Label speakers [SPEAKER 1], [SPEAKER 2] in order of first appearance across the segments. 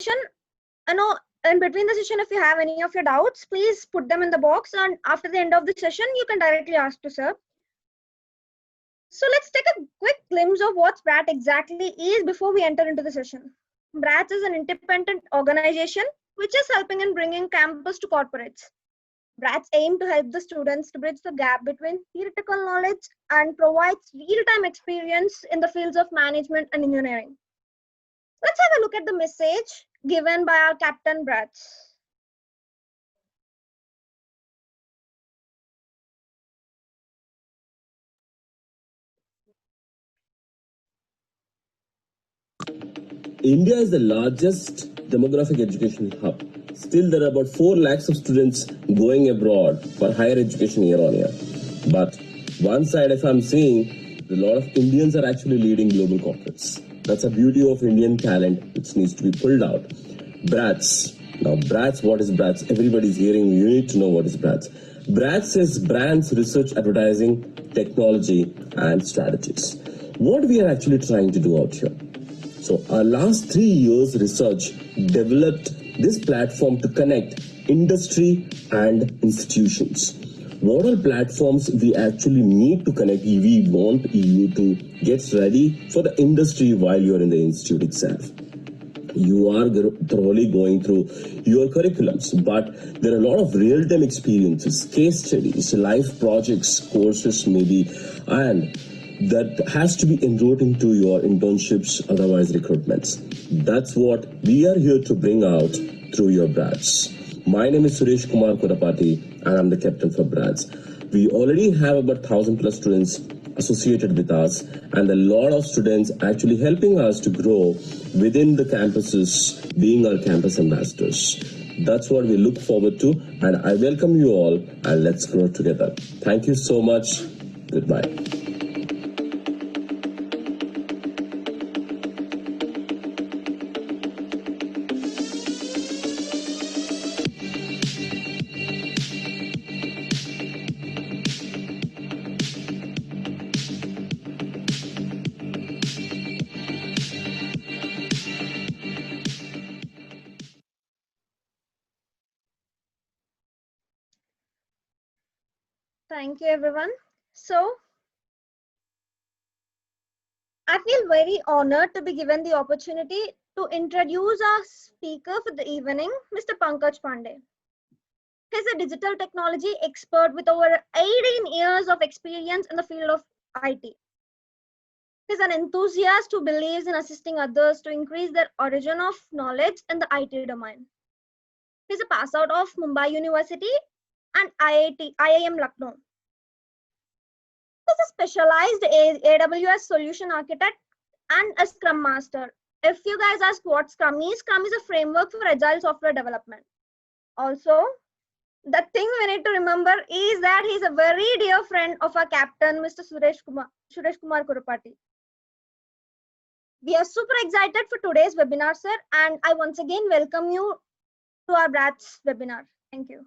[SPEAKER 1] you know, in between the session, if you have any of your doubts, please put them in the box, and after the end of the session, you can directly ask to sir. So let's take a quick glimpse of what BRAT exactly is before we enter into the session. BRAT is an independent organization which is helping in bringing campus to corporates. BRATs aim to help the students to bridge the gap between theoretical knowledge and provides real-time experience in the fields of management and engineering. Let's have a look at the message given by our Captain BRATs.
[SPEAKER 2] India is the largest demographic education hub. Still, there are about 4 lakhs of students going abroad for higher education year on year. But one side, if I'm seeing, a lot of Indians are actually leading global corporates. That's a beauty of Indian talent which needs to be pulled out. BRATS. Now, BRATS, what is BRATS? Everybody's hearing, you need to know what is BRATS. BRATS is Brands, Research, Advertising, Technology, and Strategies. What we are actually trying to do out here. So our last 3 years research developed this platform to connect industry and institutions. What are platforms we actually need to connect? We want you to get ready for the industry while you're in the institute itself. You are thoroughly going through your curriculums, but there are a lot of real-time experiences, case studies, live projects, courses maybe, and that has to be enrolled into your internships, otherwise recruitments. That's what we are here to bring out through your BRATS. My name is Suresh Kumar Kurapati, and I'm the captain for BRATS. We already have about 1,000 plus students associated with us, and a lot of students actually helping us to grow within the campuses, being our campus ambassadors. That's what we look forward to, and I welcome you all, and let's grow together. Thank you so much. Goodbye.
[SPEAKER 1] Thank you, everyone. So, I feel very honored to be given the opportunity to introduce our speaker for the evening, Mr. Pankaj Pandey. He's a digital technology expert with over 18 years of experience in the field of IT. He's an enthusiast who believes in assisting others to increase their origin of knowledge in the IT domain. He's a pass out of Mumbai University and IIM Lucknow. He's a specialized AWS solution architect and a Scrum Master. If you guys ask what Scrum is a framework for agile software development. Also, the thing we need to remember is that he's a very dear friend of our captain, Mr. Suresh Kumar Kurapati. We are super excited for today's webinar, sir, and I once again welcome you to our BRATS webinar. Thank you.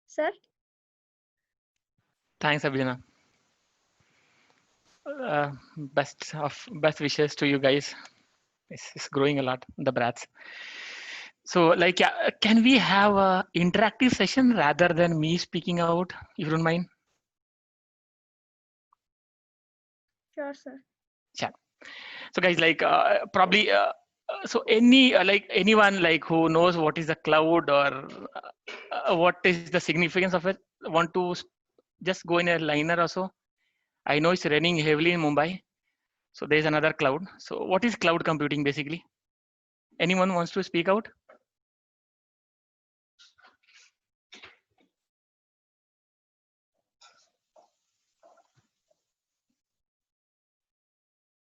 [SPEAKER 1] Sir?
[SPEAKER 3] Thanks, Abhijana. Best wishes to you guys. It's growing a lot, the BRATS. So, like, can we have a interactive session rather than me speaking out, if you don't mind?
[SPEAKER 1] Sure, sir.
[SPEAKER 3] Yeah. So, guys, like, probably, so anyone like who knows what is the cloud or what is the significance of it, want to just go in a liner or so? I know it's raining heavily in Mumbai. So there's another cloud. So what is cloud computing basically? Anyone wants to speak out?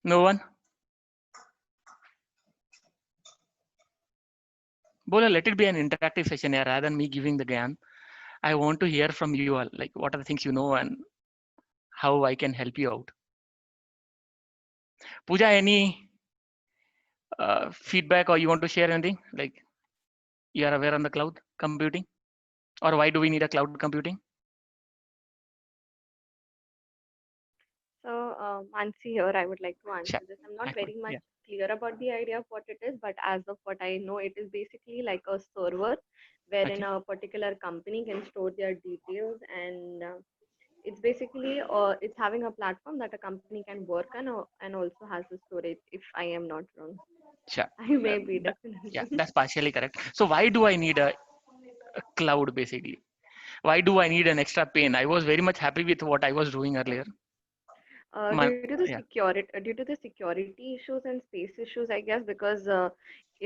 [SPEAKER 3] No one? Bola, let it be an interactive session here rather than me giving the GAN. I want to hear from you all, like what are the things you know and how I can help you out. Pooja, any feedback or you want to share anything? Like you are aware on the cloud computing? Or why do we need a cloud computing?
[SPEAKER 4] So, Mansi here, I would like to
[SPEAKER 3] Sure.
[SPEAKER 4] answer this. I'm not
[SPEAKER 3] Hi,
[SPEAKER 4] very much
[SPEAKER 3] yeah.
[SPEAKER 4] clear about the idea of what it is, but as of what I know, it is basically like a server wherein
[SPEAKER 3] Okay.
[SPEAKER 4] a particular company can store their details, and it's basically it's having a platform that a company can work on, and also has the storage. If I am not wrong,
[SPEAKER 3] Sure.
[SPEAKER 4] I may be
[SPEAKER 3] Yeah,
[SPEAKER 4] definitely.
[SPEAKER 3] that's partially correct. So why do I need a cloud basically? Why do I need an extra pane? I was very much happy with what I was doing earlier.
[SPEAKER 4] Due to the
[SPEAKER 3] Yeah.
[SPEAKER 4] security issues and space issues, I guess, because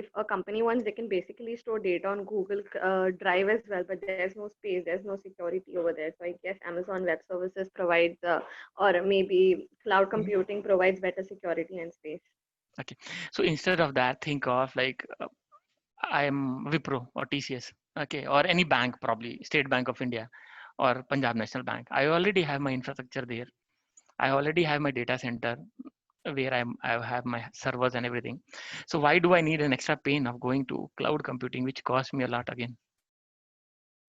[SPEAKER 4] if a company wants, they can basically store data on Google Drive as well, but there's no space, there's no security over there. So I guess Amazon Web Services provides, or maybe cloud
[SPEAKER 3] Mhm.
[SPEAKER 4] computing provides better security and space.
[SPEAKER 3] Okay. So instead of that, think of like I'm Wipro or TCS, okay, or any bank, probably State Bank of India or Punjab National Bank. I already have my infrastructure there. I already have my data center where I have my servers and everything. So why do I need an extra pain of going to cloud computing, which costs me a lot again?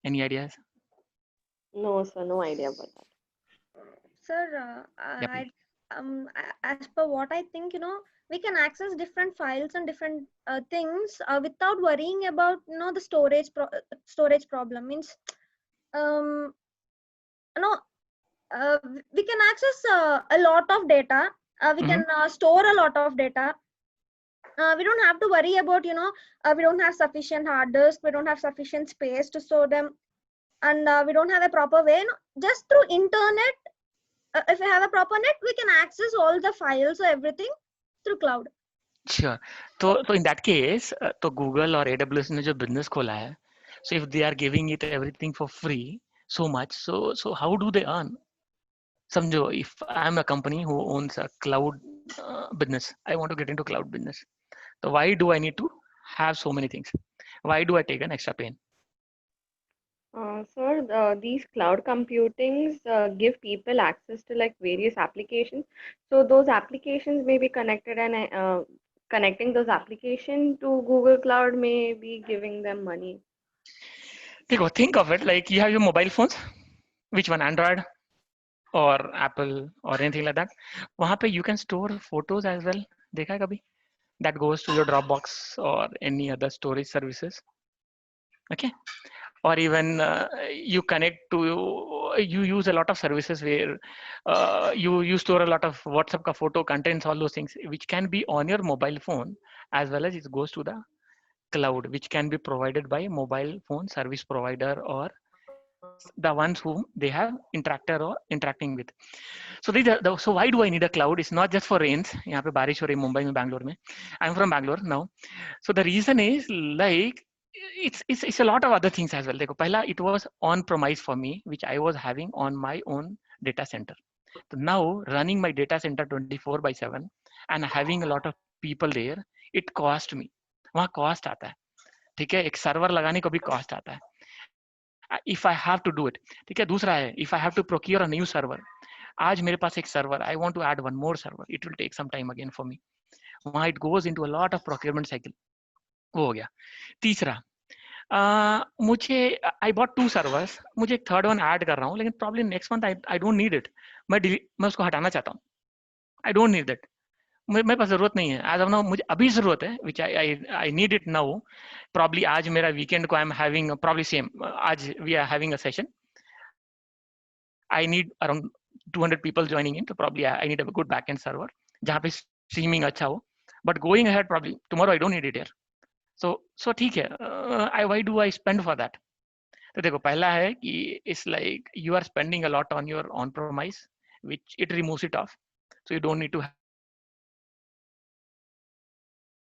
[SPEAKER 3] Any ideas?
[SPEAKER 4] No, sir, no idea about that.
[SPEAKER 1] Sir,
[SPEAKER 3] Yeah, please.
[SPEAKER 1] as per what I think, we can access different files and different things without worrying about, the storage problem. Means, um, you know, we can access a lot of data. We
[SPEAKER 3] Mm-hmm.
[SPEAKER 1] can store a lot of data. We don't have to worry about, we don't have sufficient hard disk. We don't have sufficient space to store them, and we don't have a proper way. Just through internet, if we have a proper net, we can access all the files or everything through cloud.
[SPEAKER 3] Sure. तो in that case, तो Google और AWS ने जो business खोला है, so if they are giving it everything for free so much, so how do they earn? समझो, if I'm a company who owns a cloud business, I want to get into cloud business. So why do I need to have so many things? Why do I take an extra pain?
[SPEAKER 4] Sir, these cloud computings give people access to like various applications. So those applications may be connected, and connecting those applications to Google Cloud may be giving them money.
[SPEAKER 3] देखो, think of it like you have your mobile phones. Which one, Android or Apple or anything like that? वहाँ पे you can store photos as well. देखा है कभी? That goes to your Dropbox or any other storage services. Okay. Or even you connect to, you use a lot of services where you store a lot of WhatsApp ka photo contents, all those things which can be on your mobile phone, as well as it goes to the cloud, which can be provided by mobile phone service provider or the ones whom they have interacted or interacting with. So these are so why do I need a cloud? It's not just for rains. यहाँ पे बारिश हो रही है मुंबई में, बैंगलोर में. I'm from Bangalore now. So the reason is like it's a lot of other things as well. देखो, पहला it was on premise for me, which I was having on my own data center. So now running my data center 24/7 and having a lot of people there, it cost me. वहाँ cost आता है, ठीक है. एक server लगाने को भी cost आता है. If I have to do it, ठीक है. दूसरा है, if I have to procure a new server. आज मेरे पास एक server, I want to add one more server. It will take some time again for me. वहाँ it goes into a lot of procurement cycle. वो हो गया. तीसरा, मुझे I bought 2 servers, मुझे एक थर्ड वन ऐड कर रहा हूँ, लेकिन problem next month I don't need it. मैं उसको हटाना चाहता हूँ. I don't need that. मेरे पास जरूरत नहीं है. एज ऑफ नाउ मुझे अभी जरूरत है, which I need it now. Probably आज मेरा वीकेंड को I am having probably same. आज we are having a session. I need around 200 people joining in, तो probably I need a good backend server जहाँ पे streaming अच्छा हो. But going ahead, probably tomorrow I don't need it here. So ठीक है. Why do I spend for that? तो देखो, पहला है कि it's like you are spending a lot on your on premise, which it removes it off, so you don't need to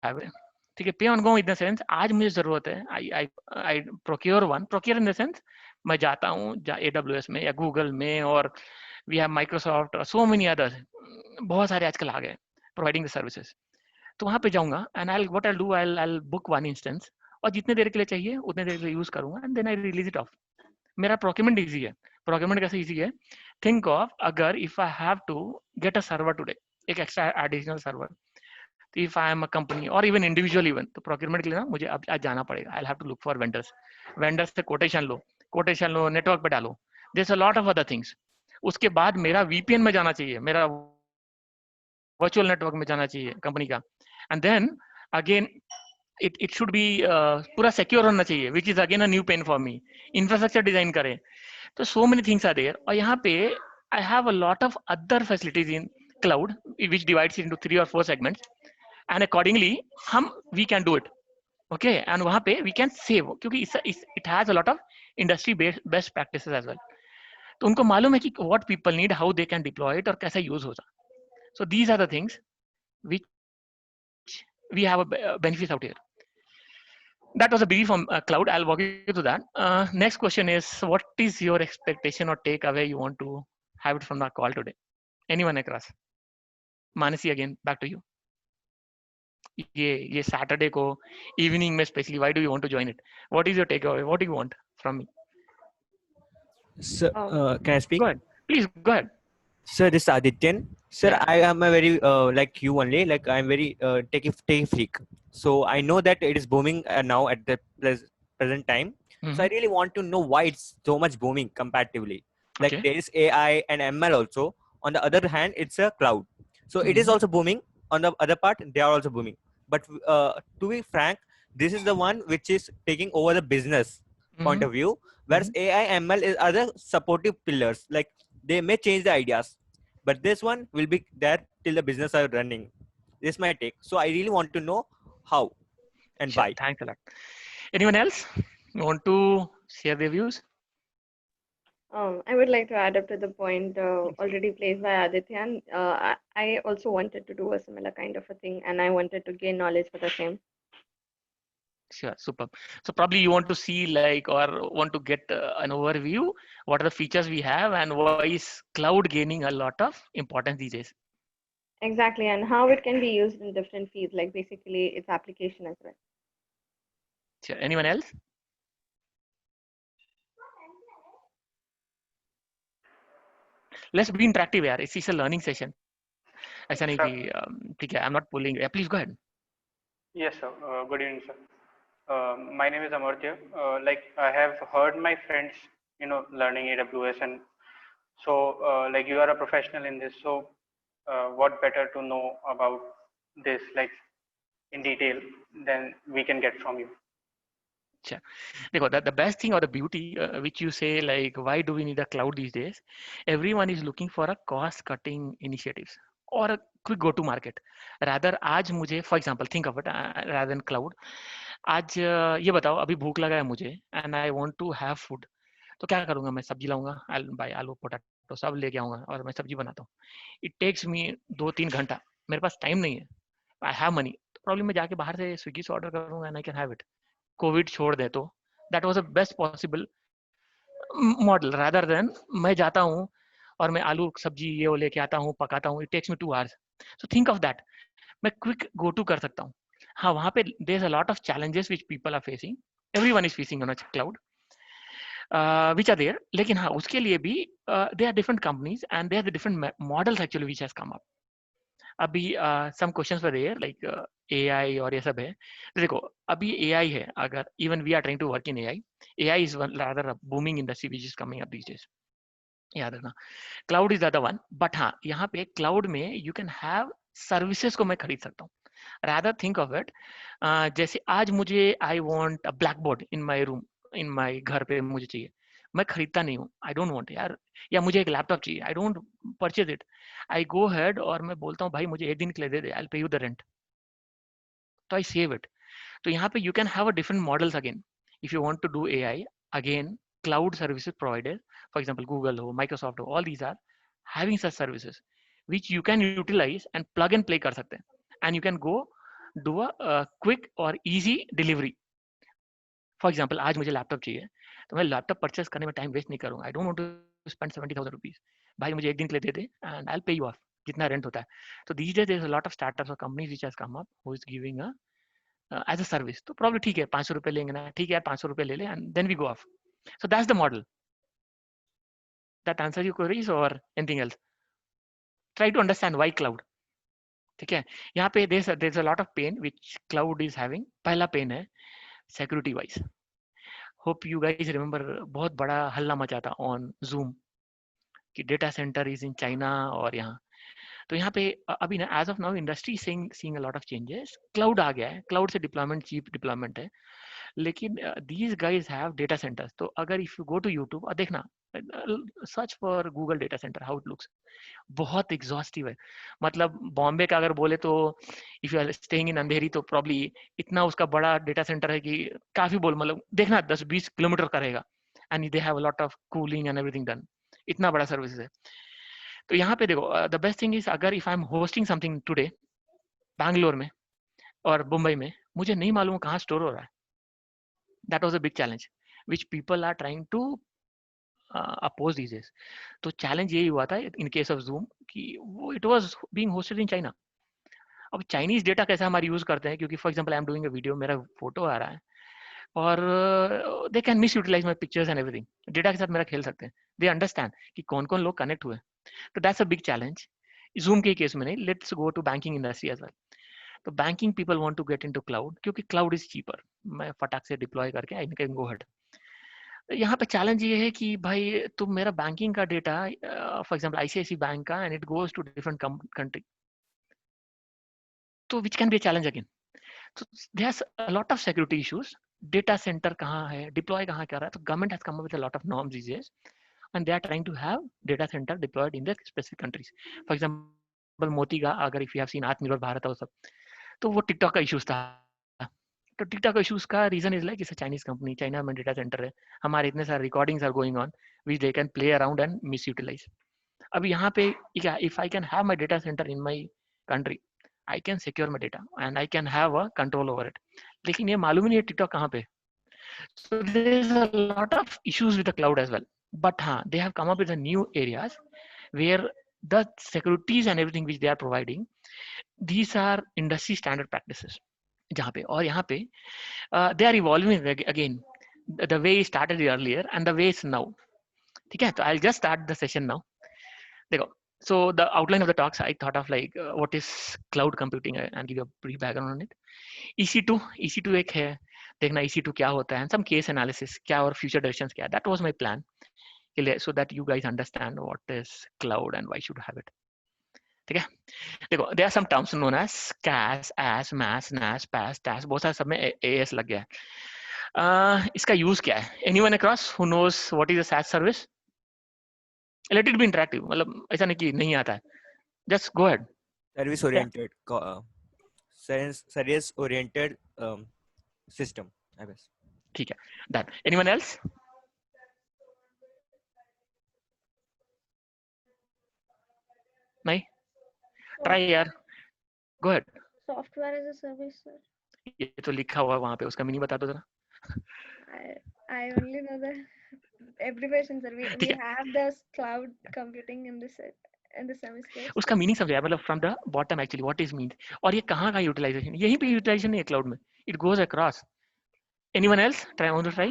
[SPEAKER 3] have it. ठीक है. पे on go in the sense, आज मुझे जरूरत है, आई प्रोक्योर इन द सेंस, मैं जाता हूँ AWS में या गूगल में, और वी हैव माइक्रोसॉफ्ट और सो मेनी अदर्स, बहुत सारे आजकल आ गए प्रोवाइडिंग द सर्विसेज. तो वहाँ पे जाऊंगा and I book one instance, और जितने देर के लिए चाहिए उतने देर के लिए यूज करूंगा, and then I release it off. मेरा प्रोक्यूरमेंट ईजी है. प्रोक्यूरमेंट कैसे ईजी है? थिंक ऑफ, अगर if I have to get a server today, एक एक्स्ट्रा एडिशनल सर्वर, तो if I am a company और इवन इंडिविजुअल, इवन तो procurement के लिए ना मुझे अब आज जाना पड़ेगा. I have to look for vendors से कोटेशन लो, नेटवर्क पे डालो. There is a lot of other things. उसके बाद मेरा VPN में जाना चाहिए, मेरा वर्चुअल नेटवर्क में जाना चाहिए कंपनी का, and then again it should be पूरा सिक्योर होना चाहिए, which is again a new pain for me. Infrastructure design करें, तो so many things are there. और यहाँ पे I have a lot of other facilities in cloud which divides into 3 or 4 segments, and accordingly हम we can do it, okay, and वहाँ पे we can save, क्योंकि it has a lot of industry best practices as well. तो उनको मालूम है कि what people need, how they can deploy it और कैसा use होगा. So these are the things which we have a benefits out here. That was a brief on cloud. I'll walk you through that. Next question is, what is your expectation or takeaway you want to have it from the call today? Anyone across? Manasi, again, back to you. ये Saturday को evening में specially, why do you want to join it? What is your takeaway? What do you want from me?
[SPEAKER 5] Sir, can I speak?
[SPEAKER 3] Go ahead. Please go ahead.
[SPEAKER 5] Sir, this is Adityan. Sir,
[SPEAKER 3] Yeah.
[SPEAKER 5] I am a very like you only. Like I'm very tech freak. So I know that it is booming now at the present time. So I really want to know why it's so much booming comparatively. Like
[SPEAKER 3] Okay.
[SPEAKER 5] there is AI and ML also. On the other hand, it's a cloud. So it is also booming. On the other part, they are also booming. But to be frank, this is the one which is taking over the business point of view. Whereas AI, ML is other supportive pillars. Like they may change the ideas, but this one will be there till the business are running. This is my take. So I really want to know how and
[SPEAKER 3] Sure.
[SPEAKER 5] why.
[SPEAKER 3] Thanks a lot. Anyone else want to share their views?
[SPEAKER 4] I would like to add up to the point already placed by Adityan. I also wanted to do a similar kind of a thing, and I wanted to gain knowledge for the same.
[SPEAKER 3] Sure, super. So probably you want to see like, or want to get an overview, what are the features we have and why is cloud gaining a lot of importance these days.
[SPEAKER 4] Exactly, and how it can be used in different fields, like basically its application as well.
[SPEAKER 3] Sure. Anyone else? Let's be interactive यार. It's a learning session. ऐसा नहीं कि ठीक है, I'm not pulling. Yeah, please go ahead.
[SPEAKER 6] Yes, sir. Good evening, sir. My name is Amartya. Like I have heard my friends, learning AWS, and so like you are a professional in this. So what better to know about this, like in detail, than we can get from you?
[SPEAKER 3] Sure. The best thing or the beauty which you say, like, why do we need a cloud these days? Everyone is looking for a cost cutting initiatives or a quick go to market. Rather आज मुझे, for example, think of it rather than cloud. आज ये बताओ, अभी भूख लगा है मुझे and I want to have food. तो क्या करूंगा? मैं सब्जी लाऊंगा, I'll buy आलू पोटैटो सब लेके आऊंगा और मैं सब्जी बनाता हूँ. It takes me 2-3 घंटा. मेरे पास टाइम नहीं है. I have money. तो प्रॉब्लम में जाके बाहर से स्विगी से ऑर्डर करूंगा and I can have it. Covid छोड़ दे तो that was the best possible model, rather than मैं जाता हूँ और मैं आलू सब्जी ये वो लेके आता हूँ, पकाता हूँ, it takes me 2 hours. So think of that. मैं क्विक गो टू कर सकता हूँ. हाँ, वहाँ पे there is a lot of challenges which people are facing, everyone is facing on a cloud which are there. लेकिन हाँ, उसके लिए भी they are different companies and they are the different models actually which has come up. अभी some questions were there like AI और ये सब है. देखो अभी एआई है, अगर even we are trying to work in AI is rather booming industry which is coming up these days. याद रखना, cloud is the other one. But हाँ, यहाँ पे क्लाउड में यू कैन हैव सर्विसेज को मैं खरीद सकता हूँ. रादर थिंक ऑफ इट, जैसे आज मुझे आई want a black board in my room, in my घर पे मुझे चाहिए, मैं खरीदता नहीं हूँ, आई डोंट वांट यार. या मुझे एक लैपटॉप चाहिए, I don't purchase it, I go head और मैं बोलता हूँ भाई मुझे एक दिन के लिए दे दे, I will pay you the rent. तो आई सेव इट. तो यहाँ पे you can have a different models again if you want to do AI. Again cloud services provided, for example Google or Microsoft, or all these are having such services which you can utilize and plug and play कर सकते हैं, and you can go do a quick or easy delivery. For example, आज मुझे laptop चाहिए तो मैं laptop purchase करने में टाइम वेस्ट नहीं करूंगा. I don't want to spend 70,000 rupees. भाई मुझे एक दिन के लिए दे दे and I will pay you off, जितना रेंट होता है. तो these days there is a lot of startups or companies which has come up who is giving a as a service. तो प्रॉब्लम ठीक है, 500 रुपए लेंगे ना, ठीक है यार 500 रुपए ले ले and then we go off. So that's the model. That answers your queries or anything else? Try to understand why cloud. ठीक है, यहाँ पे there's a lot of pain which cloud is having. पहला pain है security wise. Hope you guys remember बहुत बड़ा हल्ला मचा था on Zoom. कि data center is in China और यहाँ, तो यहाँ पे अभी ना as of now industry seeing a lot of changes. Cloud आ गया है, क्लाउड से डिप्लॉयमेंट चीप डिप्लॉयमेंट है, लेकिन these guys have data centers. तो अगर if you go to YouTube और देखना, search for Google data center how it looks, बहुत एग्जॉस्टिव है. मतलब बॉम्बे का अगर बोले तो if you are staying in अंधेरी तो प्रॉब्ली इतना उसका बड़ा डेटा सेंटर है कि काफी बोल, मतलब देखना 10-20 किलोमीटर का रहेगा, and they have a lot of cooling and everything done. इतना बड़ा सर्विस है. तो यहाँ पे देखो, द बेस्ट थिंग इज अगर if I M hosting something today Bangalore में और मुंबई में, मुझे नहीं मालूम कहाँ स्टोर हो रहा है. That was a big challenge which people are trying to oppose these days. तो चैलेंज यही हुआ था इन केस ऑफ जूम कि वो it was being hosted in China. अब चाइनीज डेटा कैसे हमारे यूज करते हैं, क्योंकि for example I am doing a video, मेरा फोटो आ रहा है और they can misutilise my pictures and everything. Data के साथ मेरा खेल सकते हैं. दे अंडरस्टैंड कि कौन कौन लोग कनेक्ट हुए. तो that's a big challenge. Zoom के केस में नहीं, let's go to banking industry as well. तो banking people want to get into cloud, क्योंकि क्लाउड इज चीपर. मैं फटाक से डिप्लॉय करके आई कैन गो हेड. यहाँ पे चैलेंज ये है कि भाई तुम मेरा बैंकिंग का data, for example ICICI bank का, and it goes to different country, तो which can be a challenge again. So there's a lot of security issues. Data center कहाँ है, deploy कहाँ कर रहा है. तो government has come up with a lot of norms these days, and they are trying to have data center deployed in their specific countries. For example, मोती का अगर if you have seen आत्मनिर्भर भारत और सब, तो वो टिकटॉक का issues था. तो टिकटॉक का इश्यूज का reason is like it's a Chinese company, China में डेटा सेंटर है, हमारे इतने सारे recordings are going on which they can play around and misutilise. अब यहाँ पे क्या, if I can have my data centre in my country, I can secure my data and I can have a control over it. लेकिन ये मालूम ही नहीं है TikTok कहाँ पे. So there is a lot of issues with the cloud as well. But हाँ, they have come up with the new areas where the securities and everything which they are providing, these are industry standard practices. जहाँ पे और यहाँ पे they are evolving again the way it started earlier and the way it's now. ठीक है, तो I'll just start the session now. देखो, so the outline of the talks I thought of like what is cloud computing and give you a brief background on it. EC2 एक है, देखना EC2 क्या होता है, and some case analysis क्या और future directions क्या. That was my plan, so that you guys understand what is cloud and why should have it. ठीक है, देखो there are some terms known as CAS, AS, MAS, NAS, PAS, TAS, बहुत सारे सब में AS लग गया है. इसका यूज क्या है? Anyone across who knows what is a SaaS service? Let it be interactive, मतलब ऐसा नहीं कि नहीं आता है. Just go ahead.
[SPEAKER 5] Service oriented, service oriented system, I guess.
[SPEAKER 3] ठीक है, done. Anyone else? नहीं? Try यार. Go ahead.
[SPEAKER 1] Software as a service, sir.
[SPEAKER 3] ये तो लिखा हुआ है वहाँ पे, उसका मीनिंग बता दो जरा.
[SPEAKER 1] I only know the abbreviation, sir. We have this cloud computing in this semester.
[SPEAKER 3] उसका मीनिंग समझ आया, मतलब from the bottom actually what is means. और ये कहाँ का यूटिलाइजेशन, यहीं पे यूटिलाइजेशन है क्लाउड में. It goes across. Anyone else? Want to try?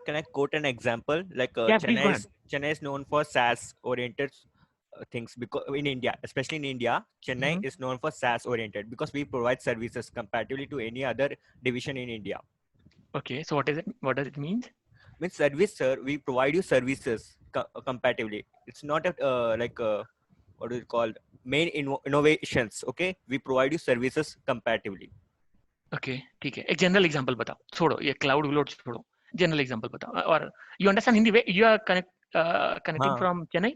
[SPEAKER 5] Can I quote an example? Like
[SPEAKER 3] Yeah, please go ahead.
[SPEAKER 5] Chennai is known for SaaS oriented things, because in India, especially in India, Chennai is known for SaaS oriented because we provide services comparatively to any other division in India.
[SPEAKER 3] Okay, so what is it? What does it mean?
[SPEAKER 5] Means service, sir. We provide you services comparatively. It's not what is it called? Main innovations. Okay, we provide you services comparatively.
[SPEAKER 3] Okay, ठीक है. एक general example बताओ, छोड़ो ये cloud व्लोड छोड़ो, general example बताओ. और you understand Hindi? You are connecting from Chennai?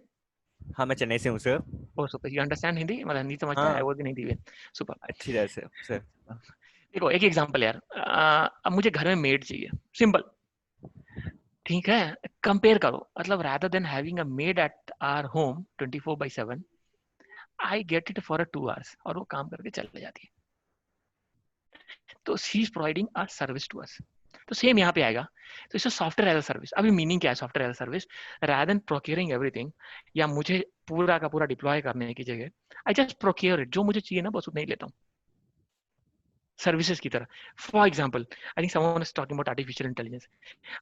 [SPEAKER 5] हाँ, मैं चेन्नई से हूँ sir.
[SPEAKER 3] Oh, super. You understand Hindi? मतलब हिंदी समझता है? I was in Hindi में. Super.
[SPEAKER 5] अच्छी तरह से सर.
[SPEAKER 3] देखो एक एग्जांपल यार, अब मुझे घर में मेड चाहिए, सिंपल. ठीक है, कंपेयर करो, मतलब rather than having a maid at our home 24/7, I get it for 2 hours और वो काम करके चले जाती है. तो she is providing a service to us. तो सेम यहाँ पे आएगा. तो इससे सॉफ्टवेयर एज अ सर्विस. अभी मीनिंग क्या है software as a service? rather than procuring everything, या मुझे पूरा का पूरा डिप्लॉय करने की जगह I just procure it, जो मुझे चाहिए ना बस उतना ही लेता हूँ, सर्विसेज की तरह. For example I think someone is talking about artificial intelligence.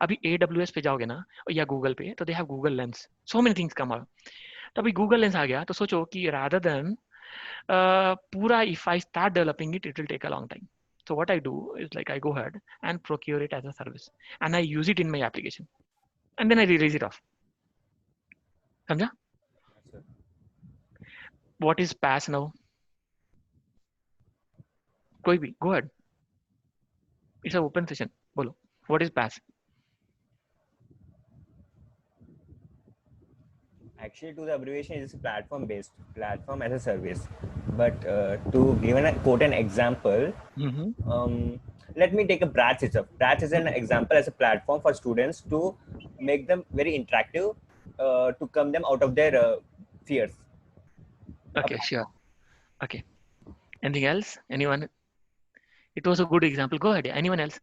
[SPEAKER 3] अभी AWS पे जाओगे ना या गूगल पे, तो they have Google lens, so many things come out. तो अभी गूगल लेंस आ गया, तो सोचो कि रादर देन पूरा if I start developing it will take a long time. So what I do is like I go ahead and procure it as a service and I use it in my application. and then I release it off. समझा? What is PaaS now? कोई भी, go ahead. It's an open session. बोलो. What is PaaS?
[SPEAKER 5] Actually, to the abbreviation is platform based, platform as a service. But to give quote an example, let me take a BRATS itself. BRATS is an example as a platform for students to make them very interactive, to come them out of their fears.
[SPEAKER 3] Okay, sure. Okay. Anything else? Anyone? It was a good example. Go ahead. Anyone else?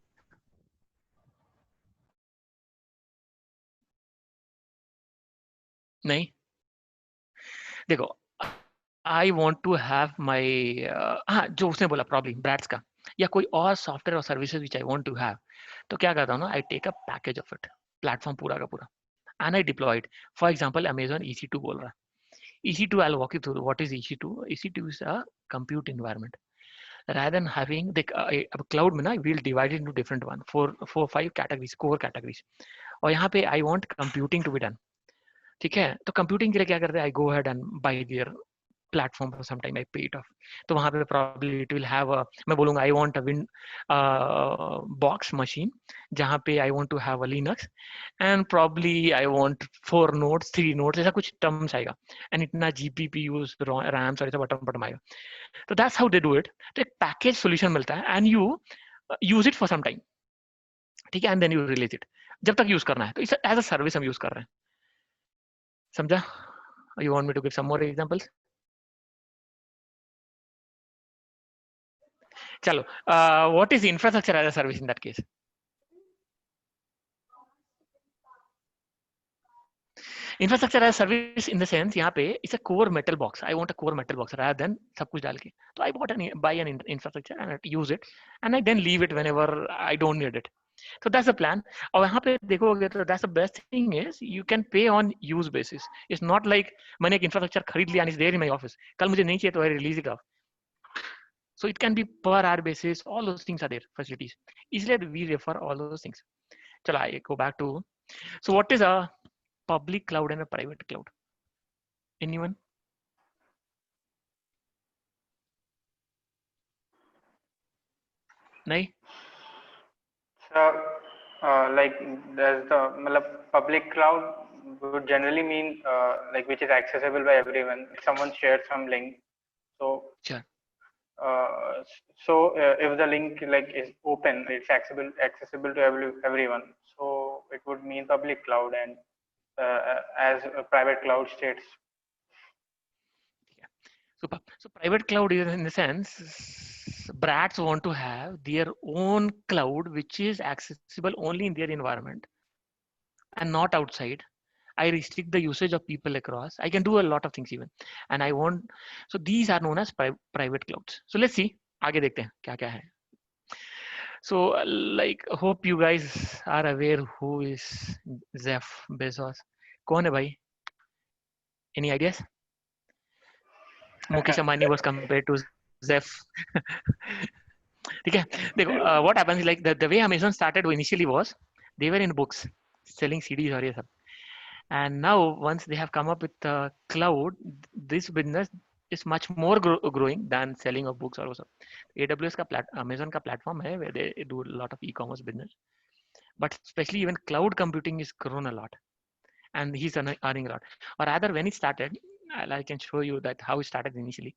[SPEAKER 3] नहीं? देखो, I want to have my हाँ जो उसने बोला problem braids का या कोई और सॉफ्टवेयर और services which I want to have, तो क्या करता हूँ ना, I take a package of it, platform पूरा का पूरा, and I deployed. For example Amazon EC2 बोल रहा है. EC2 I'll walk you through what is EC2. EC2 is a compute environment. Rather than having the cloud में ना we'll divide it into different one, four five categories, core categories. और यहाँ पे I want computing to be done. ठीक है, तो computing के लिए क्या करते हैं, I go ahead and buy their platform for some time, I pay it of. तो वहां पे प्रॉब्ली इट विल हैव मैं बोलूंगा I want a win box machine जहां पे I want to have a Linux and probably I want 4 nodes 3 nodes, ऐसा कुछ terms आएगा, एंड इतना GPP यूज रैम्स और ऐसा बटन बटन आएगा. तो that's how they do it. तो एक पैकेज सोल्यूशन मिलता है and you use it for some time. ठीक है, and then you release it जब तक यूज करना है. तो इस एज अ सर्विस हम यूज कर रहे हैं. समझा? You want me to give some more examples? चलो, what is infrastructure as a service in that case? Infrastructure as a service in the sense यहाँ पे it's a core metal box. I want a core metal box rather than सब कुछ डाल के. तो I buy an infrastructure and I use it and I then leave it whenever I don't need it. So that's the plan. और यहाँ पे देखोगे तो that's the best thing is you can pay on use basis. It's not like मैंने एक infrastructure खरीद लिया and it's there in my office. कल मुझे नहीं चाहिए तो I release it off. So it can be per hour basis. All those things are there, facilities. Easily we refer all those things. Chalo, I go back to. So what is a public cloud and a private cloud? Anyone? Nahi?
[SPEAKER 6] So, like there's the public cloud would generally mean like which is accessible by everyone. If someone shares some link, so
[SPEAKER 3] Sure.
[SPEAKER 6] If the link like is open, it's accessible to everyone. So it would mean public cloud, and as a private cloud states.
[SPEAKER 3] Yeah. So private cloud is in the sense brats want to have their own cloud which is accessible only in their environment and not outside. I restrict the usage of people across. I can do a lot of things even, and I want. So these are known as private clouds. So let's see. आगे देखते हैं क्या क्या है. So like hope you guys are aware who is Jeff Bezos. कौन है भाई? Any ideas? Mukesh Ambani was compared to Jeff. ठीक है, देखो what happens like the way Amazon started initially was they were in books selling CDs और ये सब. And now once they have come up with the cloud, this business is much more growing than selling of books also. AWS का Amazon का platform है where they do a lot of e-commerce business, but especially even cloud computing is grown a lot, and he's earning a lot. Or rather, when it started, I can show you that how it started initially.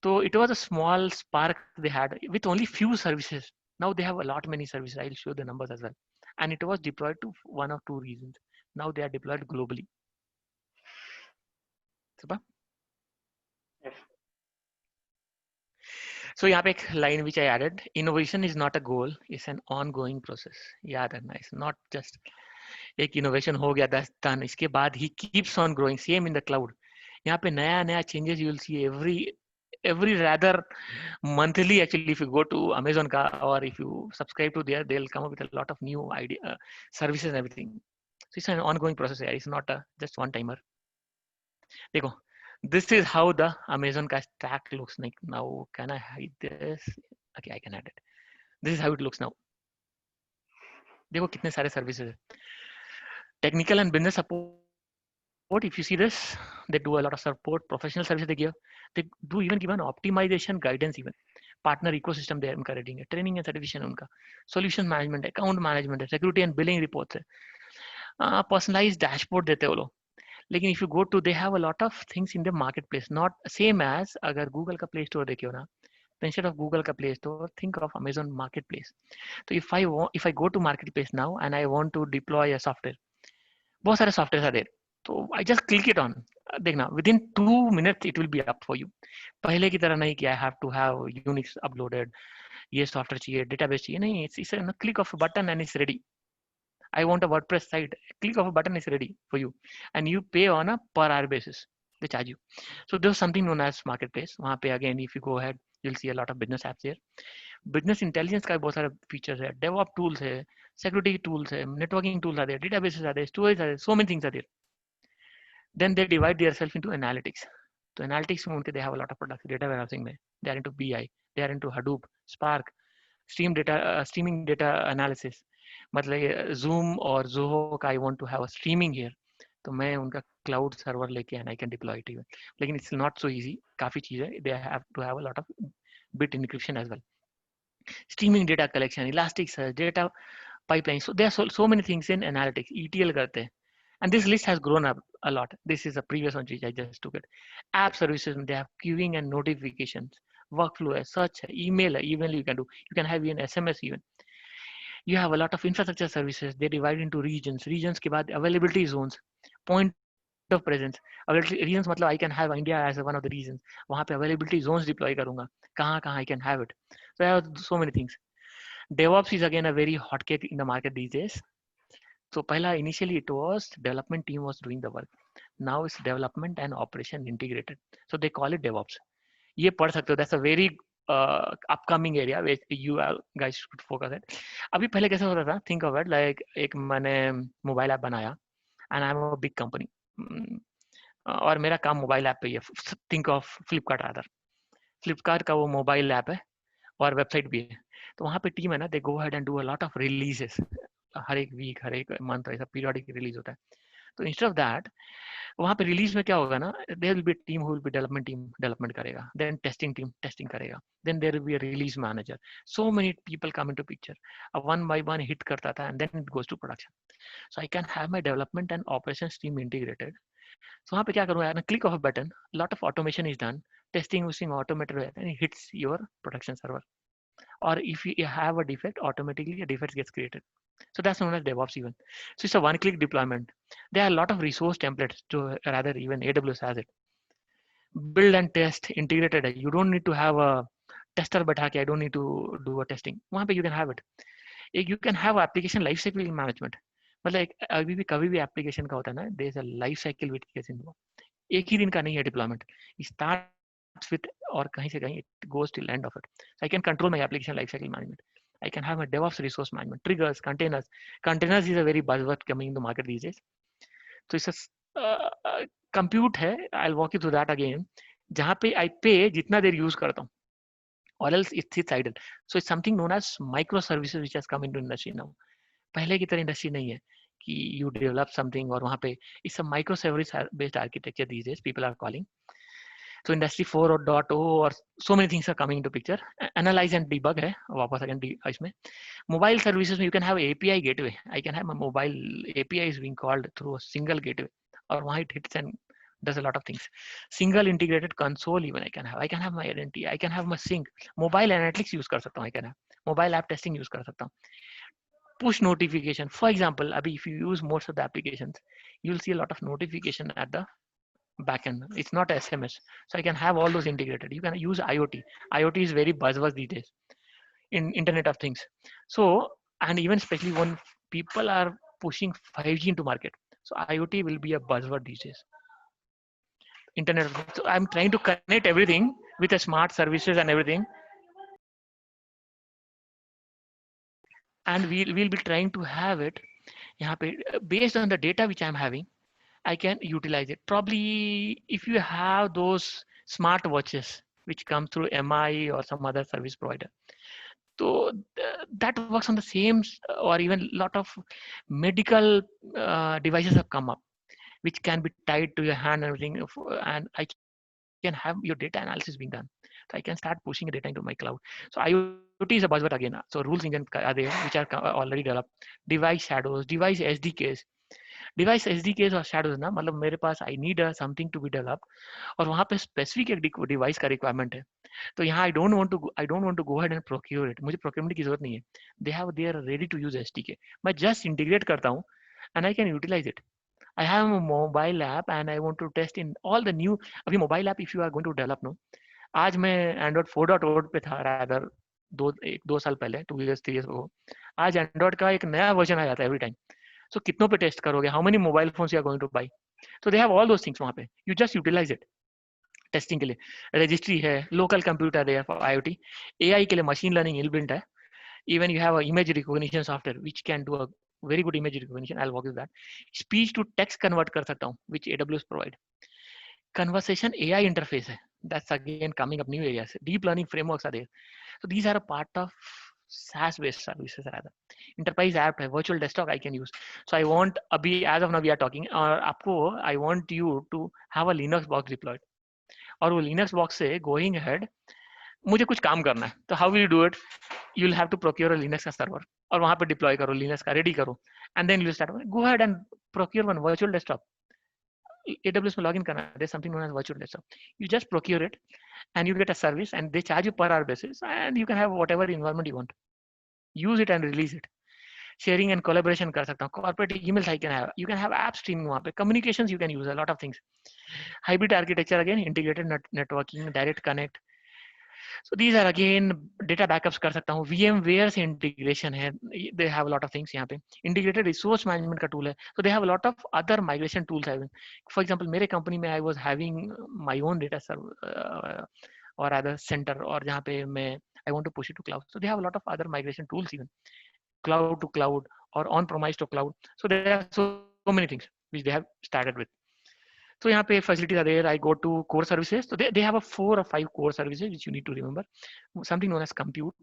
[SPEAKER 3] So it was a small spark they had with only few services. Now they have a lot many services. I'll show the numbers as well. And it was deployed to one of two reasons. Now they are deployed globally. Super?
[SPEAKER 6] Yes.
[SPEAKER 3] So यहाँ पे एक line which I added, innovation is not a goal, it's an ongoing process. याद रखना, it's not just एक innovation हो गया that's done. इसके बाद he keeps on growing. Same in the cloud. यहाँ पे नया changes you will see every rather monthly. Actually, if you go to Amazon का or if you subscribe to there, they'll come up with a lot of new idea services and everything. So it's an ongoing process. It's not just one timer. देखो, this is how the Amazon का stack looks like now. Can I hide this? Okay, I can add it. This is how it looks now. देखो कितने सारे services है. technical and business support. If you see this, they do a lot of support, professional services they give. They do even give an optimization guidance, even partner ecosystem they are encouraging, training and certification उनका, solution management, account management, security and billing reports, personalized dashboard देते वो लोग. लेकिन if you go to, they have a lot of things in the marketplace, not same as अगर Google का Play Store देखियो ना, तो instead of Google का Play Store, think of Amazon Marketplace. So if I go to Marketplace now and I want to deploy a software, बहुत सारे softwares are there. So I just click it on. देखना, within 2 minutes it will be up for you. पहले की तरह नहीं कि I have to have Unix uploaded, ये software चाहिए, database चाहिए, नहीं, it's a click of a button and it's ready. I want a WordPress site, click of a button is ready for you, and you pay on a per hour basis. They charge you. So there's something known as marketplace. वहाँ पे again, if you go ahead, you'll see a lot of business apps here. Business intelligence का बहुत सारे features है, DevOps tools है, security tools है, networking tools are there, databases are there, storage are there, so many things are there. Then they divide themselves into analytics. So analytics में उनके they have a lot of products, data warehousing में, they are into BI, they are into Hadoop, Spark, streaming data analysis. मतलब Zoom और Zoho का I want to have a streaming here, तो मैं उनका cloud server लेके and I can deploy it even. लेकिन it's not so easy. काफी चीजें, they have to have a lot of bit encryption as well. Streaming data collection, Elasticsearch, data pipeline. So there are so many things in analytics. ETL करते हैं. And this list has grown up a lot. This is a previous one which I just took it. App services, they have queuing and notifications, workflow, search, email, email you can do. You can have even SMS even. You have a lot of infrastructure services. They divide into regions. Regions के बाद availability zones, point of presence. Availability regions मतलब I can have India as one of the regions. वहाँ पे availability zones deploy करूँगा. कहाँ I can have it. So I have so many things. DevOps is again a very hot cake in the market these days. So पहला initially it was development team was doing the work. Now it's development and operation integrated. So they call it DevOps. ये पढ़ सकते हो. That's a very upcoming area which you guys should focus at. अभी पहले कैसे होता था? Think of it like एक मैंने मोबाइल ऐप बनाया and I'm a big company. और मेरा काम मोबाइल ऐप पे ही है. Think of Flipkart rather. Flipkart का वो मोबाइल ऐप है और वेबसाइट भी है. तो वहाँ पे टीम है ना, they go ahead and do a lot of releases. हर एक वीक, हर एक मंथ ऐसा पीरियोडिक रिलीज होता है. तो इंस्टेड ऑफ दैट, वहाँ पे रिलीज में क्या होगा ना, there will be team who will be development team development करेगा, देन टेस्टिंग टीम टेस्टिंग करेगा, then there will be a release manager. So many people come into picture. अब one by one hit करता था and then it goes to production. So I can have my development and operations team integrated. सो वहाँ पे क्या करूँगा, click of a button, lot of automation is done, testing using automated and hits your production server. Or if you have a defect, automatically a defect gets created. So that's known as DevOps even. So it's a one-click deployment. There are a lot of resource templates, to rather even AWS has it. Build and test integrated. You don't need to have a tester बैठा के, I don't need to do a testing. वहाँ पे you can have it. You can have application lifecycle management. मतलब अभी भी कभी भी application का होता है ना, there is a life cycle which gets involved. एक ही दिन का नहीं है deployment. It starts with और कहीं से कहीं it goes till end of it. So I can control my application lifecycle management. I can have my DevOps resource management, triggers, containers. Containers is a very buzzword coming in the market these days. So it's a compute है. I'll walk you through that again. जहाँ पे I pay जितना देर use करता हूँ, or else it sits idle. So it's something known as microservices which has come into industry now. पहले की तरह industry नहीं है कि you develop something और वहाँ पे it's a microservice based architecture these days people are calling. So industry 4.0 or so many things are coming into picture. Analyze and debug है वापस again इसमें. Mobile services में you can have API gateway. I can have my mobile API is being called through a single gateway. और वहाँ it hits and does a lot of things. Single integrated console even I can have. I can have my identity. I can have my sync. Mobile analytics use कर सकता हूँ. I can have. Mobile app testing use कर सकता हूँ. Push notification. For example, अभी if you use most of the applications, you'll see a lot of notification at the backend. It's not SMS. So I can have all those integrated. You can use IoT. IoT is very buzzword these days in Internet of Things. So, and even especially when people are pushing 5G into market. So IoT will be a buzzword these days. Internet of Things. So I'm trying to connect everything with a smart services and everything. And we'll be trying to have it यहाँ पे, based on the data which I'm having, I can utilize it. Probably if you have those smart watches which come through MI or some other service provider, So that works on the same, or even lot of medical devices have come up, which can be tied to your hand and everything, and I can have your data analysis being done. So I can start pushing the data into my cloud. So IoT is a buzzword again. So rules engine are there, which are already developed. Device shadows, device SDKs. Device SDKs और shadows ना, मतलब मेरे पास I need something to be developed और वहाँ पे specific एक device का requirement है. तो यहाँ I don't want to go ahead and procure it. मुझे procurement की जरूरत नहीं है. They have their ready to use SDK. मैं just integrate करता हूँ and I can utilize it. I have a mobile app and I want to test in all the new. अभी mobile app if you are going to develop, no. आज मैं Android 4.0 पे था rather 2 साल पहले, 2 years 3 years ago. आज Android का एक नया version आ जाता है every time. So कितनों पे टेस्ट करोगे? How many mobile phones you are going to buy? So they have all those things वहाँ पे. You just utilize it. Testing के लिए रजिस्ट्री है, लोकल कंप्यूटर है फॉर IoT, AI के लिए मशीन लर्निंग इनबिल्ट है. Even you have a image recognition software which can do a very good image recognition. I'll walk you that. Speech to text convert कर सकता हूँ, which AWS provide. Conversation AI interface है. That's again coming up new areas. Deep learning frameworks are there. So these are a part of SaaS based services rather. Enterprise app है, virtual desktop I can use. So I want अभी as of now we are talking और आपको I want you to have a Linux box deployed. और वो Linux box से going ahead मुझे कुछ काम करना है. तो how will you do it? You'll have to procure a Linux का server और वहाँ पे deploy करो, Linux का ready करो, and then you start. Go ahead and procure one virtual desktop. AWS में login करना है. There's something known as virtual desktop. You just procure it and you get a service and they charge you per hour basis and you can have whatever environment you want. Use it and release it. Sharing and collaboration कर सकता हूँ. Corporate emails I can have. You can have app streaming वहाँ पे. Communications you can use a lot of things. Hybrid architecture again, integrated networking, direct connect. So these are again data backups कर सकता हूँ. VMware से integration है. They have a lot of things यहाँ पे. Integrated resource management का tool है. So they have a lot of other migration tools. For example, मेरे company में I was having my own data server or other center और जहाँ पे मैं I want to push it to cloud. So they have a lot of other migration tools even. Cloud to cloud or on-premise to cloud. So there are so many things which they have started with. So यहाँ पे facilities are there. I go to core services. So they have a 4 or 5 core services which you need to remember. Something known as compute.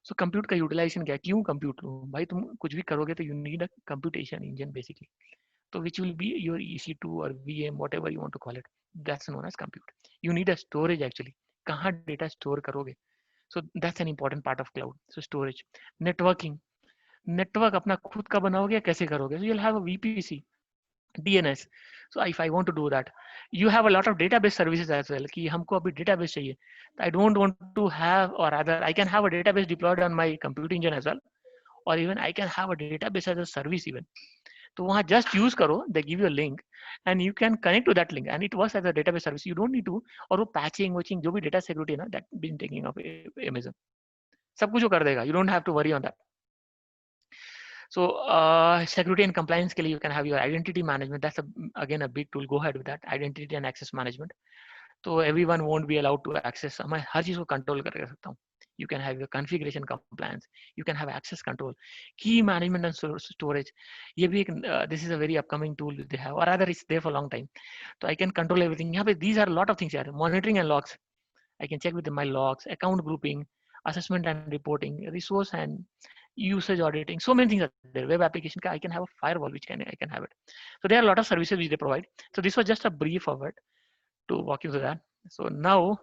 [SPEAKER 3] So compute का utilization क्या है? क्यों compute लो? भाई तुम कुछ भी करोगे तो you need a computation engine basically. So which will be your EC2 or VM, whatever you want to call it. That's known as compute. You need a storage actually. कहाँ data store करोगे? So that's an important part of cloud. So storage, networking. Network अपना खुद का बनाओगे कैसे करोगे? So you'll have a VPC, DNS. So if I want to do that, you have a lot of database services as well. कि हमको अभी database चाहिए. I don't want to have, or rather, I can have a database deployed on my compute engine as well, or even I can have a database as a service even. तो वहाँ just use करो. They give you a link, and you can connect to that link, and it works as a database service. You don't need to, और वो patching, watching, जो भी data security है ना, that been taking of Amazon. सब कुछ वो कर देगा. You don't have to worry on that. So security and compliance के लिए you can have your identity management. That's again a big tool. Go ahead with that. Identity and access management. So everyone won't be allowed to access. मैं हर चीज को control कर सकता हूँ. You can have your configuration compliance. You can have access control. Key management and storage. ये भी एक this is a very upcoming tool they have, or rather it's there for a long time. So I can control everything. यहाँ पे these are a lot of things here. Monitoring and logs. I can check with my logs. Account grouping, assessment and reporting, resource and usage auditing. So many things are there. Web application, I can have a firewall which I can have it. So there are a lot of services which they provide. So this was just a brief of it to walk you through that. So now,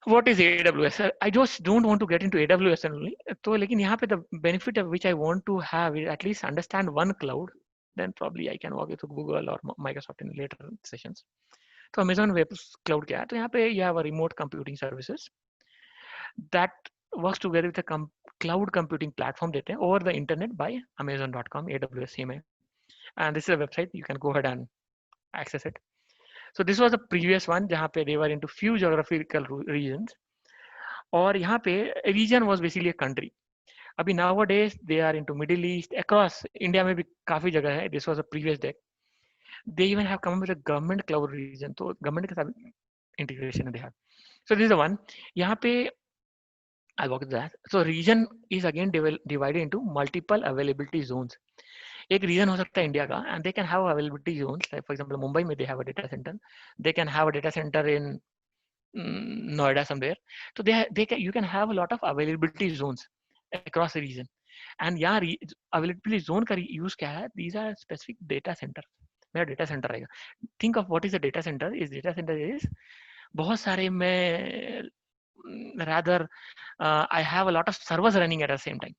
[SPEAKER 3] what is AWS? I just don't want to get into AWS only. So लेकिन यहाँ पे the benefit of which I want to have is at least understand one cloud. Then probably I can walk you through Google or Microsoft in later sessions. So Amazon Web Cloud क्या है? तो यहाँ पे you have a remote computing services that works together with a cloud computing platform देते हैं over the internet by Amazon.com, AWS same है. And this is a website, you can go ahead and access it. So this was the previous one जहाँ पे they were into few geographical regions. और यहाँ पे region was basically a country. अभी nowadays they are into Middle East, across India में भी काफी जगह है. This was a previous deck. They even have come up with a government cloud region. तो government के साथ integration they have. So this is the one. यहाँ पे I'll walk through that. So region is again divided into multiple availability zones. एक region हो सकता है India का, and they can have availability zones. Like for example, Mumbai में they have a data center. They can have a data center in Noida somewhere. So you can have a lot of availability zones across the region. And यहाँ availability zone का use क्या है? These are specific data center. मेरा data center रहेगा. Think of what is a data center. Data center is बहुत सारे मैं rather I have a lot of servers running at the same time.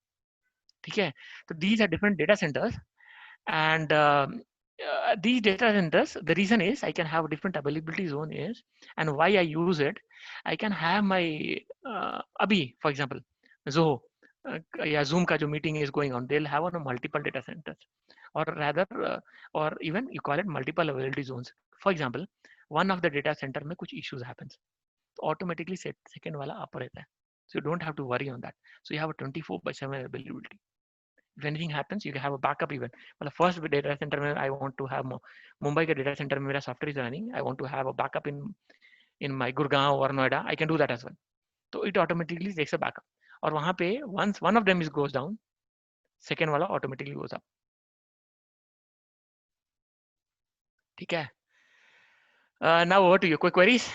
[SPEAKER 3] ठीक है? So these are different data centers, and these data centers, the reason is I can have different availability zone is, and why I use it, I can have my abhi, for example, Zoho या Zoom का जो meeting is going on, they'll have on multiple data centers, or rather or even you call it multiple availability zones. For example, one of the data center में कुछ issues happens, automatically second वाला up रहता है, so you don't have to worry on that. So you have a 24/7 availability. If anything happens, you can have a backup even. Well, first data center में I want to have Mumbai के data center में मेरा software is running. I want to have a backup in my Gurgaon or Noida. I can do that as well. So it automatically takes a backup. और वहाँ पे once one of them goes down, second वाला automatically goes up. ठीक है? Now over to you. Quick queries.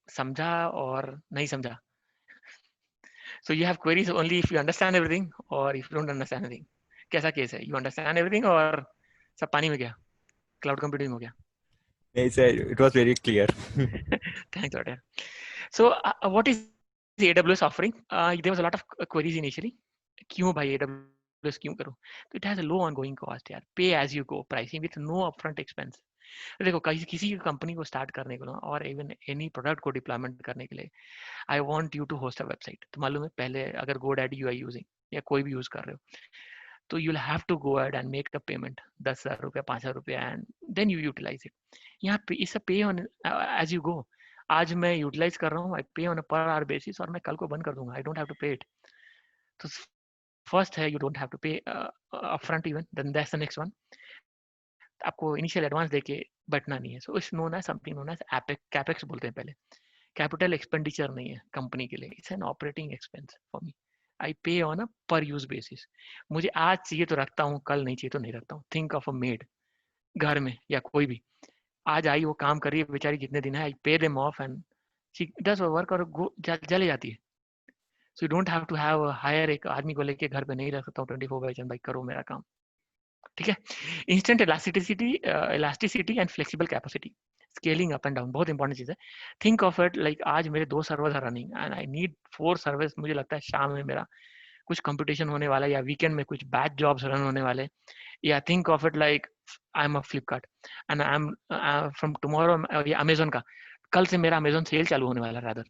[SPEAKER 3] समझा और नहीं समझा? So you have queries only if you understand everything or if you don't understand anything. कैसा case है? You understand everything और सब पानी में गया? Cloud computing हो गया?
[SPEAKER 5] It was very clear.
[SPEAKER 3] Thanks a lot. So what is the AWS offering? There was a lot of queries initially. क्यों भाई AWS क्यों करूँ? So it has a low ongoing cost यार. Pay as you go pricing with no upfront expense. देखो किसी company को start करने को ना, और इवन एनी प्रोडक्ट को डिप्लॉयमेंट करने के लिए, I want you to host a website. तो मालूम है पहले अगर GoDaddy यू आर यूजिंग या कोई भी यूज कर रहे हो, तो you will have to go ahead and make a payment 10,000 रुपया 5,000 रुपया and then you utilise it. यहाँ पे इट्स अ पे ऑन एज यू गो. आज मैं यूटिलाइज कर रहा हूँ, आई पे ऑन अ पर आवर बेसिस, और मैं कल को बंद कर दूंगा. I don't have to pay it. तो फर्स्ट है, you don't have to pay upfront even. Then that's the next one. आपको इनिशियल एडवांस देके बैठना नहीं है. So it's known as something known as capex बोलते हैं पहले. कैपिटल एक्सपेंडिचर नहीं है कंपनी के लिए, it's an operating expense for me. I pay on अ पर यूज बेसिस. मुझे आज चाहिए तो रखता हूँ, कल नहीं चाहिए तो नहीं रखता हूँ. थिंक ऑफ अ मेड घर में या कोई भी, आज आई वो काम कर रही है बेचारी कितने दिन है, I pay them off and she does work और चले जाती है. So you don't have to have hire एक आदमी को लेके घर पे नहीं रख सकता हूँ 24/7 भाई करो मेरा काम. ठीक है? Instant elasticity and flexible capacity, scaling up and down बहुत इंपॉर्टेंट चीज है. थिंक ऑफ इट लाइक आज मेरे 2 servers are running and I need 4 servers. मुझे लगता है शाम में मेरा कुछ कंपटीशन होने वाला है, या वीकेंड में कुछ बैच जॉब्स रन होने वाले, या think of it like I am a Flipkart and I am from tomorrow, या अमेजोन का कल से मेरा अमेजोन सेल चालू होने वाला रादर,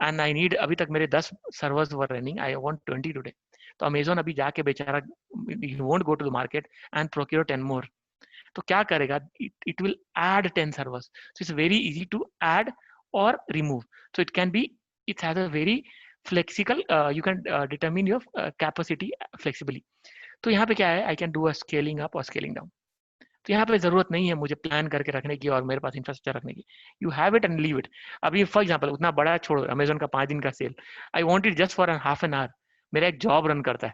[SPEAKER 3] एंड आई नीड, अभी तक मेरे 10 servers were running, I want 20 today. तो अमेजोन अभी जाके बेचारा ही won't go to the market and procure 10 more. तो क्या करेगा? It will add 10 servers. So it's very easy to add और remove. So it can be, it has a very flexible, you can determine your capacity flexibly. तो यहाँ पे क्या है, I can do a scaling up और scaling down. तो यहाँ पे जरूरत नहीं है मुझे प्लान करके रखने की और मेरे पास इंफ्रास्ट्रक्चर रखने की. You have it and leave it. अभी फॉर एग्जांपल उतना बड़ा छोड़ो, अमेजोन का 5 दिन का sale, I want it just for an half an hour. मेरा एक जॉब रन करता है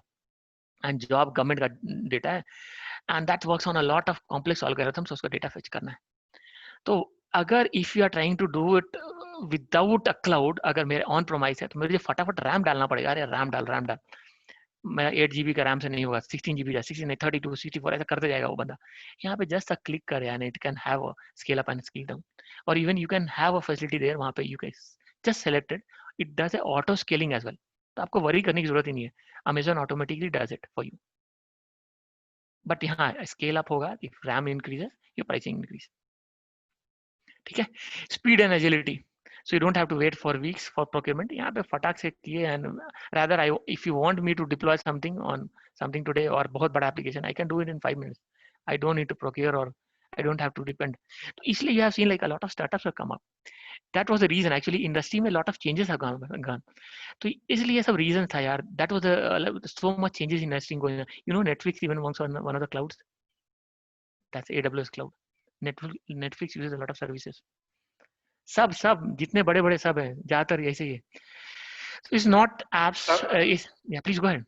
[SPEAKER 3] एंड जॉब गवर्नमेंट का डेटा है and that works on a lot of complex algorithms. उसका डेटा फेच करना है. तो अगर if you are trying to do it without a cloud, अगर मेरे ऑन प्रोमाइस है तो मुझे फटाफट रैम डालना पड़ेगा. अरे रैम डाल मेरा 8 GB का रैम से नहीं होगा, 16 GB या 16 नहीं 32 64 ऐसा करते जाएगा वो बंदा. यहाँ पे जस्ट अ क्लिक करे and it can have a scale up and scale down, और even you can have a facility there. वहाँ पे you can just selected, it does a auto scaling as well. तो आपको worry करने की जरूरत ही नहीं है, Amazon automatically does it for you. But यहाँ स्केल अप होगा if RAM increases, your pricing increase. ठीक है? Speed and agility. So you don't have to wait for weeks for procurement. यहाँ पे फटाक से किए, and rather if you want me to deploy something on something today और बहुत बड़ा application, I can do it in 5 minutes. I don't need to procure or I don't have to depend. तो इसलिए you have seen like a lot of startups have come up. That was the reason actually industry में lot of changes have gone. तो इसलिए ये सब reasons था यार. That was so much changes in industry going on. You know Netflix even works on one of the clouds. That's AWS cloud. Netflix uses a lot of services. सब जितने बड़े बड़े सब हैं ज्यादातर ऐसे ही है. So it's not apps. Yeah, please go ahead.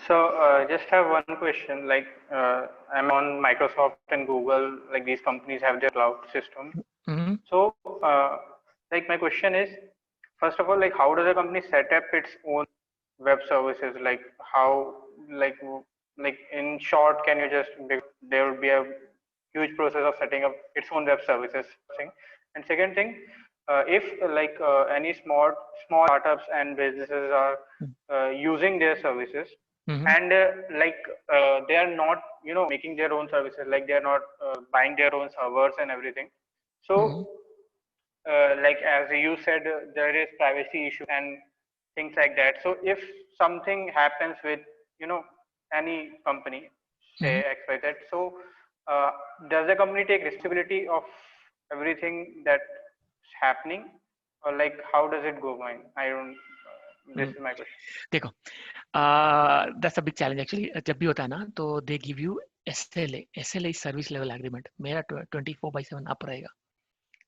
[SPEAKER 6] So just have one question. Like I'm on Microsoft and Google. Like these companies have their cloud system.
[SPEAKER 3] Mm-hmm.
[SPEAKER 6] So like my question is, first of all, like how does a company set up its own web services? Like how, like in short, can you just, there would be a huge process of setting up its own web services thing. And second thing, if any small startups and businesses are using their services,
[SPEAKER 3] Mm-hmm.
[SPEAKER 6] and they are not making their own services, like they are not buying their own servers and everything. So
[SPEAKER 3] Mm-hmm.
[SPEAKER 6] like as you said, there is privacy issue and things like that. So if something happens with any company, say XYZ, so does the company take responsibility of everything that's happening, or like how does it go? Mine, I don't. This is my question.
[SPEAKER 3] देखो, that's a big challenge actually. जब भी होता है ना तो they give you SLA. SLA is service level agreement. मेरा 24/7 up रहेगा.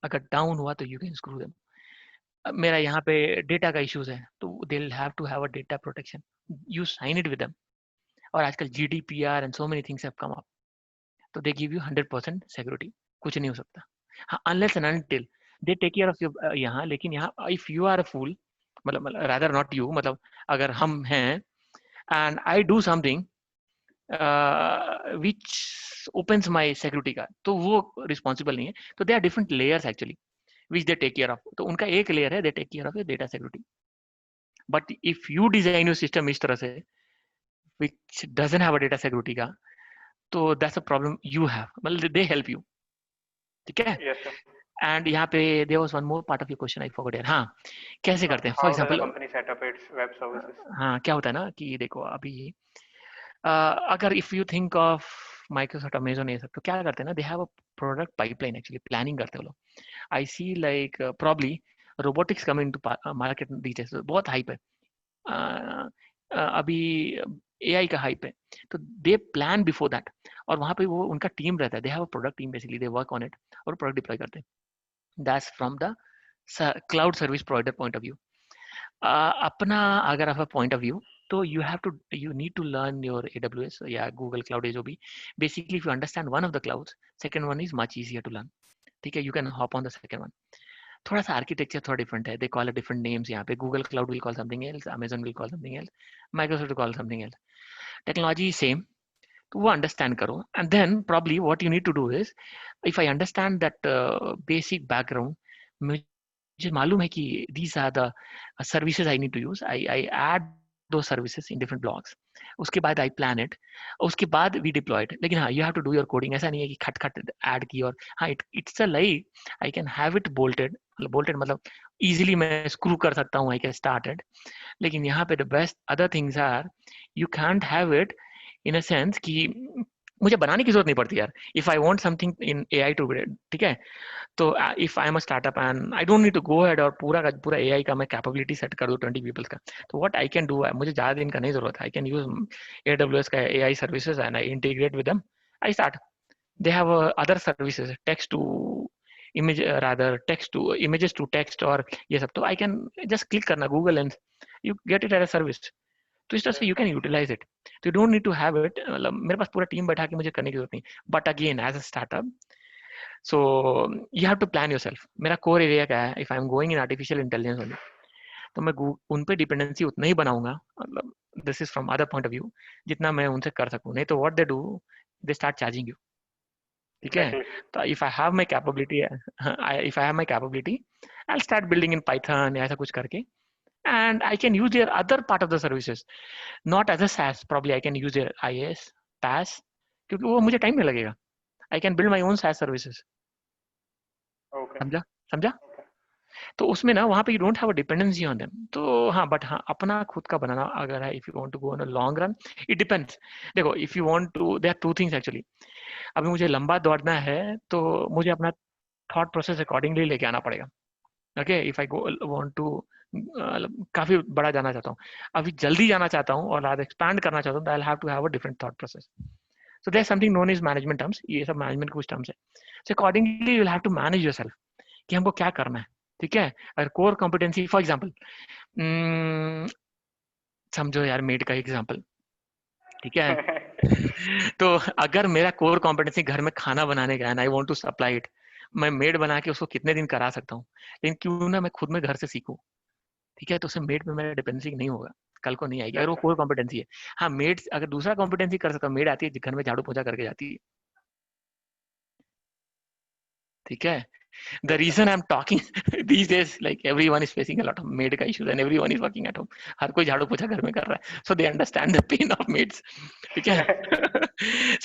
[SPEAKER 3] अगर डाउन हुआ तो you can screw them. मेरा यहाँ पे डेटा का इश्यूज है तो they'll have to have a data protection. You sign it with them. और आजकल GDPR and so many things have come up. तो they give you 100% security. कुछ नहीं हो सकता. हाँ, unless and until they take care of your यहाँ, लेकिन यहाँ if you are a fool, मतलब rather not you, मतलब अगर हम हैं and I do something which opens my security card, तो वो responsible नहीं है. तो there are different layers actually which they take care of. तो उनका एक layer है, they take care of your data security. But if you design your system इस तरह से which doesn't have a data security का, तो that's a problem you have. मतलब they help you. ठीक है?
[SPEAKER 6] Yes, sir.
[SPEAKER 3] And यहाँ पे there was one more part of your question I forgot here. हाँ, कैसे करते हैं? For
[SPEAKER 6] How does the
[SPEAKER 3] example,
[SPEAKER 6] company set up its web services?
[SPEAKER 3] हाँ, क्या होता है ना कि देखो अभी अगर if you think of Microsoft, Amazon ये सब, तो क्या करते हैं ना, they have a product pipeline actually, planning करते हैं वो लोग. I see like probably robotics coming into market these days. बहुत hype है. अभी AI का hype है. तो they plan before that. और वहाँ पे वो उनका टीम रहता है. They have a product team basically. They work on it और product deploy करते हैं. That's from the cloud service provider point of view. अपना अगर आप point of view, तो you need to learn your AWS या Google Cloud है जो भी. Basically, if you understand one of the clouds, second one is much easier to learn. ठीक है, you can hop on the second one. थोड़ा सा architecture थोड़ा different है. They call it different names यहाँ पे. Google Cloud will call something else, Amazon will call something else, Microsoft will call something else. Technology is same. तो वो understand करो. And then probably what you need to do is, if I understand that basic background, मुझे मालूम है कि these are the services I need to use. I add those services in different blocks. उसके बाद I plan it. उसके बाद we deploy it. लेकिन हाँ, you have to do your coding. ऐसा नहीं है कि खट add की और हाँ, it's a lie. I can have it bolted. Bolted मतलब easily मैं screw कर सकता हूँ. I can start it. लेकिन यहाँ पे the best other things are, you can't have it in a sense कि मुझे बनाने की जरूरत नहीं पड़ती यार. If I want something in AI to be, ठीक है, तो if I am a startup and I don't need to go ahead और पूरा का पूरा AI का मैं capability set कर दूँ 20 people का, तो what I can do है, मुझे ज़्यादा दिन का नहीं जरूरत है. I can use AWS का AI services and I integrate with them. I start. They have other services, text to image, rather text to images to text और ये सब, तो I can just click करना Google and you get it as a service. तो इस तरह से you can utilize it. So you don't need to have it. मतलब मेरे पास पूरा टीम बैठा के मुझे करने की जरूरत नहीं. But again, as a startup, so you have to plan yourself. मेरा core area क्या है? If I am going in artificial intelligence only, तो मैं उन पे dependency उतना ही बनाऊंगा. मतलब this is from other point of view, जितना मैं उनसे कर सकूं. नहीं तो what they do, they start charging you. ठीक है? तो if I have my capability, I'll start building in Python या ऐसा कुछ करके. And I can use their other part of the services, not as a SaaS. Probably I can use their IaaS, PaaS, क्योंकि वो मुझे time नहीं लगेगा. I can build my own SaaS services.
[SPEAKER 6] Okay.
[SPEAKER 3] समझा? तो उसमें ना वहाँ पे you don't have a dependency on them. तो हाँ, but हाँ, अपना खुद का बनाना अगर है, if you want to go on a long run, it depends. देखो, if you want to, there are two things actually. अभी मुझे लंबा दौड़ना है तो मुझे अपना thought process accordingly लेके आना पड़ेगा. Okay, if I want to काफी बड़ा जाना चाहता हूँ, अभी जल्दी जाना चाहता हूँ और आज expand करना चाहता हूँ, तो I'll have to have a different thought process. So there's something known as management terms. ये सब management कुछ terms है. So accordingly you'll have to manage yourself कि हमको क्या करना है. ठीक है? अगर core competency, for example, समझो यार मेड का एग्जांपल, ठीक है। तो अगर मेरा कोर कॉम्पिटेंसी घर में खाना बनाने का है and I want to supply it, मैं मेड बना के उसको कितने दिन करा सकता हूँ, लेकिन क्यों ना मैं खुद में घर से सीखूं, ठीक है, तो उससे मेड पे मेरा डिपेंडेंसी नहीं होगा, कल को नहीं आएगी अगर वो कोर कॉम्पिटेंसी है। हाँ, मेड अगर दूसरा कॉम्पिटेंसी कर सकता, मेड आती है घर में झाड़ू पोछा करके जाती है, ठीक है। The reason I'm talking these days, like everyone is facing a lot of maid का issues and everyone is working at home. हर कोई झाड़ू पोछा घर में कर रहा है, so they understand the pain of maids, ठीक है।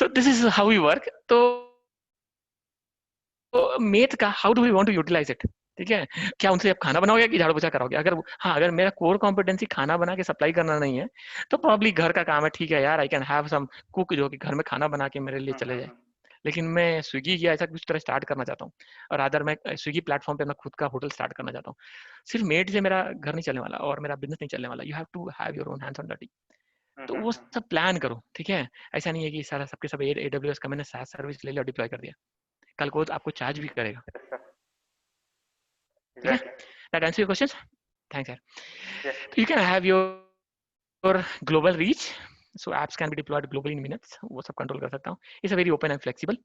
[SPEAKER 3] So this is how we work. तो मेड का how do we want to utilize it, ठीक है। क्या उनसे आप खाना बनाओगे कि झाड़ू पोछा कराओगे? अगर हाँ, अगर मेरा कोर कॉम्पिटेंसी खाना बना के सप्लाई करना नहीं है, तो प्रॉब्ली घर का काम है, ठीक है यार, I can have some cook जो कि घर में खाना बना के मेरे लिए चले जाए। लेकिन मैं स्विगी या ऐसा कुछ तरह स्टार्ट करना चाहता हूँ, और अदर मैं स्विगी प्लेटफॉर्म पे मैं खुद का होटल स्टार्ट करना चाहता हूँ। सिर्फ मेड से मेरा घर नहीं चलने वाला और मेरा बिजनेस नहीं चलने वाला। You have to have your own hands on dirty. तो वो सब प्लान करो, ठीक है। ऐसा नहीं है कि सारा सबके सब AWS का मैंने SaaS सर्विस ले लिया और डिप्लॉय कर दिया, कल को आपको चार्ज भी करेगा, ठीक है। That answer your question, thanks यार। तो you can have your global reach, so apps can be deployed globally in minutes, वो सब कंट्रोल कर सकता हूँ। It's a very open and flexible,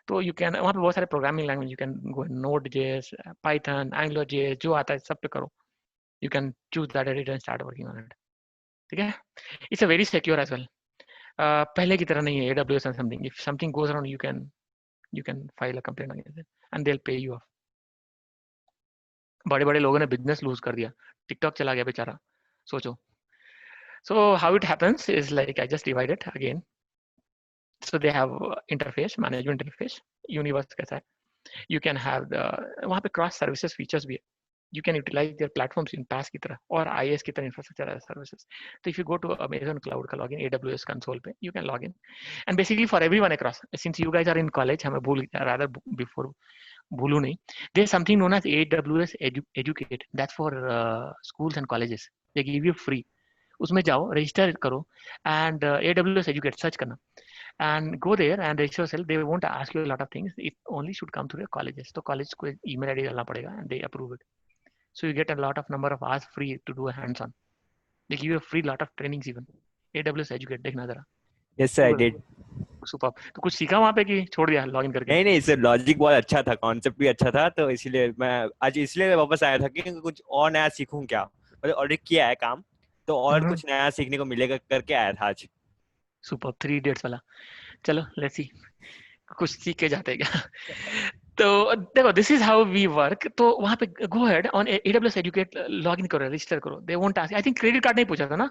[SPEAKER 3] तो you can, वहाँ पे बहुत सारे programming language, you can go Node.js, Python, AngularJS, जो आता है सब पे करो। You can choose that editor and start working on it, ठीक है। It's a very secure as well, पहले की तरह नहीं है AWS and something, if something goes wrong you can file a complaint against it and they'll pay you off। बड़े बड़े लोगों ने बिजनेस लूज कर दिया, टिकटॉक चला गया बेचारा, सोचो। So how it happens is like I just divide it again. So they have interface, management interface, universe कैसा है। You can have the, वहाँ पे cross services features भी है। You can utilize their platforms in PaaS की तरह और IaaS की तरह infrastructure as services. So if you go to Amazon Cloud का login AWS console पे, you can log in. And basically for everyone across, since you guys are in college, हमें rather before भूलूं नहीं, there's something known as AWS Educate. That's for schools and colleges. They give you free. उसमें जाओ, register करो and AWS Educate search करना and go there and register yourself. They won't ask you a lot of things. It only should come through your colleges. तो college को email ID डालना पड़ेगा and they approve it. So you get a lot of number of hours free to do a hands-on. They give you a free lot of trainings even. AWS Educate देखना जरा.
[SPEAKER 5] Yes sir, I did.
[SPEAKER 3] Super. तो कुछ सीखा वहाँ पे कि छोड़ दिया लॉगिन करके?
[SPEAKER 5] नहीं सर, लॉजिक बहुत अच्छा था, कॉन्सेप्ट भी अच्छा था, तो इसीलिए मैं आज इसलिए वापस आया था कि कुछ और नया सीखूं क्या, मतलब ऑलरेडी किया है काम, तो और कुछ नया सीखने को मिलेगा करके आया था आज।
[SPEAKER 3] सुपर, 3 Idiots वाला। चलो लेट्स सी कुछ सीख के जाते हैं क्या। तो देखो this is how we work. तो वहां पे go ahead on AWS Educate, login करो, रजिस्टर करो। They won't ask, I think credit card नहीं पूछा था ना,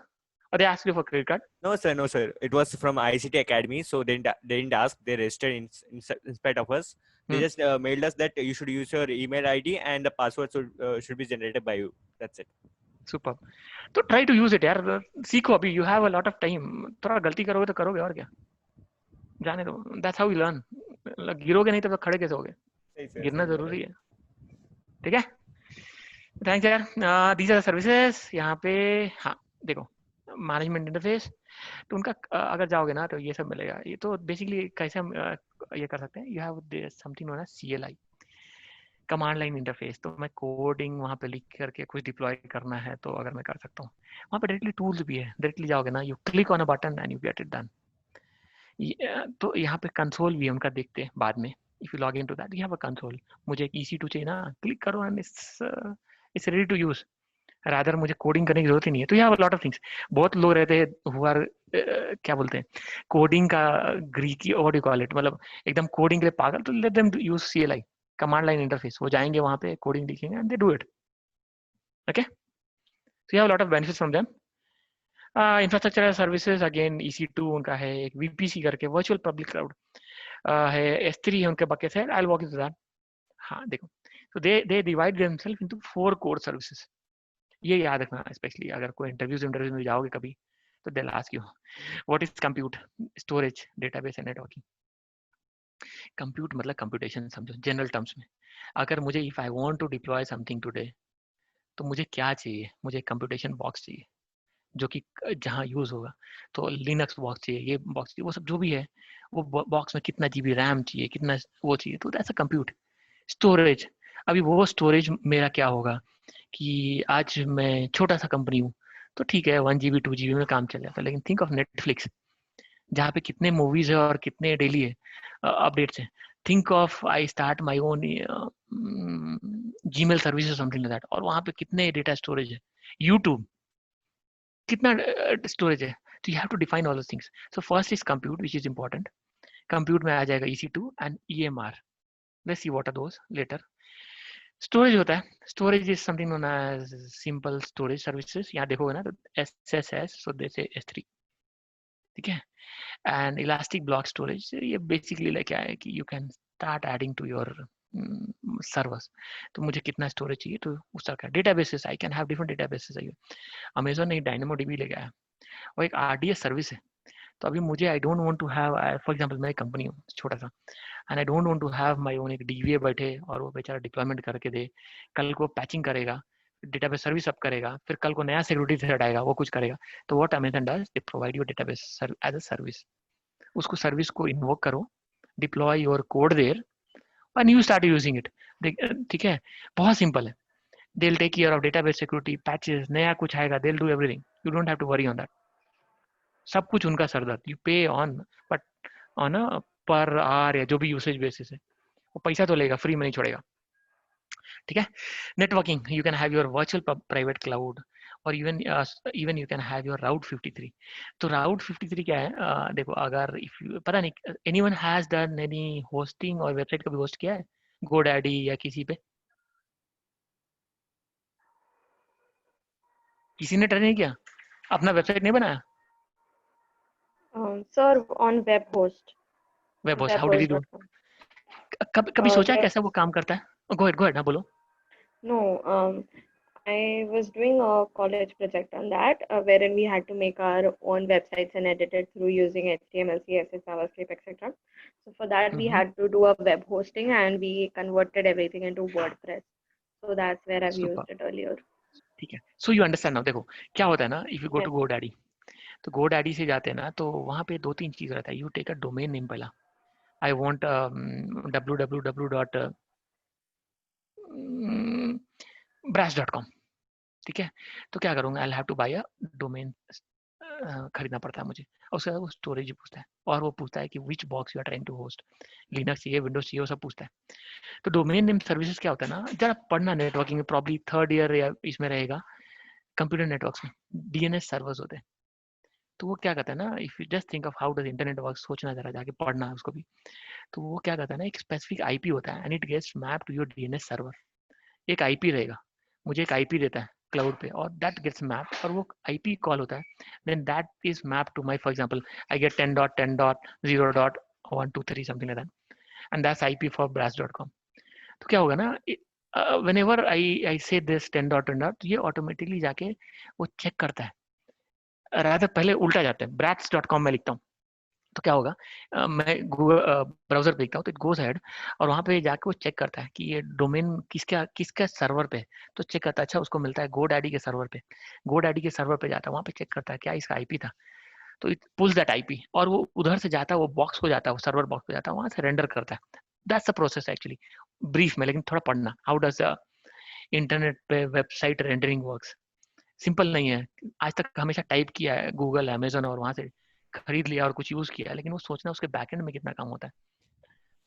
[SPEAKER 3] or they asked you for credit card?
[SPEAKER 5] No sir, it was from ICT Academy, so they didn't ask, they registered in spite of us. They just mailed us that you should use your email ID and the password should be generated by you. That's it.
[SPEAKER 3] Super. तो try to use it यार, सीखो अभी, you have a lot of time। थोड़ा गलती करोगे तो करोगे और क्या, जाने दो। That's how we learn। गिरोगे नहीं तो खड़े कैसे होगे, गिरना जरूरी है, ठीक है। थैंक्स यार। these are the services यहाँ पे। हाँ देखो, मैनेजमेंट इंटरफेस, तो उनका अगर जाओगे ना तो ये सब मिलेगा। ये तो बेसिकली कैसे हम ये कर सकते हैं, you have something known as CLI, command line interface. तो मैं कोडिंग वहाँ पे लिख करके कुछ डिप्लॉय करना है तो अगर मैं कर सकता हूँ, वहाँ पे डायरेक्टली टूल्स भी है, डायरेक्टली जाओगे ना, you click on a button and you get it done. तो यहाँ पे कंसोल भी उनका देखते हैं बाद में। If you log in to that, you have a console. मुझे एक EC2 चाहिए ना, क्लिक करो and it's ready to use. Rather मुझे कोडिंग करने की जरूरत ही नहीं है। तो यह लॉट ऑफ थिंग्स। बहुत लोग रहते हैं हु आर क्या बोलते हैं, कोडिंग का ग्रीकी, व्हाट यू कॉल इट, मतलब एकदम कोडिंग के लिए पागल, तो let them use CLI, command line interface. वो जाएंगे वहां पे, कोडिंग लिखेंगे and they do it, okay. So you have lot of benefits from them. Infrastructure services again EC2 उनका है, एक VPC करके वर्चुअल पब्लिक क्लाउड है, S3 है उनके बकेट्स है। I will walk you through that. हाँ देखो, so they divide themselves into 4 core services। ये याद रखना, स्पेशली अगर कोई इंटरव्यूज में जाओगे कभी, तो they'll ask you what is compute, storage, database and networking। compute मतलब computation समझो जनरल टर्म्स में। अगर मुझे if I want to deploy something today, तो मुझे क्या चाहिए, मुझे कंप्यूटेशन बॉक्स चाहिए जो कि जहाँ यूज होगा। तो लिनक्स बॉक्स चाहिए, ये बॉक्स चाहिए, वो सब जो भी है, वो बॉक्स में कितना GB रैम चाहिए, कितना वो चाहिए, तो दैट्स अ कंप्यूट। स्टोरेज, अभी वो स्टोरेज मेरा क्या होगा कि आज मैं छोटा सा कंपनी हूँ, तो ठीक है 1 GB 2 GB में काम चल जाता है। लेकिन थिंक ऑफ नेटफ्लिक्स, जहाँ पे कितने मूवीज है और कितने डेली है अपडेट्स है. Think of I start my own Gmail service something like that, और वहाँ पे कितने डेटा स्टोरेज है. यूट्यूब कितना स्टोरेज है. तो you have to define all those things. So first is compute which is important. Compute में आ जाएगा EC2 and EMR. Let's see what are those later. Storage होता है. Storage is something known as simple storage services. यहाँ देखोगे ना तो SSS, सो दे से S3. ठीक है. एंड इलास्टिक ब्लॉक स्टोरेज, ये बेसिकली लाइक क्या है कि you can start adding to your servers. तो मुझे कितना स्टोरेज चाहिए तो उसका क्या. Databases, I can have different databases. Amazon ने DynamoDB ले गया है, और एक RDS सर्विस है. तो अभी मुझे I don't want to have, for example मैं एक कंपनी हूँ छोटा सा, and I don't want to have my own एक DBA बैठे और वो बेचारा डिप्लॉयमेंट करके दे, कल को पैचिंग करेगा, डेटाबेस सर्विस अप करेगा, फिर कल को नया सिक्योरिटी थ्रेट आएगा, वो कुछ करेगा. तो what Amazon does, they provide your database as a service. उसको सर्विस को इन्वोक करो, deploy your code there and you start using it. ठीक है, बहुत सिंपल है. They will take care of database security, patches, नया कुछ आएगा, they will do everything. You don't have to worry on that. सब कुछ उनका सरदर्द. यू पे on, but on a per hour या जो भी यूसेज बेसिस है. वो पैसा तो लेगा, फ्री में नहीं छोड़ेगा. ठीक है. Networking, you can have your virtual private cloud, और even you can have your route 53. तो राउट 53 क्या है, देखो अगर इफ यू पता नहीं anyone has done any hosting और वेबसाइट कभी होस्ट किया है GoDaddy या किसी पे, किसी ने ट्राई नहीं किया, अपना वेबसाइट नहीं बनाया.
[SPEAKER 4] Sir, on web host.
[SPEAKER 3] Web host, how did you do? कभी सोचा कैसा वो काम करता है? गो अहेड, हाँ बोलो.
[SPEAKER 4] No, I was doing a college project on that, wherein we had to make our own websites and edit it through using HTML, CSS, JavaScript, etc. So for that, we had to do a web hosting, and we converted everything into WordPress. So that's where I've used it earlier.
[SPEAKER 3] ठीक है. So you understand now. देखो क्या होता है ना, if you go to GoDaddy, तो GoDaddy से जाते हैं ना, तो वहाँ पे 2-3 चीज रहता है. You take a domain name पहला. I want www.brass.com. ठीक है. तो क्या करूँगा, I have to buy a domain. खरीदना पड़ता है मुझे, और उसके बाद वो स्टोरेज पूछता है, और वो पूछता है कि which box you are trying to host, Linux चाहिए, विंडोज चाहिए, वो सब पूछता है. तो डोमेन नेम सर्विसेज क्या होता है ना, जरा पढ़ना नेटवर्किंग में, प्रॉब्ली 3rd ईयर या इसमें रहेगा, कंप्यूटर नेटवर्क्स में DNS सर्वर्स होते हैं. तो वो क्या कहता है ना, if you just think of how does internet work, सोचना जरा, जाके पढ़ना है उसको भी. तो वो क्या कहता है ना, एक स्पेसिफिक IP होता है, and it gets map to your DNS server. एक IP रहेगा, मुझे एक IP देता है क्लाउड पे, और दैट गेट्स मैप, और वो IP कॉल होता है, then that is map to my, for example I get 10.10.0.123 something like that, and that's IP for brass.com. तो क्या होगा ना, whenever I say this 10.10, तो ये ऑटोमेटिकली जाके वो चेक करता है. रादर पहले उल्टा जाता है, brass.com में लिखता हूँ, तो क्या होगा, मैं गूगल ब्राउजर पे लिखता हूँ, तो इट गोज हेड, और वहाँ पे जाके वो चेक करता है कि ये डोमेन किसका सर्वर पे है. तो चेक करता है, अच्छा उसको मिलता है GoDaddy के सर्वर पे. GoDaddy के सर्वर पे जाता है, वहाँ पे चेक करता है क्या इसका IP था, तो इट पुल्स दैट IP, और वो उधर से जाता है, वो बॉक्स को जाता है, वो सर्वर बॉक्स पे जाता है, वहाँ से रेंडर करता है. That's the process actually, brief में, लेकिन थोड़ा पढ़ना, हाउ डज इंटरनेट पे वेबसाइट रेंडरिंग वर्क्स. सिंपल नहीं है. आज तक हमेशा टाइप किया है गूगल, अमेजोन, और वहाँ से खरीद लिया और कुछ यूज किया, लेकिन वो सोचना उसके बैकएंड में कितना काम होता है.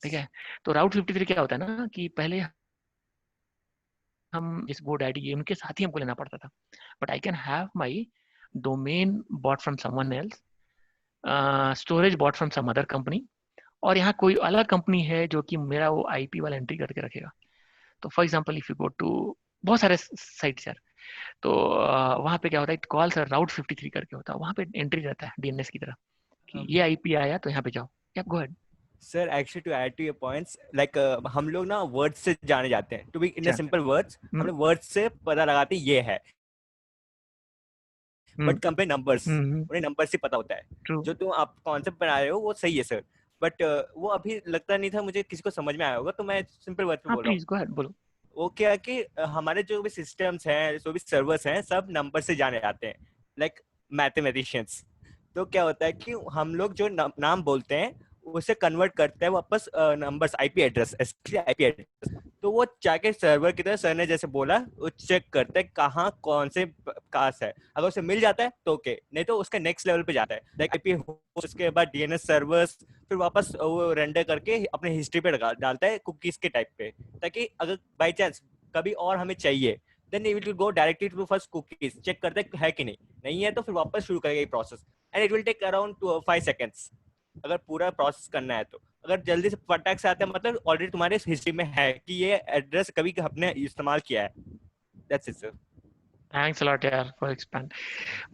[SPEAKER 3] ठीक है. तो राउट 53 क्या होता है ना, कि पहले हम जिस GoDaddy उनके साथ ही हमको लेना पड़ता था, but I can have my domain bought from someone else, storage bought from some other company, और यहाँ कोई अलग कंपनी है जो कि मेरा वो IP वाला एंट्री करके रखेगा. तो for example if you go to बहुत सारे साइट्स यार, तो वहाँ पे क्या होता है, कॉल सर राउट 53 करके होता है, वहाँ पे एंट्री रहता है DNS की तरह कि ये IP आया तो यहाँ पे जाओ. या go ahead.
[SPEAKER 5] Sir actually to add to your points, like हम लोग ना वर्ड्स से जाने जाते हैं, to be in simple words, हम लोग वर्ड्स से पता लगाते हैं ये है, बट कंपेयर नंबर्स, उन्हें नंबर से पता होता है. जो तुम आप कॉन्सेप्ट बना रहे हो वो सही है सर, बट वो अभी लगता नहीं था मुझे किसी को समझ में आया होगा, तो मैं सिंपल वर्ड में बोल रहा हूँ.
[SPEAKER 3] गो अहेड, बोलो.
[SPEAKER 5] वो क्या कि हमारे जो भी सिस्टम्स हैं, जो भी सर्वर्स हैं, सब नंबर से जाने जाते हैं, लाइक मैथमेटिशियंस. तो क्या होता है कि हम लोग जो नाम बोलते हैं उसे कन्वर्ट करता है वापस numbers, IP address, IP address. तो वो जाके सर्वर की तरह सर ने जैसे बोला वो चेक करता है कहाँ कौन से कास्ट है, अगर उसे मिल जाता है तो ओके, नहीं तो उसका नेक्स्ट लेवल पे जाता है, लाइक आईपी होस्ट, उसके बाद डीएनएस सर्वर्स, फिर वापस वो रेंडर करके अपने हिस्ट्री पे डालता है कुकीज के टाइप पे, ताकि अगर बाई चांस कभी और हमें चाहिए then it will go directly to first cookies, check करते है कि नहीं है तो फिर वापस शुरू करेगा ये process, and it will take around 5 seconds अगर पूरा प्रोसेस करना है तो। अगर जल्दी से फटाक से आता है मतलब ऑलरेडी तुम्हारे हिस्ट्री में है कि ये एड्रेस कभी हमने इस्तेमाल किया है। That's it sir.
[SPEAKER 3] Thanks a lot यार फॉर एक्सपैंड।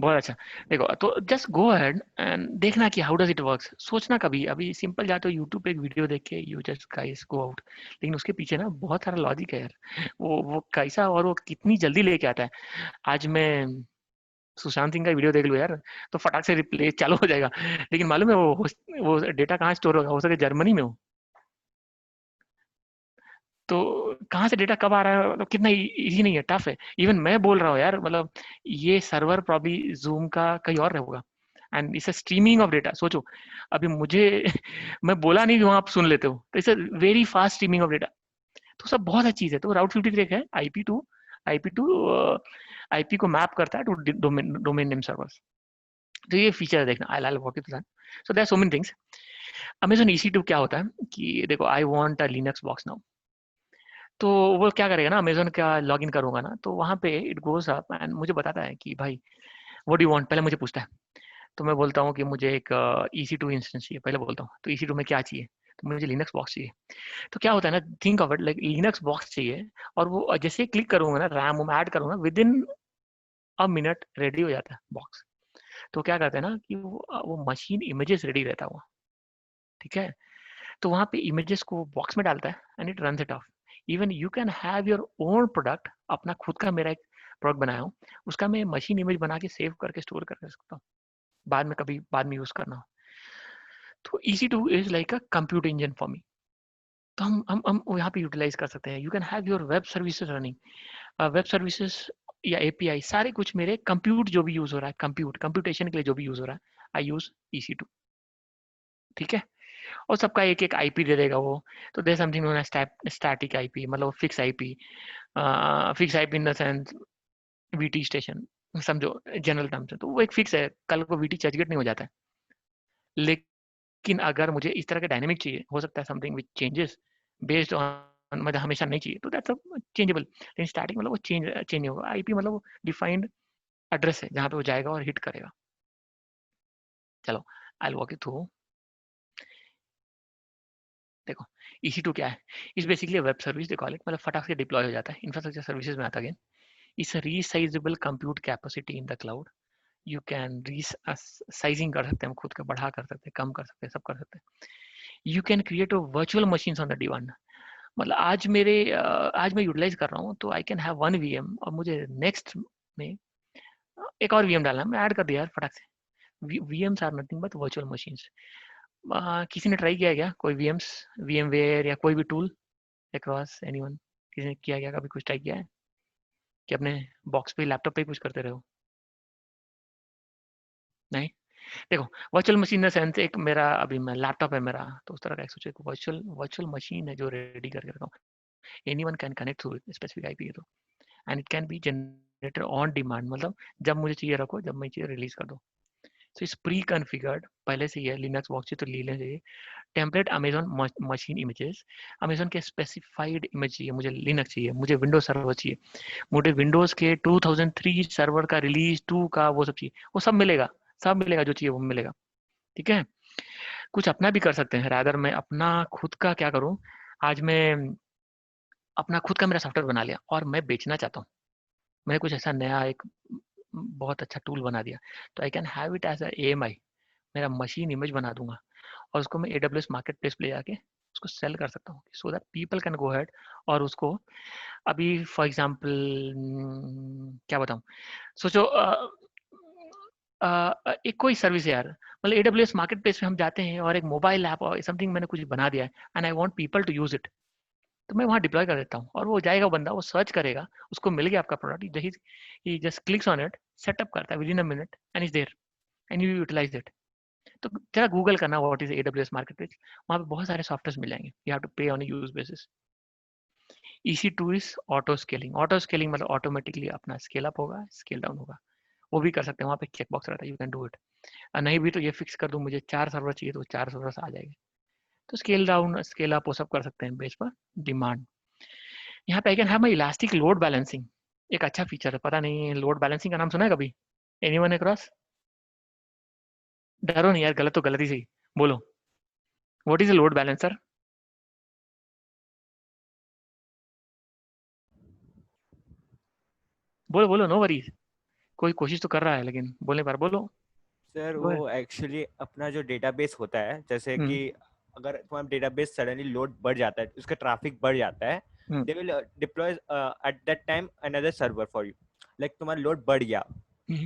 [SPEAKER 3] बहुत अच्छा। देखो तो जस्ट गो अहेड एंड देखना कि हाउ डज इट वर्क्स। सोचना कभी, अभी सिंपल जाते हो यूट्यूब पे एक वीडियो देख के you just guys go out, लेकिन उसके पीछे ना बहुत सारा लॉजिक है यार, वो कैसा और वो कितनी जल्दी लेके आता है। आज मैं सुशांत सिंह का वीडियो देख लो यार तो फटाक से रिप्ले चालू हो जाएगा, लेकिन मालूम है वो डेटा कहाँ स्टोर होगा, हो सके जर्मनी में हो, तो कहाँ से डेटा कब आ रहा है मतलब कितना इजी नहीं है, टफ है। इवन मैं बोल रहा हूँ यार मतलब ये सर्वर प्रॉब्ली जूम का कहीं और होगा and it's a streaming of data. सोचो अभी मुझे मैं बोला नहीं कि वहाँ आप सुन लेते हो, तो it's a very fast streaming of data. तो सब बहुत अच्छी चीज है। तो राउट 53 है IP2 IP को मैप करता है टू डोमेन नेम सर्वर्स। तो ये फीचर है, देखना I walk it. So there so many things. Amazon EC2 क्या होता है कि देखो I want a Linux box now, तो वो क्या करेगा ना, अमेजन का लॉगिन करूंगा ना तो वहाँ पे इट गोज अप एंड मुझे बताता है कि भाई व्हाट डू यू वांट, पहले मुझे पूछता है। तो मैं बोलता हूँ कि मुझे एक EC2 इंस्टेंस चाहिए, पहले बोलता हूँ तो EC2 में क्या चाहिए, तो मुझे लिनक्स बॉक्स चाहिए। तो क्या होता है ना, think of it like Linux box चाहिए, और वो जैसे क्लिक करूंगा ना रैम ऐड करूंगा with in a minute ready हो जाता है बॉक्स। तो क्या करते हैं ना कि वो मशीन इमेजेस रेडी रहता हुआ, ठीक है, तो वहाँ पे इमेजेस को बॉक्स में डालता है and it runs it of. Even you can have your own product, अपना खुद का मेरा एक प्रोडक्ट बनाया हूँ, उसका मैं मशीन इमेज बना के सेव करके स्टोर कर सकता हूँ, बाद में कभी बाद में यूज करना हो। तो EC2 is like a computer engine for me. तो हम यहाँ पे यूटिलाइज कर सकते हैं। You can have your web services running, web services या API सारे कुछ मेरे कंप्यूट जो भी यूज हो रहा है, कंप्यूटेशन के लिए जो भी यूज हो रहा है, आई यूज EC2, ठीक है। और सबका एक एक IP दे देगा वो। तो there something known as static IP, मतलब fix IP, fix IP in the sense VT station, समझो जनरल टर्म से, तो वो एक फिक्स है, कल को VT चर्चगेट नहीं हो जाता है। लेकिन अगर मुझे इस तरह के डायनेमिक चाहिए, हो सकता है something which changes based on, मतलब हमेशा नहीं चाहिए, तो दैट्स चेंजेबल। लेकिन स्टैटिक मतलब वो चेंज नहीं होगा। IP मतलब वो डिफाइंड एड्रेस है जहाँ पे वो जाएगा और हिट करेगा। चलो I will walk you through. देखो EC2 क्या है, इस basically web service they call it, मतलब फटाक से डिप्लॉय हो जाता है, इंफ्रास्ट्रक्चर सर्विसेज में आता है। इस resizable compute capacity in the cloud. You can sizing कर सकते हैं हम खुद का, बढ़ा कर सकते हैं, कम कर सकते हैं, सब कर सकते हैं। You can create virtual machines on the demand. मतलब आज मैं यूटिलाइज कर रहा हूँ तो आई कैन हैव 1 VM और मुझे नेक्स्ट में एक और VM डालना है, मैं ऐड कर दिया यार फटाक से। VMs are nothing but virtual machines. किसी ने ट्राई किया है क्या कोई VMs, VMware या कोई भी टूल अक्रॉस एनीवन? किसी ने किया क्या, कभी कुछ ट्राई किया है कि अपने बॉक्स पे लैपटॉप पे कुछ करते रहो? नहीं। देखो virtual machine in the sense, एक मेरा अभी मैं लैपटॉप है मेरा, तो उस तरह का एक सोचो, एक वर्चुअल मशीन है जो रेडी करके रखा हूँ। Anyone can connect through specific IP है तो, and it can be generated on demand, मतलब जब मुझे चाहिए रखो, जब मैं चाहिए रिलीज कर दो। सो इट्स प्री कॉन्फ़िगर्ड पहले से ही है। लिनक्स बॉक्स चाहिए तो ले लेना चाहिए। Template Amazon machine images, Amazon के स्पेसिफाइड इमेज चाहिए, मुझे लिनक्स चाहिए, मुझे विंडोज सर्वर चाहिए, मुझे विंडोज के 2003 सर्वर का रिलीज 2 का वो सब चाहिए, वो सब मिलेगा, सब मिलेगा, जो चाहिए वो मिलेगा, ठीक है। कुछ अपना भी कर सकते हैं, रादर मैं अपना खुद का क्या करूं, आज मैं अपना खुद का मेरा सॉफ्टवेयर बना लिया और मैं बेचना चाहता हूँ। मैंने कुछ ऐसा नया एक बहुत अच्छा टूल बना दिया, तो I can have it as AMI, मेरा मशीन इमेज बना दूंगा और उसको मैं AWS मार्केट प्लेस पे ले जाके उसको सेल कर सकता हूँ, so that people can go head और उसको, अभी फॉर एग्जांपल क्या बताऊँ, सोचो एक कोई सर्विस है यार, मतलब AWS मार्केट प्लेस पे हम जाते हैं और एक मोबाइल ऐप और समथिंग मैंने कुछ बना दिया है and I want people to use it, तो मैं वहाँ डिप्लॉय कर देता हूँ और वो जाएगा बंदा, वो सर्च करेगा, उसको मिल गया आपका product, he just clicks on it, setup करता है with in a minute and is there and you utilise it. तो जरा गूगल करना व्हाट इज AWS मार्केटप्लेस, वहाँ पे बहुत सारे सॉफ्टवेयर मिल जाएंगे. यू हैव टू पे on a use basis. EC2 is auto scaling. Auto scaling मतलब ऑटोमेटिकली अपना स्केल अप होगा, स्केल डाउन होगा. वो भी कर सकते हैं, वहाँ पे चेक बॉक्स रहता है, यू कैन डू इट. नहीं भी तो ये फिक्स कर दूं मुझे 4 सर्वर चाहिए तो 4 सर्वर आ जाएंगे. तो स्केल डाउन स्केल अप वो सब कर सकते हैं बेस पर डिमांड. यहाँ पे I can have my elastic load balancing. एक अच्छा फीचर है, पता नहीं लोड बैलेंसिंग का नाम सुना है कभी? Anyone across? डरो नहीं यार, गलत तो गलत ही सही बोलो. What is a load balancer? बोलो बोलो, नो वरीज. कोई कोशिश तो कर रहा है लेकिन बोलने पर बोलो.
[SPEAKER 5] Sir
[SPEAKER 3] Go ahead.
[SPEAKER 5] वो एक्चुअली अपना जो डेटाबेस होता है, जैसे कि अगर तुम्हारा डेटाबेस सडनली लोड बढ़ जाता है, उसका ट्रैफिक बढ़ जाता है, they will deploy at that time another server for you. Like तुम्हारा लोड बढ़ गया,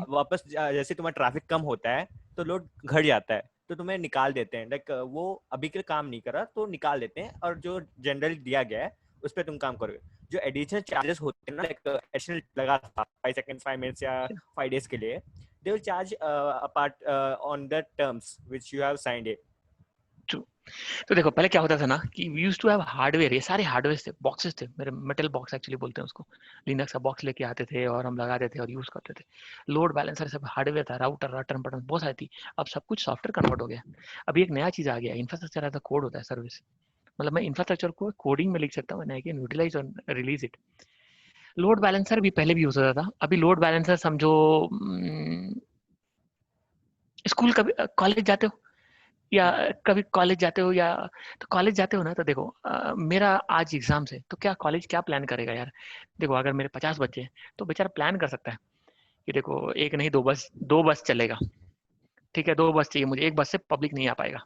[SPEAKER 5] वापस जैसे तुम्हारा ट्रैफिक कम होता है तो लोड घट जाता है, तो तुम्हें निकाल देते हैं. लाइक वो अभी के लिए काम नहीं कर रहा तो निकाल देते हैं, और जो जनरली दिया गया है उस पर तुम काम करोगे. जो एडिशनल चार्जेस होते हैं ना, लाइक एडिशनल लगा 5 सेकंड 5 मिनट्स या 5 डेज के लिए, they will charge apart on the terms which you have signed it.
[SPEAKER 3] तो देखो पहले क्या होता था ना कि we used to have hardware. ये सारे हार्डवेयर थे, बॉक्सेस थे मेरे, मेटल बॉक्स एक्चुअली बोलते हैं उसको. लिनक्स का बॉक्स लेके आते थे और हम लगाते थे और यूज करते थे. लोड बैलेंसर सब हार्डवेयर था, राउटर रटन पटन बहुत सारी थी. अब सब कुछ सॉफ्टवेयर कन्वर्ट हो गया. अभी एक नया चीज आ गया, इंफ्रास्ट्रक्चर एज अ कोड होता है सर्विस. मतलब मैं इंफ्रास्ट्रक्चर को कोडिंग में लिख सकता हूँ, आई कैन यूटिलाइज और रिलीज इट. लोड बैलेंसर भी पहले भी यूज होता था. अभी लोड बैलेंसर समझो स्कूल कभी कॉलेज जाते हो या कभी कॉलेज जाते हो, या तो कॉलेज जाते हो ना, तो देखो मेरा आज एग्जाम है तो क्या कॉलेज क्या प्लान करेगा यार. देखो अगर मेरे 50 बच्चे हैं तो बेचारा प्लान कर सकता है कि देखो एक नहीं दो बस चलेगा. ठीक है, 2 बस चाहिए मुझे, एक बस से पब्लिक नहीं आ पाएगा.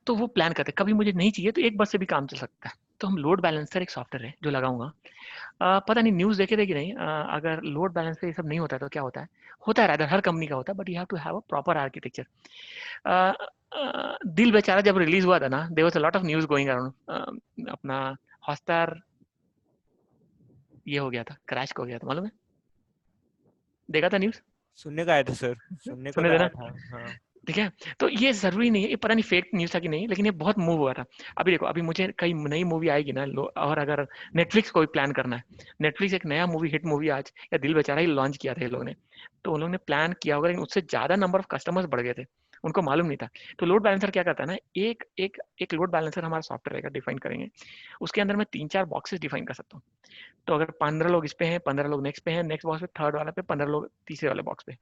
[SPEAKER 3] तो वो प्लान करते, कभी मुझे नहीं चाहिए तो एक बस से भी काम चल सकता है. तो हम लोड बैलेंसर एक सॉफ्टवेयर है जो लगाऊंगा. पता नहीं न्यूज़ देखे थे कि नहीं. अगर लोड बैलेंसर ये सब नहीं होता है तो क्या होता है, होता है रादर हर कंपनी का होता है, but you have to have a proper architecture. Dil Bechara जब रिलीज हुआ था ना, there was a lot of news going around. अपना हॉटस्टार ये हो गया था, क्रैश हो गया था, मालूम है? देखा था न्यूज़?
[SPEAKER 5] सुनने का आया था सर, सुनने को
[SPEAKER 3] सुने
[SPEAKER 5] तो
[SPEAKER 3] थे
[SPEAKER 5] आया
[SPEAKER 3] ना?
[SPEAKER 5] था. हाँ.
[SPEAKER 3] ठीक है, तो ये जरूरी नहीं है, ये पता नहीं फेक न्यूज़ था कि नहीं, लेकिन ये बहुत मूव हुआ था. अभी देखो अभी मुझे कई नई मूवी आएगी ना, और अगर नेटफ्लिक्स को भी प्लान करना है, नेटफ्लिक्स एक नया मूवी हिट मूवी आज या दिल बेचारा ही लॉन्च किया था ये लोगों ने, तो उन लोगों ने प्लान किया होगा, लेकिन उससे ज्यादा नंबर ऑफ कस्टमर्स बढ़ गए थे, उनको मालूम नहीं था. तो लोड बैलेंसर क्या करता है ना, एक एक एक लोड बैलेंसर हमारा सॉफ्टवेयर रहेगा, डिफाइन करेंगे, उसके अंदर मैं 3-4 बॉक्सेस डिफाइन कर सकता हूँ. तो अगर 15 लोग इस पे हैं, 15 लोग नेक्स्ट पे हैं, नेक्स्ट बॉक्स पे, थर्ड वाला पे, 15 लोग तीसरे वाले बॉक्स पे.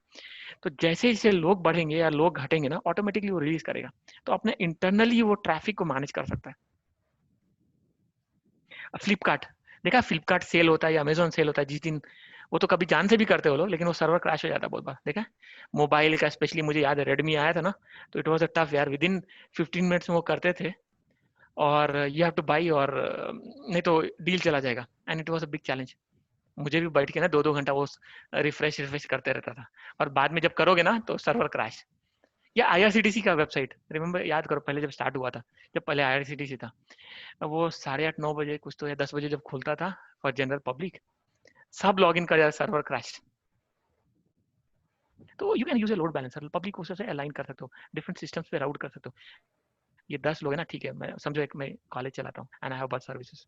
[SPEAKER 3] तो जैसे जैसे लोग बढ़ेंगे या लोग घटेंगे ना, ऑटोमेटिकली वो रिलीज करेगा. तो अपने इंटरनली वो ट्रैफिक को मैनेज कर सकता है. फ्लिपकार्ट देखा, फ्लिपकार्ट सेल होता है या अमेजोन सेल होता है जिस दिन, वो तो कभी जान से भी करते हो लोग, लेकिन वो सर्वर क्रैश हो जाता है बहुत बार. देखा मोबाइल का स्पेशली, मुझे याद है रेडमी आया था ना, तो इट वाज अ टफ यार. विद इन 15 मिनट्स में वो करते थे, और यू हैव टू बाई, और नहीं तो डील चला जाएगा. And it was a big challenge. मुझे भी बैठ के ना 2-2 घंटा वो रिफ्रेश करते रहता था, और बाद में जब करोगे ना तो सर्वर क्रैश. या IRCTC का वेबसाइट रिमेंबर, याद करो पहले जब स्टार्ट हुआ था, जब पहले IRCTC था, वो 8:30-9 बजे कुछ तो, या 10 बजे जब खुलता था फॉर जनरल पब्लिक, सब लॉग इन कर जाता, सर्वर क्रैश. तो you can use a load balancer, public को से अलाइन कर सकते हो, डिफरेंट सिस्टम्स पे राउट कर सकते हो. ये 10 लोग है ना, ठीक है, मैं समझो एक मैं कॉलेज चलाता हूँ and I have bus services,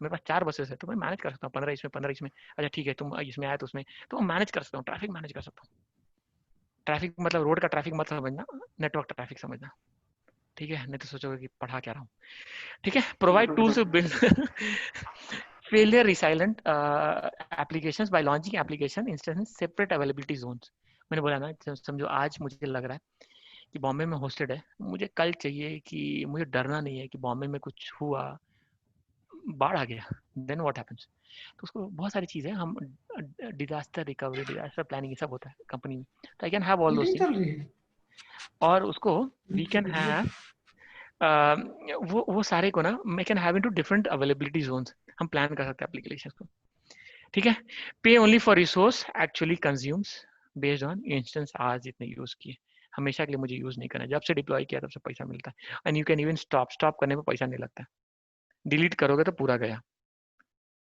[SPEAKER 3] मेरे पास 4 बसेस है, तो मैं मैनेज कर सकता हूँ 15 इसमें 15 इसमें. अच्छा ठीक है, तुम इसमें आए तो उसमें, तो मैनेज कर सकता हूँ, ट्रैफिक मैनेज कर सकता हूँ. ट्रैफिक मतलब रोड का ट्रैफिक मत समझना, नेटवर्क का ट्रैफिक समझना. ठीक है, नहीं तो सोचोगे कि पढ़ा क्या रहा हूँ. ठीक है, provide tools to build failure resilient applications by launching application instances separate availability zones. मैंने बोला ना, समझो आज मुझे लग रहा है कि बॉम्बे में होस्टेड है, मुझे कल चाहिए कि मुझे डरना नहीं है कि बॉम्बे में कुछ हुआ, बाढ़ आ गया, देन व्हाट हैपेंस. तो उसको बहुत सारी चीजें हम डिजास्टर रिकवरी, डिजास्टर प्लानिंग, ये सब होता है कंपनी में. तो I can have all those things, और उसको वी कैन हैव वो सारे को ना मैं can have into different availability zones, हम प्लान कर सकते हैं एप्लीकेशन को. ठीक है, pay only for resource actually consumes based on instance hours जितने यूज किए. हमेशा के लिए मुझे यूज नहीं करना, जब से डिप्लॉय किया तब से पैसा मिलता है. And you can even stop करने पे पैसा नहीं लगता है, डिलीट करोगे तो पूरा गया.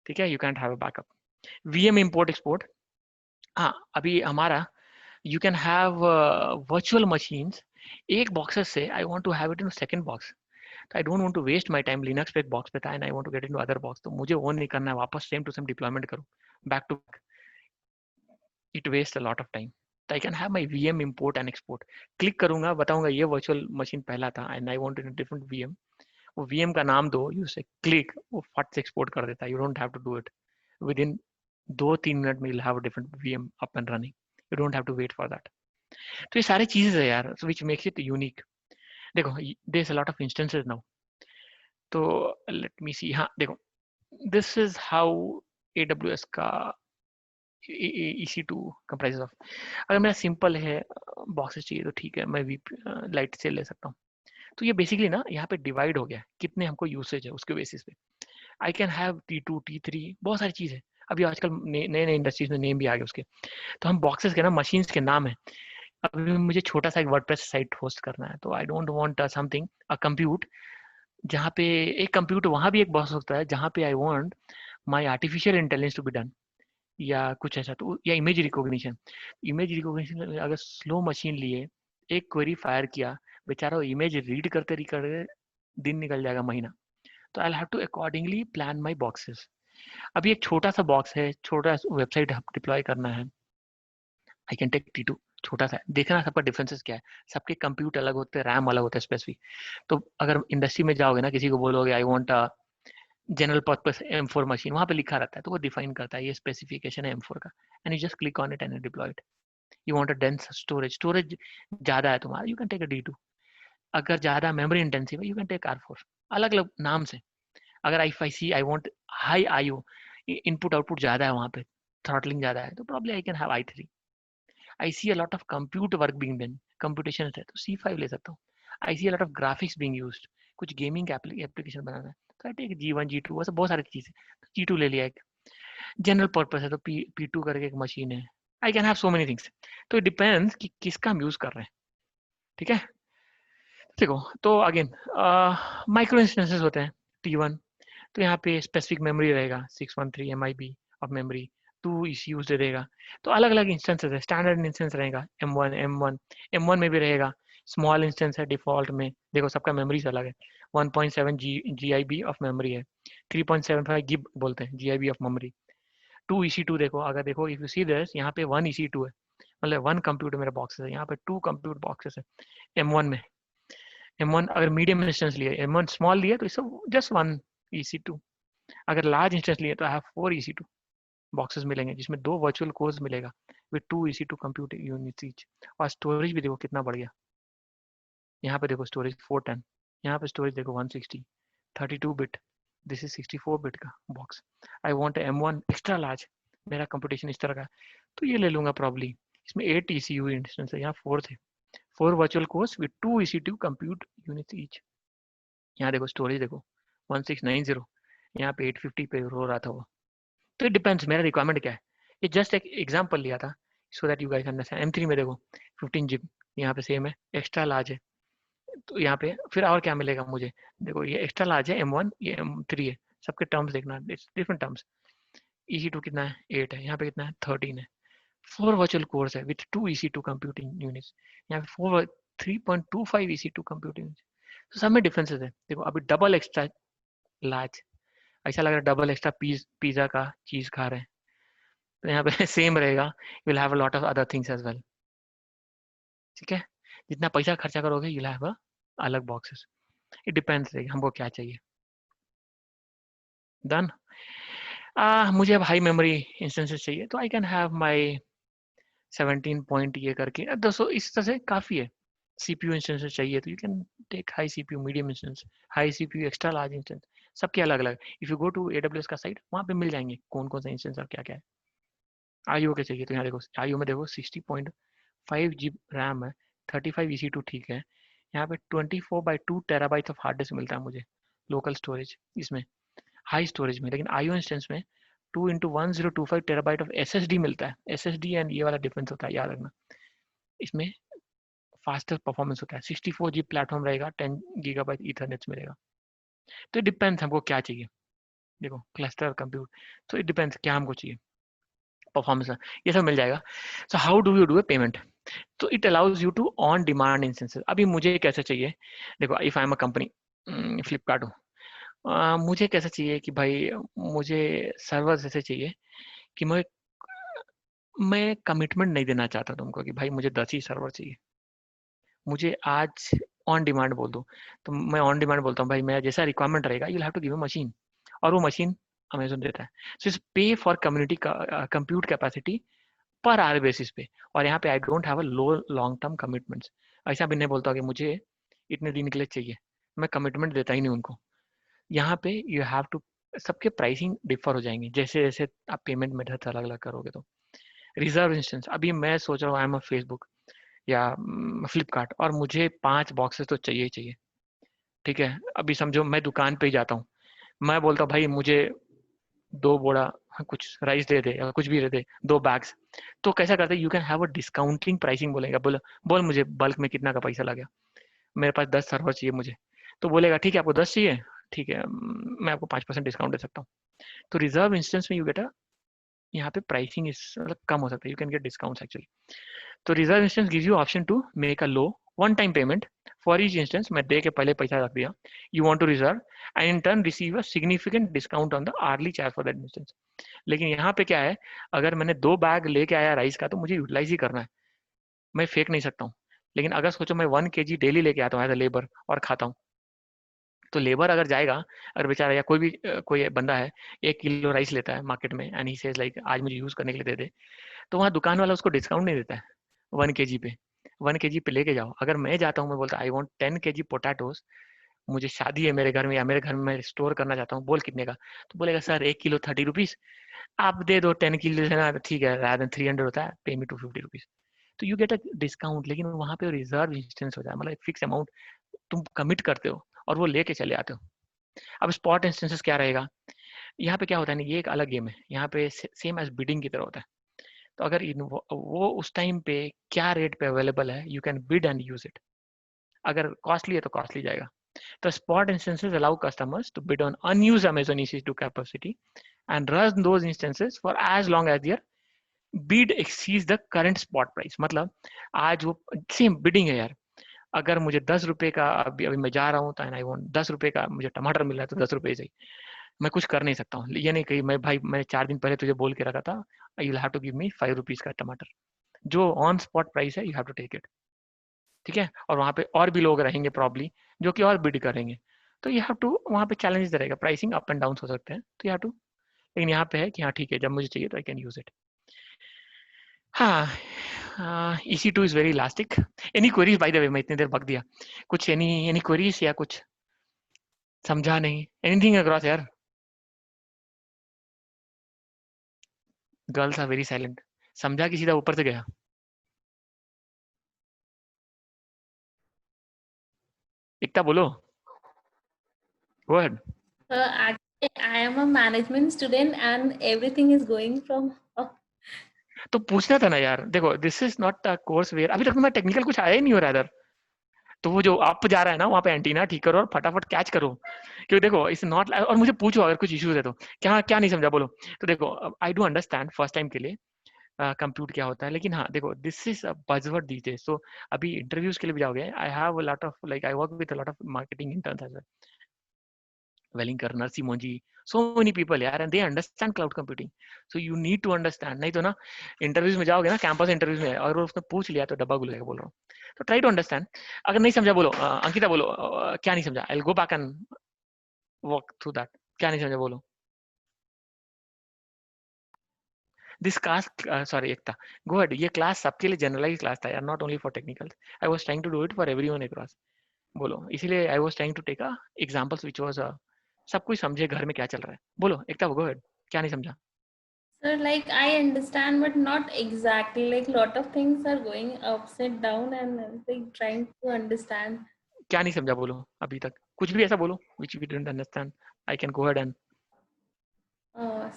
[SPEAKER 3] ठीक है, you can't have a backup. VM import export, हाँ अभी हमारा you can have virtual machines एक बॉक्सेस से I want to have it in second box, तो I don't want to waste my time Linux पे एक बॉक्स पे था and I want to get into other box, तो मुझे वो नहीं करना है वापस सेम टू सेम डिप्लॉयमेंट करूं back to back, it waste a lot of time. तो I can have my VM import and export, click करूंगा बताऊंगा ये वर्चुअल मशीन पहला था and I want in different VM, वो वीएम का नाम दो, यू से क्लिक, वो फट से एक्सपोर्ट कर देता है, you don't have to do it with in 2-3 minute में you'll have a different VM up and running, you don't have to wait for that। तो ये सारी चीजें है यार which makes it unique। देखो there's a lot of instances now, तो let me see, हाँ देखो this is how AWS का EC2 comprises of। अगर मेरा सिंपल है बॉक्सेस चाहिए तो ठीक है, मैं लाइट से ले सकता हूँ। तो ये बेसिकली ना यहाँ पे डिवाइड हो गया, कितने हमको यूसेज है उसके बेसिस पे I can have T2 T3 बहुत सारी चीज़ है। अभी आजकल नए नए इंडस्ट्रीज में नेम भी आ गए उसके, तो हम बॉक्सेस के ना मशीन्स के नाम है। अभी मुझे छोटा सा एक वर्डप्रेस साइट होस्ट करना है, तो I don't want something a compute जहाँ पे एक कंप्यूट, वहाँ भी एक बॉक्स होता है जहाँ पे I want my artificial intelligence to be done या कुछ ऐसा, तो या इमेज रिकॉग्निशन अगर स्लो मशीन लिए एक क्वेरी फायर किया, बेचारा इमेज रीड करते दिन निकल जाएगा महीना। तो I have to accordingly plan my boxes. अभी एक छोटा सा बॉक्स है, छोटा वेबसाइट डिप्लॉय करना है, आई कैन टेक T2, छोटा सा है। देखना सबका डिफरेंसेस क्या है, सबके कंप्यूट अलग होते हैं, रैम अलग होता है स्पेसिफिक। तो अगर इंडस्ट्री में जाओगे ना, किसी को बोलोगे आई want a general purpose M4 machine, वहाँ पे लिखा रहता है, तो वो डिफाइन करता है ये स्पेसिफिकेशन है M4 का, and you just click on it and deploy it. You want a dense storage ज्यादा है तुम्हारा, you can take a D2। अगर ज्यादा मेमोरी इंटेंसिव है, यू कैन टेक R4। अलग अलग नाम से। अगर I want high IO, input output ज्यादा है वहाँ पे, थ्रॉटलिंग ज्यादा है, तो probably I can have i3। I see a lot of compute work being done, computation है तो C5 ले सकता हूँ। I see a lot of graphics being used, कुछ गेमिंग एप्लीकेशन बनाना है तो आई टेक G1 G2, वैसे बहुत सारी चीजें, तो G2 ले लिया। एक जनरल पर्पस है तो P2 करके एक मशीन है। I can have so many things, तो इट डिपेंड्स कि किसका हम यूज कर रहे हैं। ठीक है, देखो तो अगेन माइक्रो इंस्टेंसेस होते हैं T1, तो यहाँ पे स्पेसिफिक मेमोरी रहेगा 613 MIB ऑफ मेमोरी, 2 ECUs दे देगा। तो अलग अलग इंस्टेंसेस है, स्टैंडर्ड इंस्टेंस रहेगा M1 में भी रहेगा, स्मॉल इंस्टेंस है डिफॉल्ट में, देखो सबका मेमोरी अलग है। 1.7 GIB ऑफ मेमोरी है, 3.75 गिब बोलते हैं GIB ऑफ मेमोरी। 2 EC2 देखो, अगर देखो इफ यू सी दिस, यहाँ पे 1 EC2 है, मतलब 1 कंप्यूटर मेरा बॉक्सेस है, यहाँ पे 2 कंप्यूटर बॉक्सेस है M1 में। M1 अगर मीडियम इंस्टेंस लिए, M1 स्मॉल लिए तो इट्स जस्ट 1 EC2। अगर लार्ज इंस्टेंस लिए तो आई हैव 4 EC2 बॉक्सेस मिलेंगे, जिसमें 2 वर्चुअल कोर्स मिलेगा with 2 EC2 compute units each. और स्टोरेज भी देखो कितना बढ़ गया, यहाँ पे देखो स्टोरेज 410, यहाँ पे स्टोरेज देखो 160, 32 बिट, दिस इज 64 बिट का box. I want M1 extra large, मेरा कंप्यूटेशन इस तरह का, तो ये ले लूंगा प्रॉब्ली। इसमें 8 ECU इंस्टेंस है, यहाँ 4 थे, 4 virtual course with 2 EC2 compute units each. यहाँ देखो स्टोरेज देखो 1690, यहाँ पे 850 पे रो रहा था वो। तो इट डिपेंड्स मेरा रिक्वायरमेंट क्या है, ये जस्ट एक एग्जांपल लिया था so that you guys understand. M3 में देखो 15 GB, यहाँ पे सेम है, एक्स्ट्रा लार्ज है, तो यहाँ पे फिर और क्या मिलेगा मुझे, देखो ये एक्स्ट्रा लार्ज है M1, ये M3 है, सबके टर्म्स देखना, डिफरेंट टर्म्स। EC2 कितना है 8 है, यहाँ पे कितना है 13 है, 4 वर्चुअल कोर्स है विथ 2 EC2 कंप्यूटिंग यूनिट्स, यहाँ पे 3.25 EC2 कंप्यूटिंग यूनिट्स। तो सब में डिफरेंसेस है। देखो अभी डबल एक्स्ट्रा लार्ज, ऐसा लग रहा है डबल एक्स्ट्रा पिज्जा का चीज खा रहे हैं, तो यहाँ पे सेम रहेगा, you will have a lot of other things as well. ठीक है, जितना पैसा खर्चा करोगे यू विल हैव अ अलग बॉक्सेस, इट डिपेंड्स हमको क्या चाहिए। डन। मुझे अब हाई मेमोरी इंस्टेंसेस चाहिए, तो I can have my 17 point ये करके, दोस्तों इस तरह से काफी है। CPU इंस्टेंसेस चाहिए तो you can take high CPU, medium instance, high CPU, extra large instance, सबके अलग अलग। If you go to AWS का साइट, वहाँ पे मिल जाएंगे कौन कौन सा इंस्टेंस और क्या क्या है। IO के चाहिए तो यहाँ देखो, IO में देखो 60.5 GB रैम है, 35 EC2 ठीक है, यहाँ पे 24/2 TB ऑफ हार्ड डिस्क मिलता है मुझे, लोकल स्टोरेज इसमें, हाई स्टोरेज में। लेकिन IO इंस्टेंस में 2x1025 TB ऑफ SSD मिलता है। SSD एंड ये वाला डिफरेंस होता है, याद रखना। इसमें फास्टर परफॉर्मेंस होता है, 64 GB प्लेटफॉर्म रहेगा, 10 GB ईथरनेट मिलेगा। तो इट डिपेंड्स हमको क्या चाहिए। देखो क्लस्टर कंप्यूट, तो इट डिपेंड्स क्या हमको चाहिए, परफॉर्मेंस ये सब मिल जाएगा। So how do you do a payment. तो it allows you to on demand instances. अभी मुझे कैसे चाहिए, देखो if I am a company, Flipkart हो, मुझे कैसा चाहिए कि भाई मुझे सर्वर ऐसे चाहिए कि मैं कमिटमेंट नहीं देना चाहता तुमको कि भाई मुझे 10 ही सर्वर चाहिए, मुझे आज ऑन डिमांड बोल दो. तो मैं ऑन डिमांड बोलता हूँ भाई मेरा जैसा रिक्वायरमेंट रहेगा you have to give a machine, और वो मशीन अमेजोन देता है. So it's pay for community compute capacity per hour basis पे. और यहाँ पे I don't have a low long term commitments. ऐसा भी नहीं बोलता कि मुझे इतने दिन के लिए चाहिए, मैं कमिटमेंट देता ही नहीं उनको. यहाँ पे यू हैव टू, सबके प्राइसिंग डिफर हो जाएंगे जैसे जैसे आप पेमेंट मेथड अलग अलग करोगे. तो रिजर्व इंस्टेंस, अभी मैं सोच रहा हूँ आई एम अ फेसबुक या फ्लिपकार्ट और मुझे 5 बॉक्सेस तो चाहिए ही चाहिए. ठीक है, अभी समझो मैं दुकान पे ही जाता हूँ, मैं बोलता हूँ भाई मुझे 2 बोरा कुछ राइस दे दे या कुछ भी दे दे, 2 बैग्स. तो कैसा करते हैं, you can have a discounting pricing. बोलेगा बोल मुझे बल्क में कितना का पैसा लगा, मेरे पास 10 सर्वर चाहिए मुझे. तो बोलेगा ठीक है आपको 10 चाहिए, ठीक है मैं आपको 5% डिस्काउंट दे सकता हूँ. तो रिजर्व इंस्टेंस में यू गेट अ, यहाँ पे प्राइसिंग इस मतलब कम हो सकता है, you can get discounts actually. तो reserve instance gives you option to make a low one time payment for each instance. मैं डे के पहले पैसा रख दिया, you want to reserve and in turn receive a significant discount on the early charge for that instance. लेकिन यहाँ पे क्या है, अगर मैंने 2 बैग लेके आया राइस का तो मुझे यूटिलाइज ही करना है, मैं फेंक नहीं सकता हूँ. लेकिन अगर सोचो मैं 1 kg डेली लेके आता हूँ एज अ लेबर और खाता हूँ, तो लेबर अगर जाएगा, अगर बेचारा या कोई भी कोई बंदा है 1 किलो राइस लेता है मार्केट में एंड ही सेज लाइक आज मुझे यूज करने के लिए दे दे, तो वहाँ दुकान वाला उसको डिस्काउंट नहीं देता है 1 kg पे. 1 kg पे लेके जाओ. अगर मैं जाता हूँ, मैं बोलता आई वांट 10 kg पोटैटोज, मुझे शादी है मेरे घर में या मेरे घर में मैं स्टोर करना चाहता हूँ, बोल कितने का, तो बोलेगा सर 1 किलो 30 रुपीज, आप दे दो 10 किलो है ना, ठीक है रादर 300 होता है, पे मी 250 रुपीज. तो यू गेट अ डिस्काउंट. लेकिन वहाँ पे रिजर्व इंस्टेंस हो जाए, मतलब फिक्स अमाउंट तुम कमिट करते हो और वो लेके चले आते हो. अब स्पॉट इंस्टेंसेस क्या रहेगा, यहाँ पे क्या होता है ना, ये एक अलग गेम है. यहाँ पे सेम एज बिडिंग की तरह होता है. तो अगर वो उस टाइम पे क्या रेट पे अवेलेबल है, you can bid and use it. अगर कॉस्टली है तो कॉस्टली जाएगा. तो spot instances allow customers to bid on unused Amazon EC2 capacity and run those instances for as long as their bid exceeds the current spot price. मतलब आज वो same bidding है यार. अगर मुझे 10 रुपए का अभी मैं जा रहा हूँ तो आई वांट 10 रुपए का मुझे टमाटर मिल रहा है तो 10 रुपए सही, मैं कुछ कर नहीं सकता हूँ. ये नहीं कही मैं भाई मैं 4 दिन पहले तुझे बोल के रखा था you have to give me 5 rupees का टमाटर, जो ऑन स्पॉट प्राइस है you have to take it. ठीक है, और वहाँ पे और भी लोग रहेंगे प्रॉब्ली जो कि और बिड करेंगे, तो यू हैव टू, वहाँ पे चैलेंज रहेगा, प्राइसिंग अप एंड डाउन हो सकते हैं, तो यू हैव टू. लेकिन यहाँ पे है कि हाँ ठीक है जब मुझे चाहिए तो आई कैन यूज इट. हाँ, EC2 is very elastic. Any queries by the way, मैं इतनी देर बक दिया, कुछ एनी क्वेरीज या कुछ समझा नहीं, एनीथिंग अक्रॉस यार. गर्ल्स आर वेरी साइलेंट, समझा कि सीधा ऊपर से गया. एकता बोलो, go ahead.
[SPEAKER 7] Actually, I am a management student and everything is going from.
[SPEAKER 3] तो पूछना था ना यार, देखो this is not a course where, अभी तक तो मैं टेक्निकल कुछ आया ही नहीं हो रहा इधर. तो वो जो अप जा रहा है ना वहाँ पे एंटीना ठीक करो और फटाफट कैच करो, क्योंकि देखो इट्स नॉट, और मुझे पूछो अगर कुछ इश्यूज है तो क्या क्या नहीं समझा बोलो. तो देखो I do understand first time के लिए कंप्यूट क्या होता है, लेकिन हाँ देखो this is a buzzword these days. So अभी इंटरव्यूज के लिए भी जाओगे, I have a lot of like I work with a lot of marketing interns as well, Welingkar, Narsee Monjee, so many people यार, and they understand cloud computing. So you need to understand. नहीं तो ना interviews में जाओगे ना, कैंपस इंटरव्यूज में, और उसने पूछ लिया तो डब्बा गुलेगा, बोल रहा हूँ. तो ट्राई टू अंडरस्टैंड. अगर नहीं समझा बोलो, अंकिता बोलो क्या नहीं समझा, I will go back and walk through that. क्या नहीं समझा बोलो. This class, sorry Ekta, go ahead. ये क्लास सबके लिए जनरलाइज क्लास था यार, not only for technicals. I was trying to do it for everyone across. बोलो, इसीलिए I was trying to take a examples which was सब कुछ समझे घर में क्या चल रहा है. बोलो एकता, गो अहेड, क्या नहीं समझा.
[SPEAKER 7] Sir, like I understand, but not exactly. Like lot of things are going upside down, and I'm like trying to understand.
[SPEAKER 3] क्या नहीं समझा बोलो, अभी तक कुछ भी ऐसा बोलो which we didn't understand. I can go ahead and.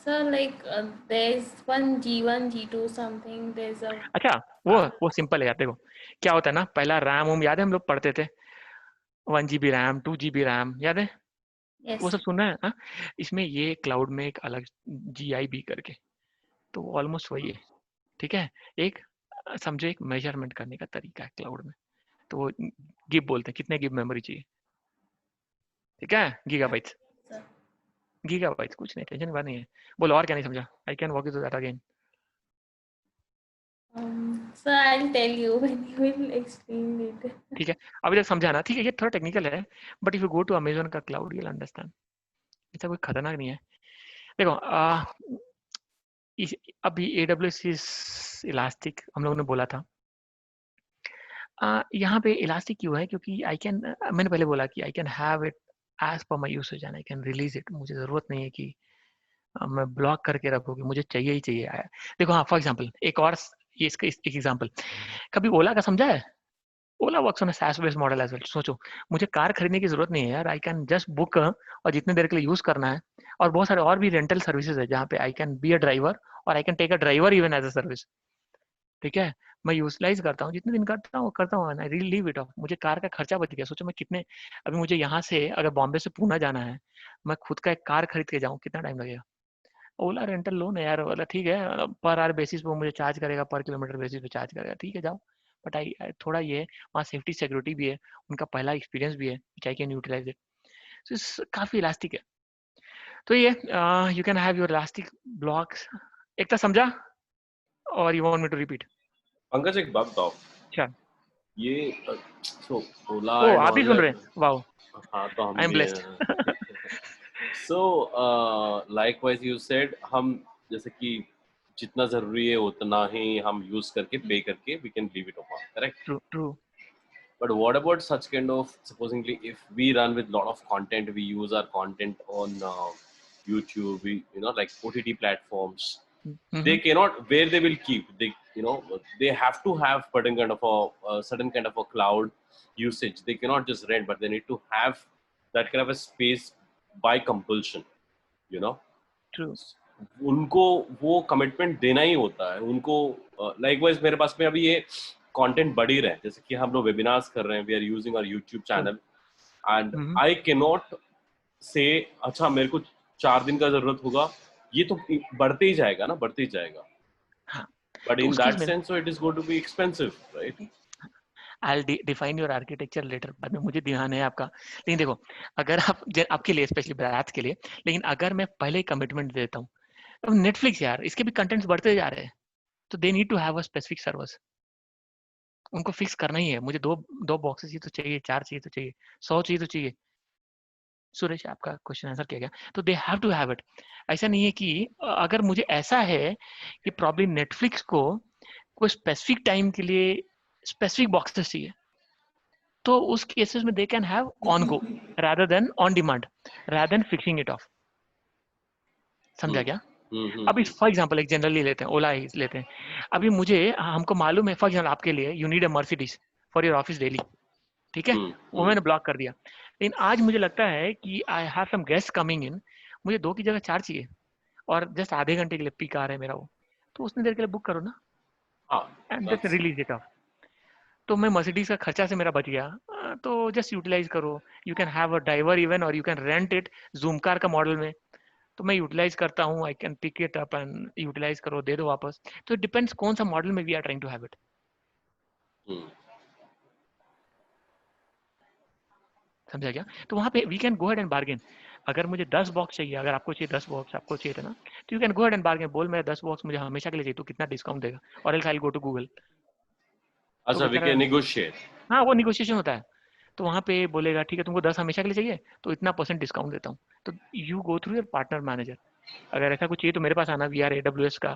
[SPEAKER 7] Sir, like there's one G1, G2 something. There's a.
[SPEAKER 3] अच्छा, वो सिंपल है यार. देखो क्या होता है ना, पहला रैम उम याद है हम लोग पढ़ते थे, 1 GB रैम 2 GB रैम, याद है वो
[SPEAKER 7] Yes.
[SPEAKER 3] सब सुनना है. हाँ, इसमें ये क्लाउड में एक अलग GIB करके, तो ऑलमोस्ट वही है. ठीक है, एक समझो एक मेजरमेंट करने का तरीका है क्लाउड में, तो वो गिब बोलते हैं, कितने गिब मेमोरी चाहिए, ठीक है, गीगाबाइट्स,
[SPEAKER 7] sir.
[SPEAKER 3] गीगाबाइट्स, कुछ नहीं, टेंशन की बात नहीं है। बोलो और क्या नहीं समझा, I can walk you through that again.
[SPEAKER 7] So I'll tell you when you will explain later.
[SPEAKER 3] ठीक है, अभी तक समझा ना, ठीक है, ये थोड़ा टेक्निकल है, but if you go to Amazon का क्लाउड यूल अंडरस्टैंड, ऐसा कोई खतरनाक नहीं है। देखो अभी AWS इज इलास्टिक हम लोगों ने बोला था, यहाँ पे इलास्टिक क्यों है, क्योंकि आई कैन, मैंने पहले बोला कि I can have it as per my usage and I can release it, मुझे ज़रूरत नहीं है कि मैं ब्लॉक करके रखूँगी, मुझे चाहिए ही चाहिए। देखो हाँ, फॉर एग्जाम्पल एक और ये इसका एक एग्जाम्पल, कभी ओला का समझा है, Ola works on a SaaS based model as well. सोचो मुझे कार खरीदने की जरूरत नहीं है यार, आई कैन जस्ट बुक और जितने देर के लिए यूज करना है, और बहुत सारे और भी रेंटल सर्विसेज है जहाँ पे I can be a driver और I can take a driver even as a service, ठीक है, मैं यूटिलाइज करता हूँ, जितने दिन करता हूँ I really leave it of, मुझे कार का खर्चा बच गया। सोचो मैं कितने, अभी मुझे यहाँ से अगर बॉम्बे से पूना जाना है, मैं खुद का एक कार खरीद के जाऊँ, कितना टाइम लगेगा। ओला रेंटल लोन है यार, वाला ठीक है, पर आवर बेसिस पे मुझे चार्ज करेगा, पर किलोमीटर बेसिस पे चार्ज करेगा, ठीक है जाओ, बट आई थोड़ा ये वहाँ सेफ्टी सिक्योरिटी भी है, उनका पहला एक्सपीरियंस भी है, which I can utilize it, so काफी इलास्टिक है। तो ये you can have your elastic blocks, एक तो समझा और you want me to repeat?
[SPEAKER 8] Pankaj एक बात बताओ,
[SPEAKER 3] अच्छा,
[SPEAKER 8] ये सो ओला
[SPEAKER 3] ओ
[SPEAKER 8] एंड
[SPEAKER 3] आप भी
[SPEAKER 8] ऑल,
[SPEAKER 3] सुन रहे हैं, वाओ,
[SPEAKER 8] हाँ तो हम
[SPEAKER 3] आई एम
[SPEAKER 8] भी
[SPEAKER 3] ब्लेस्ड।
[SPEAKER 8] हैं। सो लाइकवाइज यू सेड, हम जैसे कि जितना जरूरी है उतना ही हम यूज करके पे करके we can leave it open, correct?
[SPEAKER 3] True true.
[SPEAKER 8] But what about such kind of, supposingly if we run with lot of content, we use our content on YouTube, we, you know, like OTT platforms, they cannot, where they will keep, they, you know, they have to have certain kind of a cloud usage, they cannot just rent, but they need to have that kind of a space by compulsion, you know.
[SPEAKER 3] True.
[SPEAKER 8] उनको वो commitment देना ही होता है उनको। Likewise मेरे पास में अभी ये कंटेंट बढ़ ही रहे हैं, जैसे कि हम लोग वेबिनार्स कर रहे हैं, we are using our YouTube channel, and I can not say अच्छा मेरे को 4 दिन का जरूरत होगा, ये तो बढ़ते ही जाएगा ना, बढ़ते ही जाएगा।
[SPEAKER 3] हाँ,
[SPEAKER 8] बट
[SPEAKER 3] तो
[SPEAKER 8] इन
[SPEAKER 3] उस
[SPEAKER 8] दैट
[SPEAKER 3] केस में
[SPEAKER 8] sense so it is going to be expensive, right?
[SPEAKER 3] I'll define your architecture later, बाद में मुझे ध्यान है आपका, लेकिन देखो अगर आप आपके लिए स्पेशली बैच के लिए, लेकिन अगर मैं पहले कमिटमेंट देता हूँ, तो नेटफ्लिक्स यार इसके भी कंटेंट्स बढ़ते जा रहे हैं, तो they need to have a specific servers, उनको फिक्स करना ही है, मुझे दो बॉक्सेस ही तो चाहिए, 4 चाहिए तो चाहिए, 100 चाहिए तो चाहिए। सुरेश आपका क्वेश्चन आंसर किया गया, तो they have to have it. ऐसा नहीं है कि अगर मुझे ऐसा है कि प्रॉब्लम नेटफ्लिक्स को कोई स्पेसिफिक टाइम के लिए स्पेसिफिक बॉक्सेस चाहिए, तो उस केसेस में they can have on go rather than on demand, rather than fixing it off। समझा क्या? अभी फॉर एग्जांपल एक जनरली लेते हैं, ओला ही लेते हैं, अभी मुझे हमको मालूम है फॉर एग्जांपल आपके लिए you need a Mercedes for your office daily, ठीक है, वो मैंने ब्लॉक कर दिया, लेकिन आज मुझे लगता है कि I have some guest coming in, मुझे 2 की जगह 4 चाहिए और जस्ट आधे घंटे के लिए पीक आ रहा है मेरा वो, तो उतनी देर के लिए बुक करो ना, and just release it of. तो मैं मर्सिडीज का खर्चा से मेरा बच गया, तो जस्ट यूटिलाइज करो, you can have a driver even और you can rent it Zoom car का मॉडल में, तो मैं यूटिलाइज करता हूँ, I can pick it up and utilize करो, दे दो वापस, तो डिपेंड्स कौन सा मॉडल में we are trying to have it. समझा क्या? तो वहाँ पे we can go head and bargain, अगर मुझे 10 बॉक्स चाहिए, अगर आपको चाहिए 10 बॉक्स, आपको चाहिए था ना, तो you can go head and bargain, बोल मेरा 10 बॉक्स मुझे हमेशा के लिए चाहिए, तो कितना डिस्काउंट देगा, और else I will go to Google.
[SPEAKER 8] अच्छा, वी कैन नेगोशिएट।
[SPEAKER 3] हाँ, वो निगोशिएशन होता है, तो वहाँ पे बोलेगा ठीक है तुमको 10 हमेशा के लिए चाहिए तो इतना % डिस्काउंट देता हूँ, तो you go through your partner manager, अगर ऐसा कुछ चाहिए तो मेरे पास आना, वी आर AWS का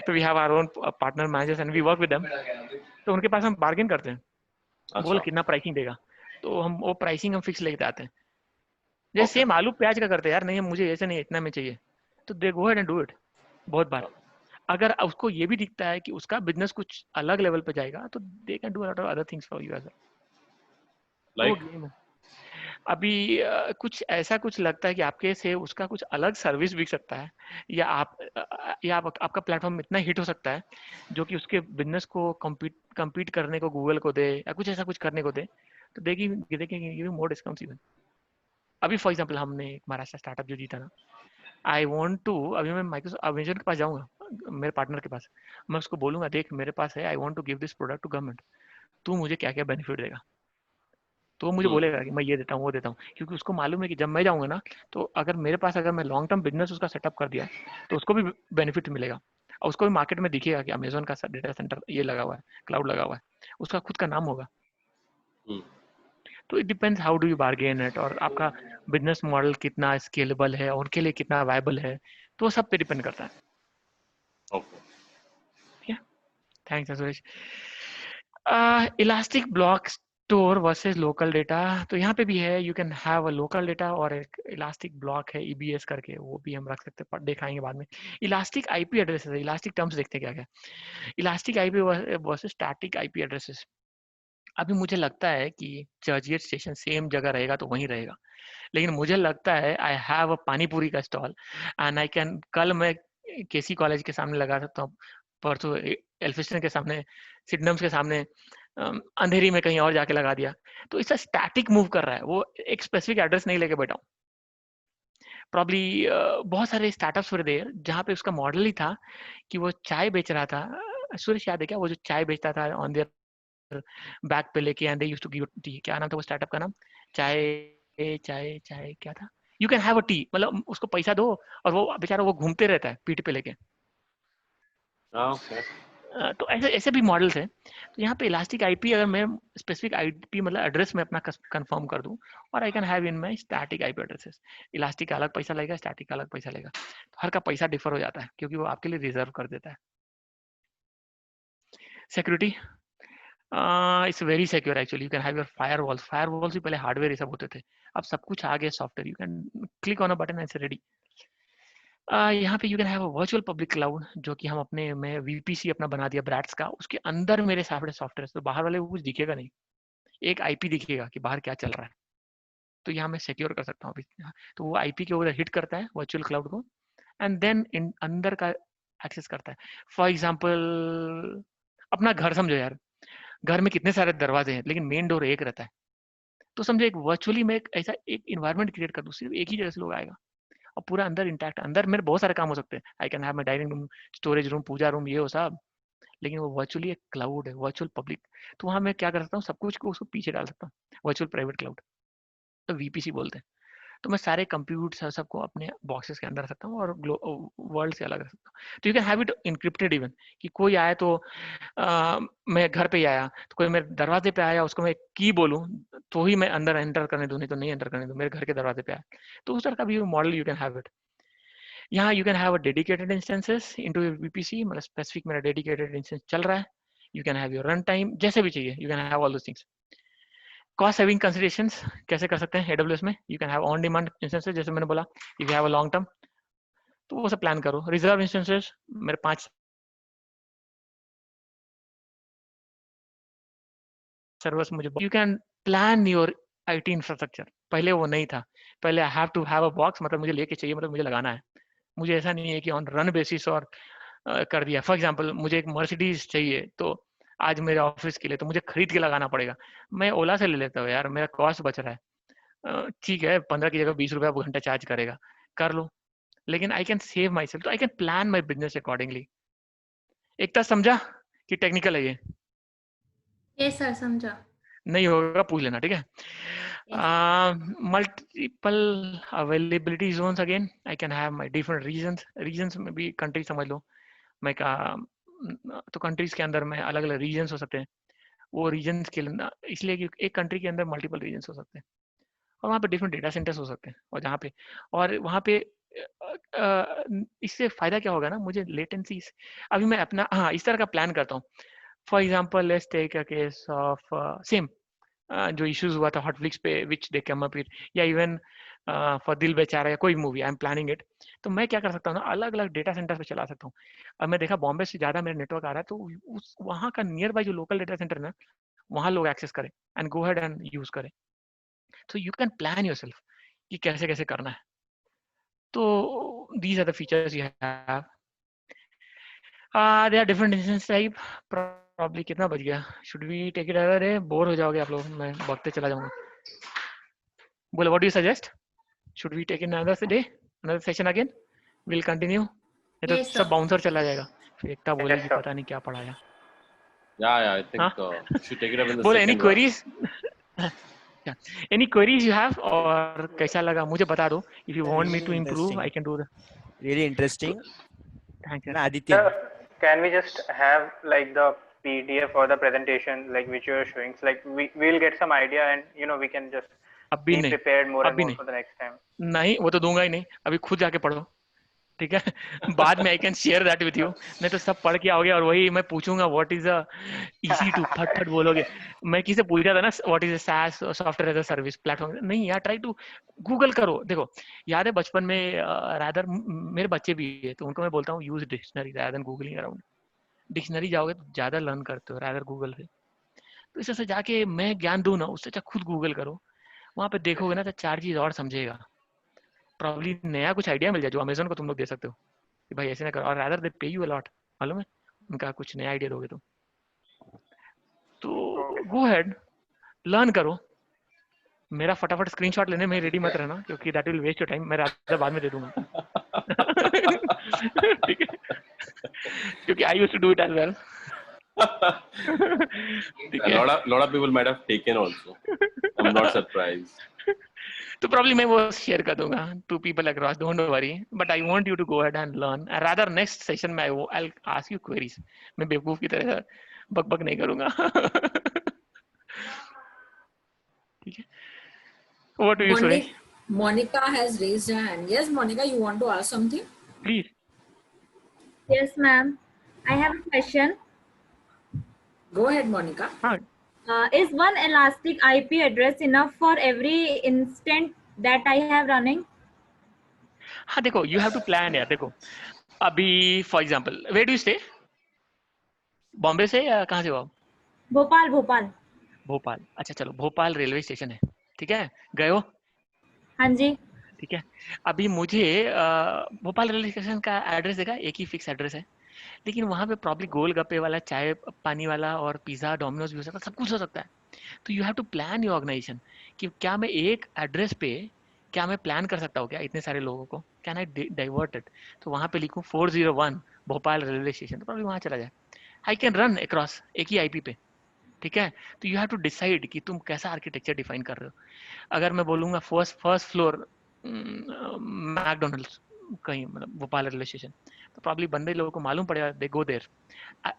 [SPEAKER 3] तो we have our own partner managers and we work with them, तो उनके पास हम बार्गेन करते हैं, बोल कितना प्राइसिंग देगा, तो हम वो प्राइसिंग हम फिक्स लेके आते हैं, जैसे सेम आलू प्याज का करते हैं यार, नहीं मुझे ऐसे नहीं इतना में चाहिए, तो they go ahead and do it. बहुत बार अगर उसको ये भी दिखता है कि उसका बिजनेस कुछ अलग लेवल पे जाएगा, तो they can do a lot of other things for you as
[SPEAKER 8] like
[SPEAKER 3] game है। अभी कुछ ऐसा कुछ लगता है कि आपके से उसका कुछ अलग सर्विस बिक सकता है, या आपका प्लेटफॉर्म इतना हिट हो सकता है जो कि उसके बिजनेस को compete करने को गूगल को दे, या कुछ ऐसा कुछ करने को दे, तो देखेंगे मोर डिस्काउंट्स इवन। अभी फॉर एग्जांपल हमने एक महाराष्ट्र स्टार्टअप जो जीता ना, आई वांट टू, अभी मैं माइक्रोसॉफ्ट अमेजन के पास जाऊंगा, मेरे पार्टनर के पास, मैं उसको बोलूंगा देख मेरे पास है, I want to give this product to government, तू मुझे क्या क्या बेनिफिट देगा, तो वो मुझे बोलेगा कि मैं ये देता हूँ वो देता हूँ, क्योंकि उसको मालूम है कि जब मैं जाऊंगा ना, तो अगर मेरे पास अगर मैं लॉन्ग टर्म बिजनेस उसका सेटअप कर दिया तो उसको भी बेनिफिट मिलेगा, और उसको भी मार्केट में दिखेगा कि अमेजोन का डेटा सेंटर ये लगा हुआ है, क्लाउड लगा हुआ है, उसका खुद का नाम होगा। तो it depends how do you bargain it, और आपका बिजनेस मॉडल कितना स्केलेबल है और उनके लिए कितना वायबल है, तो वो सब पे डिपेंड करता है। ठीक है, thanks Suresh. Elastic block store versus local data, तो यहाँ पे भी है, you can have a local data और एक इलास्टिक ब्लॉक है EBS करके, वो भी हम रख सकते हैं, दिखाएंगे बाद में। Elastic IP addresses, elastic terms देखते हैं क्या क्या। Elastic IP versus static IP addresses. अभी मुझे लगता है कि चर्चगेट स्टेशन सेम जगह रहेगा तो वहीं रहेगा, लेकिन मुझे लगता है आई हैव अ पानी पूरी का स्टॉल एंड आई कैन, कल मैं KC कॉलेज के सामने लगा सकता हूँ, परसों एल्फिस्टन के सामने, सिडनम्स के सामने, अंधेरी में कहीं और जाके लगा दिया, तो इसका स्टैटिक मूव कर रहा है, वो एक स्पेसिफिक एड्रेस नहीं लेके बैठा हूँ। प्रॉब्ली बहुत सारे स्टार्टअप्स वर देयर जहाँ पे उसका मॉडल ही था कि वो चाय बेच रहा था, सुरेश याद है क्या, वो जो चाय बेचता था ऑन देयर बैक पे लेके, and they used to give tea, क्या नाम था वो स्टार्टअप का नाम, चाय चाय चाय क्या था, you can have a T, मतलब उसको पैसा दो और वो बेचारा वो घूमते रहता है पीठ पे लेके। तो ऐसे ऐसे भी मॉडल्स हैं। तो यहाँ पे इलास्टिक IP, अगर मैं स्पेसिफिक IP मतलब एड्रेस में अपना कंफर्म कर दूं, और I can have in my static IP addresses, elastic का अलग पैसा लेगा, स्टैटिक का अलग पैसा लेगा, तो हर का पैसा डिफर हो जाता है क्योंकि वो आपके लिए रिजर्व कर देता है। Security, it's very secure actually, you can have your firewalls भी पहले हार्डवेयर ये सब होते थे, अब सब कुछ आ गया software, you can click on a button and it's ready. यहाँ पे you can have a virtual public cloud, जो कि हम अपने में VPC अपना बना दिया ब्रैट्स का, उसके अंदर मेरे सारे सॉफ्टवेयर, तो बाहर वाले को कुछ दिखेगा नहीं, एक IP दिखेगा कि बाहर क्या चल रहा है, तो यहाँ मैं सिक्योर कर सकता हूँ अभी। तो वो IP के ऊपर हिट करता है वर्चुअल क्लाउड को, एंड देन इन अंदर का एक्सेस करता है। फॉर एग्जाम्पल अपना घर समझो यार, घर में कितने सारे दरवाजे हैं लेकिन मेन डोर एक रहता है, तो समझो एक वर्चुअली मैं एक ऐसा एक इन्वायरमेंट क्रिएट कर दूँ, सिर्फ एक ही जगह से लोग आएगा और पूरा अंदर इंटैक्ट, अंदर मेरे बहुत सारे काम हो सकते हैं, I can have my dining room, storage room, puja room, ये हो सब, लेकिन वो वर्चुअली एक क्लाउड है, वर्चुअल पब्लिक, तो वहाँ मैं क्या कर सकता हूँ, सब कुछ को उसको पीछे डाल सकता हूँ, वर्चुअल प्राइवेट क्लाउड, तो VPC बोलते हैं। तो मैं सारे कंप्यूट सबको अपने बॉक्सेस के अंदर रख सकता हूँ और वर्ल्ड से अलग रख सकता हूँ, तो you can have it encrypted even, कि कोई आए तो मैं घर पे ही आया तो कोई मेरे दरवाजे पे आया, उसको मैं की बोलूँ तो ही मैं अंदर एंटर करने दूँ, नहीं तो नहीं एंटर करने दूँ, मेरे घर के दरवाजे पे आया, तो उस तरह का भी model you can have it. यहाँ you can have a dedicated instances into VPC, मतलब स्पेसिफिक मेरा डेडिकेटेड इंस्टेंस चल रहा है, you can have your runtime जैसे भी चाहिए, you can have all those things. Cost saving considerations कैसे कर सकते हैं AWS में, you can have on demand instances, जैसे मैंने बोला, if you have a long term तो वो सब प्लान करो। रिजर्व इंस्टेंसेस मेरे 5 सर्वर्स मुझे, you can plan your IT infrastructure, पहले वो नहीं था, पहले I have to have a box, मतलब मुझे लेके चाहिए, मतलब मुझे लगाना है, मुझे ऐसा नहीं है कि ऑन रन बेसिस और कर दिया। फॉर एग्जांपल मुझे एक मर्सिडीज चाहिए, तो आज मेरे ऑफिस के लिए तो मुझे खरीद के लगाना पड़ेगा, मैं ओला से ले लेता हूँ यार, मेरा कॉस्ट बच रहा है, ठीक है 15 की जगह 20 रुपया घंटा चार्ज करेगा, कर लो, लेकिन I can save myself, तो I can plan my business accordingly. एक तरह समझा कि टेक्निकल है ये?
[SPEAKER 7] यस सर, समझा।
[SPEAKER 3] नहीं होगा पूछ लेना, ठीक है। Multiple availability zones, again I can have my different regions में भी कंट्री समझ लो, मैं तो कंट्रीज के अंदर में अलग अलग रीजन्स हो सकते हैं, वो रीजन्स के इसलिए कि एक कंट्री के अंदर मल्टीपल रीजन्स हो सकते हैं और वहाँ पे डिफरेंट डेटा सेंटर्स हो सकते हैं, और जहाँ पे और वहाँ पे इससे फायदा क्या होगा ना, मुझे लेटेंसी, अभी मैं अपना हाँ इस तरह का प्लान करता हूँ। For example let's take a case of same जो इश्यूज हुआ था हॉटफ्लिक्स पे, which they come up with, या इवन फॉर दिल बेचारा या कोई movie, I am planning it, तो मैं क्या कर सकता हूँ ना, अलग अलग डेटा सेंटर पे चला सकता हूँ। अब मैं देखा बॉम्बे से ज्यादा मेरा नेटवर्क आ रहा है, तो उस वहाँ का नियर बाई जो लोकल डेटा सेंटर है ना, वहाँ लोग एक्सेस करें and go head and use करें, तो यू कैन प्लान योरसेल्फ कि कैसे कैसे करना है। तो these are the features you have. There are different instance type. Probably कितना बज गया? Should we take it another day? Bore हो जाओगे आप लोग, मैं भागते चला जाऊंगा। बोलो, what do you suggest? Should we take it another day, another session again? We'll continue ये तो
[SPEAKER 7] Yes,
[SPEAKER 3] सब
[SPEAKER 7] sir.
[SPEAKER 3] बाउंसर चला जाएगा, फिर एकता बोलेगी
[SPEAKER 6] sir.
[SPEAKER 3] पता नहीं क्या पढ़ाया.
[SPEAKER 8] Yeah, I think
[SPEAKER 3] Huh?
[SPEAKER 8] you should take it up in the
[SPEAKER 3] बोले any
[SPEAKER 8] second round.
[SPEAKER 3] queries? Any queries you have? और कैसा लगा मुझे बता दो. If you want me to
[SPEAKER 5] Really
[SPEAKER 3] improve, I
[SPEAKER 5] interesting.
[SPEAKER 3] can do that.
[SPEAKER 5] Really interesting.
[SPEAKER 3] Thanks.
[SPEAKER 5] And Aditya.
[SPEAKER 6] Sir, can we just have like the PDF or the presentation like which you are showing? So, like we'll get some idea and we can just
[SPEAKER 3] अभी
[SPEAKER 6] be
[SPEAKER 3] नहीं,
[SPEAKER 6] prepared more and
[SPEAKER 3] अभी
[SPEAKER 6] more
[SPEAKER 3] नहीं,
[SPEAKER 6] for the next time.
[SPEAKER 3] नहीं वो तो दूंगा ही नहीं. अभी खुद जाके पढ़ो, ठीक है. बाद में I can share that with you. नहीं तो सब पढ़ के आओगे और वही मैं पूछूंगा व्हाट इज अ EC2 फट फट बोलोगे. मैं किसे पूछ रहा था ना what is a SaaS software as a service platform. नहीं यार, ट्राई टू गूगल करो. देखो याद है बचपन में रादर मेरे बच्चे भी है तो उनको मैं बोलता हूँ use dictionary rather than googling around. Dictionary जाओगे तो ज्यादा लर्न करते हो रादर गूगल से. तो इस से जाके मैं ज्ञान दूं ना, उससे अच्छा खुद गूगल करो. वहां पे देखोगे ना तो 4 चीज और समझेगा. प्रॉब्ली नया कुछ आइडिया मिल जाए जो अमेजोन को तुम लोग दे सकते हो कि भाई ऐसे ना करो. और रादर दे पे यू अ लॉट, मालूम है, उनका कुछ नया आइडिया दोगे तो गो हेड लर्न करो. मेरा फटाफट स्क्रीनशॉट लेने में रेडी मत रहना क्योंकि that will waste your time. मैं रादर बाद में दे दूंगा. ठीक है, क्योंकि I used to do it as well. ठीक
[SPEAKER 8] A
[SPEAKER 3] है,
[SPEAKER 8] lot of people might have taken also. I'm not surprised.
[SPEAKER 3] तो प्रॉब्ली मैं वो शेयर कर दूंगा to people across. Don't worry, but I want you to go ahead and learn. Rather next session में I ask you queries. मैं बेवकूफ की तरह बक बक नहीं करूंगा. ठीक है. What do you say?
[SPEAKER 9] Monica has raised her hand. Yes, Monica, you want to ask something?
[SPEAKER 3] Please.
[SPEAKER 1] Yes, ma'am. I have a question.
[SPEAKER 9] Go ahead, Monica.
[SPEAKER 1] Is one elastic IP address enough for every instant that I have running?
[SPEAKER 3] हाँ देखो, you have to plan यार. देखो अभी for example where do you stay? Bombay से या कहाँ से हो आप?
[SPEAKER 1] भोपाल. भोपाल.
[SPEAKER 3] भोपाल. अच्छा चलो, भोपाल रेलवे स्टेशन है, ठीक है, गए हो?
[SPEAKER 1] हाँ जी.
[SPEAKER 3] ठीक है. अभी मुझे भोपाल रेलवे स्टेशन का एड्रेस देगा, एक ही फिक्स एड्रेस है. लेकिन वहाँ पे प्रॉब्ली गोलगप्पे वाला, चाय पानी वाला और पिज़्ज़ा डोमिनोज भी हो सकता है, सब कुछ हो सकता है. तो you have to plan your organization कि क्या मैं एक एड्रेस पे क्या मैं प्लान कर सकता हूँ क्या इतने सारे लोगों को. Can I divert it? तो वहाँ पे लिखूँ 401 भोपाल रेलवे स्टेशन, तो प्रॉब्ली वहाँ चला जाए. आई कैन रन अक्रॉस एक ही IP पे. ठीक है. तो यू हैव टू डिसाइड कि तुम कैसा आर्किटेक्चर डिफाइन कर रहे हो. अगर मैं बोलूँगा फर्स्ट फ्लोर मैकडोनल्ड्स कहीं, मतलब भोपाल रेलवे स्टेशन, तो प्रॉब्ली बंदे लोगों को मालूम पड़ेगा, दे गो देयर.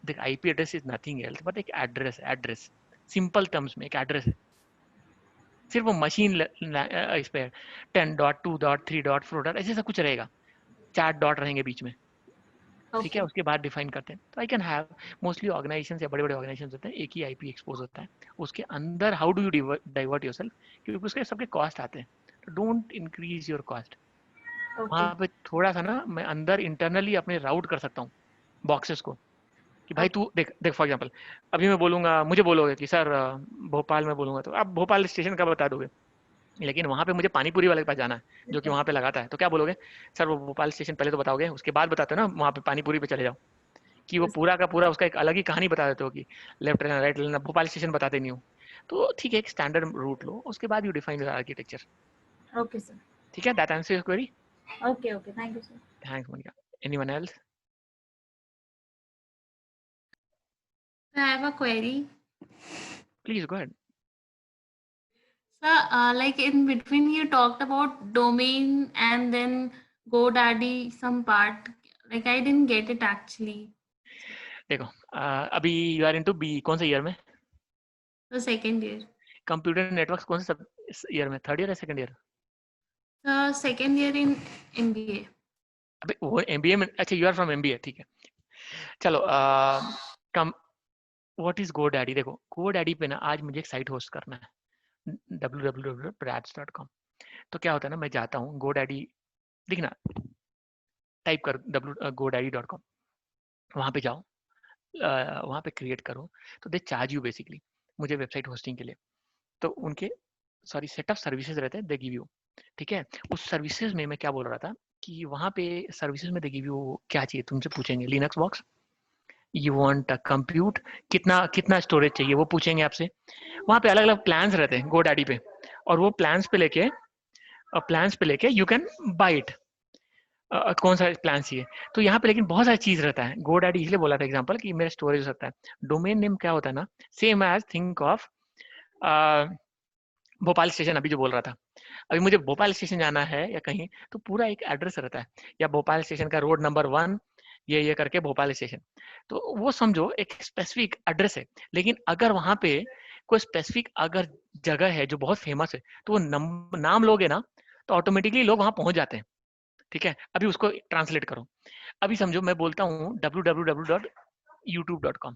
[SPEAKER 3] देख IP address is nothing else but एक एड्रेस सिंपल टर्म्स में एक एड्रेस है. सिर्फ वो मशीन इस पे 10.2.3.4 ऐसे सब कुछ रहेगा, 4 डॉट रहेंगे बीच में. ठीक है, उसके बाद डिफाइन करते हैं. तो I can have mostly organization या बड़े बड़े ऑर्गेनाइजेशन होते हैं, एक ही IP एक्सपोज होता है. उसके अंदर how do you divert yourself, क्योंकि उसके सबके कॉस्ट आते हैं. तो डोंट इंक्रीज योर कॉस्ट. वहाँ पे थोड़ा सा ना मैं अंदर इंटरनली अपने राउट कर सकता हूँ बॉक्सेस को कि भाई तू देख फॉर एग्जांपल अभी मैं बोलूँगा, मुझे बोलोगे कि सर भोपाल में बोलूँगा तो आप भोपाल स्टेशन का बता दोगे, लेकिन वहाँ पे मुझे पानीपुरी वाले के पास जाना है जो कि वहाँ पे लगाता है. तो क्या बोलोगे? सर वो भोपाल स्टेशन पहले तो बताओगे, उसके बाद बताते हो ना वहाँ पे पानीपुरी पे चले जाओ. कि वो पूरा का पूरा उसका एक अलग ही कहानी बता देते हो कि लेफ्ट लेना राइट लेना, भोपाल स्टेशन बताते नहीं हो. तो ठीक है, एक स्टैंडर्ड रूट लो, उसके बाद you define your architecture.
[SPEAKER 1] Okay, sir.
[SPEAKER 3] ठीक है, that answer your query.
[SPEAKER 1] Okay. Thank you, sir.
[SPEAKER 3] Thanks Monica. Anyone else?
[SPEAKER 7] I have a query.
[SPEAKER 3] Please go ahead.
[SPEAKER 7] Sir, like in between you talked about domain and then GoDaddy some part. Like I didn't get it actually.
[SPEAKER 3] देखो अभी you are into B, कौन से year में?
[SPEAKER 7] The second year.
[SPEAKER 3] Computer networks कौन से year में, third year या second year?
[SPEAKER 7] The second year in MBA.
[SPEAKER 3] अबे वो MBA में, अच्छा यू आर फ्रॉम MBA. ठीक है, चलो कम व्हाट इज GoDaddy? देखो GoDaddy पे ना आज मुझे एक साइट होस्ट करना है, www.brads.com. तो क्या होता है ना, मैं जाता हूँ GoDaddy, लिखना टाइप कर godaddy.com, वहाँ पे जाओ, वहाँ पे क्रिएट करो. तो दे चार्ज यू बेसिकली मुझे वेबसाइट होस्टिंग के लिए. तो उनके सेट ऑफ सर्विसेज रहते हैं, दे गिव यू. ठीक है, उस सर्विसेज में मैं क्या बोल रहा था कि वहाँ पे सर्विसेज में दे गिव यू क्या चाहिए, तुमसे पूछेंगे Linux box, you want compute, कितना स्टोरेज चाहिए वो पूछेंगे आपसे. वहाँ पे अलग अलग प्लान्स रहते हैं GoDaddy पे, और वो प्लान्स पे लेके यू कैन बाय इट. कौन सा प्लान चाहिए। तो यहाँ पे लेकिन बहुत सारी चीज रहता है। GoDaddy इसलिए बोला था एग्जांपल कि मेरा स्टोरेज हो सकता है। डोमेन नेम क्या होता है ना, same as think of Bhopal station, अभी जो बोल रहा था, अभी मुझे भोपाल स्टेशन जाना है या कहीं, तो पूरा एक एड्रेस रहता है, या भोपाल स्टेशन का रोड नंबर 1 ये करके भोपाल स्टेशन, तो वो समझो एक स्पेसिफिक एड्रेस है। लेकिन अगर वहां पे कोई स्पेसिफिक अगर जगह है जो बहुत फेमस है, तो वो नाम लोगे ना तो ऑटोमेटिकली लोग वहां पहुंच जाते हैं। ठीक है, अभी उसको ट्रांसलेट करो। अभी समझो मैं बोलता हूँ www.youtube.com,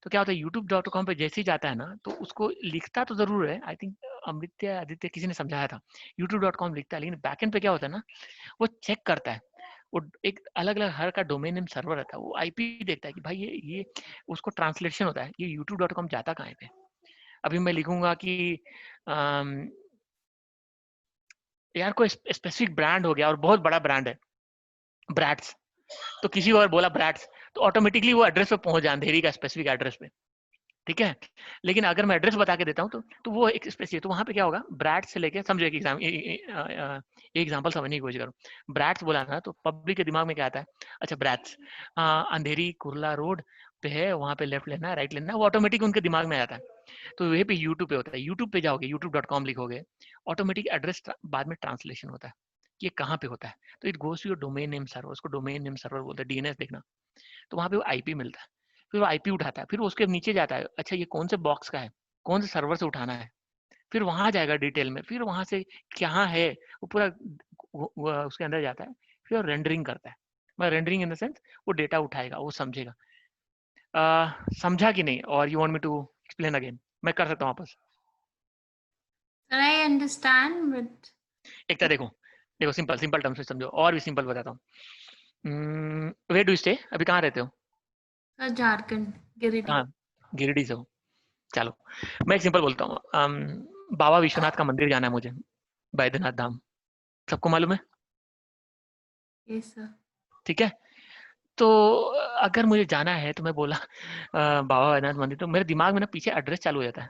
[SPEAKER 3] तो क्या होता है youtube.com पे जैसे ही जाता है ना, तो उसको लिखता तो जरूर है, आई थिंक अमृत्य आदित्य किसी ने समझाया था, youtube.com लिखता है, लेकिन बैकएंड पे क्या होता है ना, वो चेक करता है, वो एक अलग अलग हर का डोमेन नेम सर्वर रहता है, वो आईपी देखता है कि भाई ये उसको ट्रांसलेशन होता है, ये youtube.com जाता कहाँ पे। अभी मैं लिखूंगा कि यार कोई स्पेसिफिक ब्रांड हो गया और बहुत बड़ा ब्रांड है ब्रैट्स, तो किसी और बोला ब्रैट्स, तो ऑटोमेटिकली वो एड्रेस पे पहुंच जाए, अंधेरी का स्पेसिफिक एड्रेस पे। ठीक है, लेकिन अगर मैं एड्रेस बता के देता हूँ तो वो एक स्पेसिफिक, तो वहां पे क्या होगा, ब्रैट्स से लेके, समझो एक एग्जाम्पल समझने की कोशिश करो। ब्रैट्स बोला ना तो पब्लिक के दिमाग में क्या आता है, अच्छा ब्रैट्स अंधेरी कुर्ला रोड पे है, वहां पे लेफ्ट लेना है राइट लेना है, वो ऑटोमेटिक उनके दिमाग में आता है। तो वही पे यूट्यूब पे होता है, यूट्यूब पे जाओगे youtube.com लिखोगे, ऑटोमेटिक एड्रेस बाद में ट्रांसलेशन होता है कि ये कहाँ पे होता है, तो it goes to your domain name server, उसको डोमेन नेम सर्वर बोलते हैं, डीएनएस देखना, तो वहाँ पे वो आईपी मिलता है, फिर वो आईपी उठाता है, फिर उसके नीचे जाता है, अच्छा ये कौन से बॉक्स का है, कौन से सर्वर से उठाना है, फिर वहां जाएगा डिटेल में, फिर वहां से क्या है वो पूरा उसके अंदर जाता है, फिर रेंडरिंग करता है, मैं रेंडरिंग इन द सेंस वो डेटा उठाएगा, वो समझेगा। समझा कि नहीं, और you want me to explain again, मैं कर सकता हूँ वापस।
[SPEAKER 7] Sir, I understand, but
[SPEAKER 3] एक देखो सिंपल टर्म्स में समझो, और भी सिंपल बताता हूँ। वेयर डू स्टे, अभी कहाँ रहते हो?
[SPEAKER 7] sir, Jharkhand, Giridih.
[SPEAKER 3] कहाँ? गिरिडीह से हो, चलो मैं एक सिंपल बोलता हूँ, बाबा विश्वनाथ का मंदिर जाना है मुझे, बैद्यनाथ धाम, सबको मालूम है?
[SPEAKER 7] Yes, sir.
[SPEAKER 3] ठीक है, तो अगर मुझे जाना है तो मैं बोला बाबा बैद्यनाथ मंदिर, तो मेरे दिमाग में ना पीछे एड्रेस चालू हो जाता है।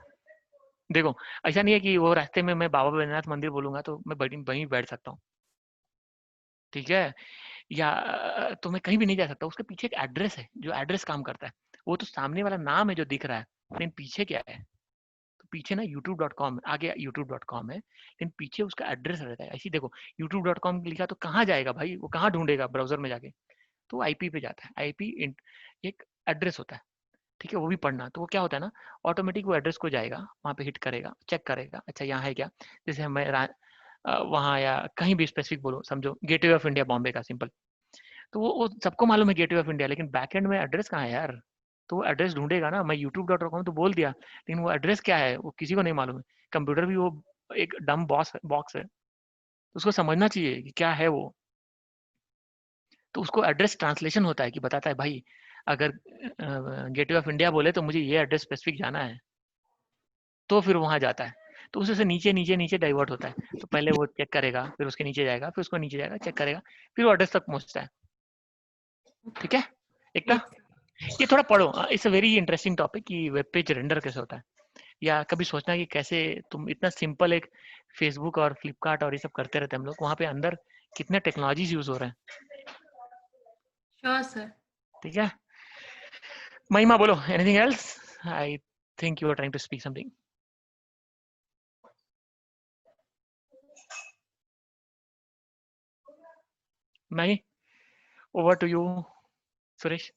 [SPEAKER 3] देखो ऐसा नहीं है कि वो रास्ते में मैं बाबा बैद्यनाथ मंदिर बोलूंगा तो मैं वहीं बैठ सकता हूँ, ठीक है, या तो मैं कहीं भी नहीं जा सकता, उसके पीछे एक एड्रेस है जो एड्रेस काम करता है, वो तो सामने वाला नाम है जो दिख रहा है, लेकिन पीछे क्या है, तो पीछे ना youtube.com, आगे youtube.com है, लेकिन पीछे उसका एड्रेस रहता है। ऐसी देखो youtube.com लिखा तो कहाँ जाएगा भाई, वो कहाँ ढूंढेगा ब्राउजर में जाके, तो आईपी पे जाता है, आईपी एक एड्रेस होता है, ठीक है, वो भी पढ़ना, तो वो क्या होता है ना, ऑटोमेटिक वो एड्रेस को जाएगा, वहाँ पे हिट करेगा, चेक करेगा, अच्छा यहाँ है क्या, जैसे मैं वहाँ या कहीं भी स्पेसिफिक बोलो, समझो गेटवे ऑफ इंडिया बॉम्बे का सिंपल, तो वो सबको मालूम है गेटवे ऑफ इंडिया, लेकिन बैकएंड में एड्रेस कहाँ है यार, तो वो एड्रेस ढूंढेगा ना, मैं youtube.com तो बोल दिया, लेकिन वो एड्रेस क्या है वो किसी को नहीं मालूम है, कंप्यूटर भी वो एक डम बॉक्स है, उसको समझना चाहिए कि क्या है वो, तो उसको एड्रेस ट्रांसलेशन होता है कि बताता है भाई अगर गेटवे ऑफ इंडिया बोले तो मुझे ये एड्रेस स्पेसिफिक जाना है, तो फिर वहां जाता है, तो उससे नीचे नीचे नीचे डाइवर्ट होता है, तो पहले वो चेक करेगा, फिर उसके नीचे जाएगा, फिर उसको नीचे जाएगा, चेक करेगा, फिर वो एड्रेस तक पहुंचता है। ठीक है, एकता, ये थोड़ा पढ़ो, it's a very interesting topic कि वेब पेज रेंडर कैसे होता है, या कभी सोचना कि कैसे तुम इतना सिंपल एक फेसबुक और फ्लिपकार्ट और ये सब करते रहते हैं हम लोग, वहाँ पे अंदर कितने टेक्नोलॉजीज यूज हो रहे हैं।
[SPEAKER 7] Sure, sir.
[SPEAKER 3] ठीक है, महिमा बोलो, anything else, I think you are trying to speak something. Maggie, over to you, Suresh.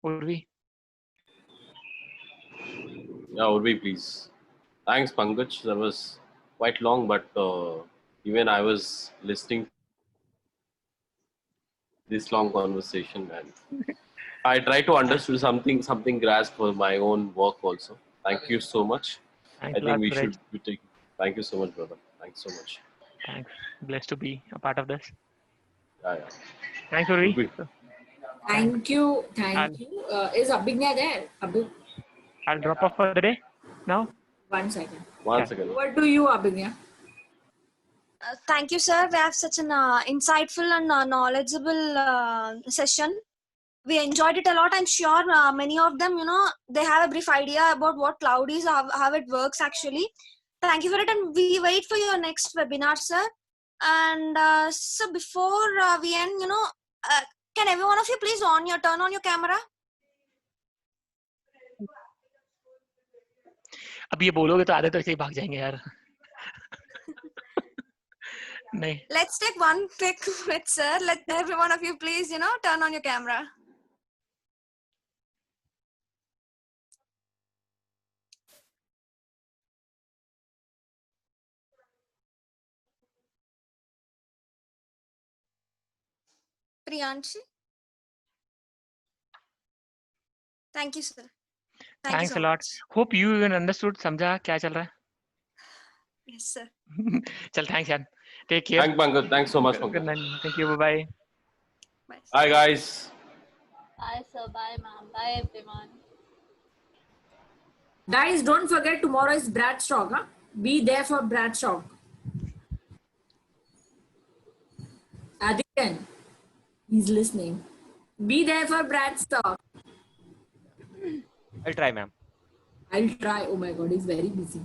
[SPEAKER 3] Urvi.
[SPEAKER 8] Yeah, Urvi, please. Thanks, Pankaj. That was quite long, but even I was listening this long conversation, and I try to understand something grasp for my own work also. Thank you so much.
[SPEAKER 3] Thanks
[SPEAKER 8] I
[SPEAKER 3] a
[SPEAKER 8] think
[SPEAKER 3] lot,
[SPEAKER 8] we
[SPEAKER 3] Suresh.
[SPEAKER 8] should be taking. Thank you so much, brother. Thanks so much.
[SPEAKER 3] Thanks. Blessed to be a part of this.
[SPEAKER 8] Yeah.
[SPEAKER 3] Thanks, Urvi.
[SPEAKER 8] Urvi.
[SPEAKER 9] Thank you. Thank you. Is Abhignya there?
[SPEAKER 3] I'll drop off for the day now.
[SPEAKER 9] 1 second.
[SPEAKER 8] One second.
[SPEAKER 9] Over to you, Abhignya.
[SPEAKER 1] Thank you, sir. We have such an insightful and knowledgeable session. We enjoyed it a lot. I'm sure many of them, they have a brief idea about what cloud is, how it works actually. Thank you for it, and we wait for your next webinar, sir.
[SPEAKER 10] And so before we end, can every one of you please turn on your camera?
[SPEAKER 3] अब ये बोलोगे तो आधे तो ऐसे ही भाग जाएंगे यार. नहीं.
[SPEAKER 10] Let's take one pic with sir. Let every one of you please, turn on your camera. Priyanshi. Thank you, sir.
[SPEAKER 3] Thanks a lot. Hope you even understood. समझा क्या चल रहा है?
[SPEAKER 10] Yes, sir.
[SPEAKER 3] चल, thanks यार. Take care.
[SPEAKER 8] Thanks, Pankaj. Thanks so much,
[SPEAKER 3] Good
[SPEAKER 8] Pankaj.
[SPEAKER 3] night. Thank you. Bye.
[SPEAKER 8] Bye, guys.
[SPEAKER 11] Bye, sir. Bye, ma'am. Bye, everyone.
[SPEAKER 9] Guys, don't forget tomorrow is Bradstock. Huh? Be there for Bradstock. Adityan, he's listening. Be there for Bradstock.
[SPEAKER 5] I'll try, ma'am.
[SPEAKER 9] I'll try. Oh my God, he's very busy.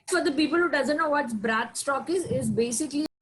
[SPEAKER 9] For the people who doesn't know what Bradstock is basically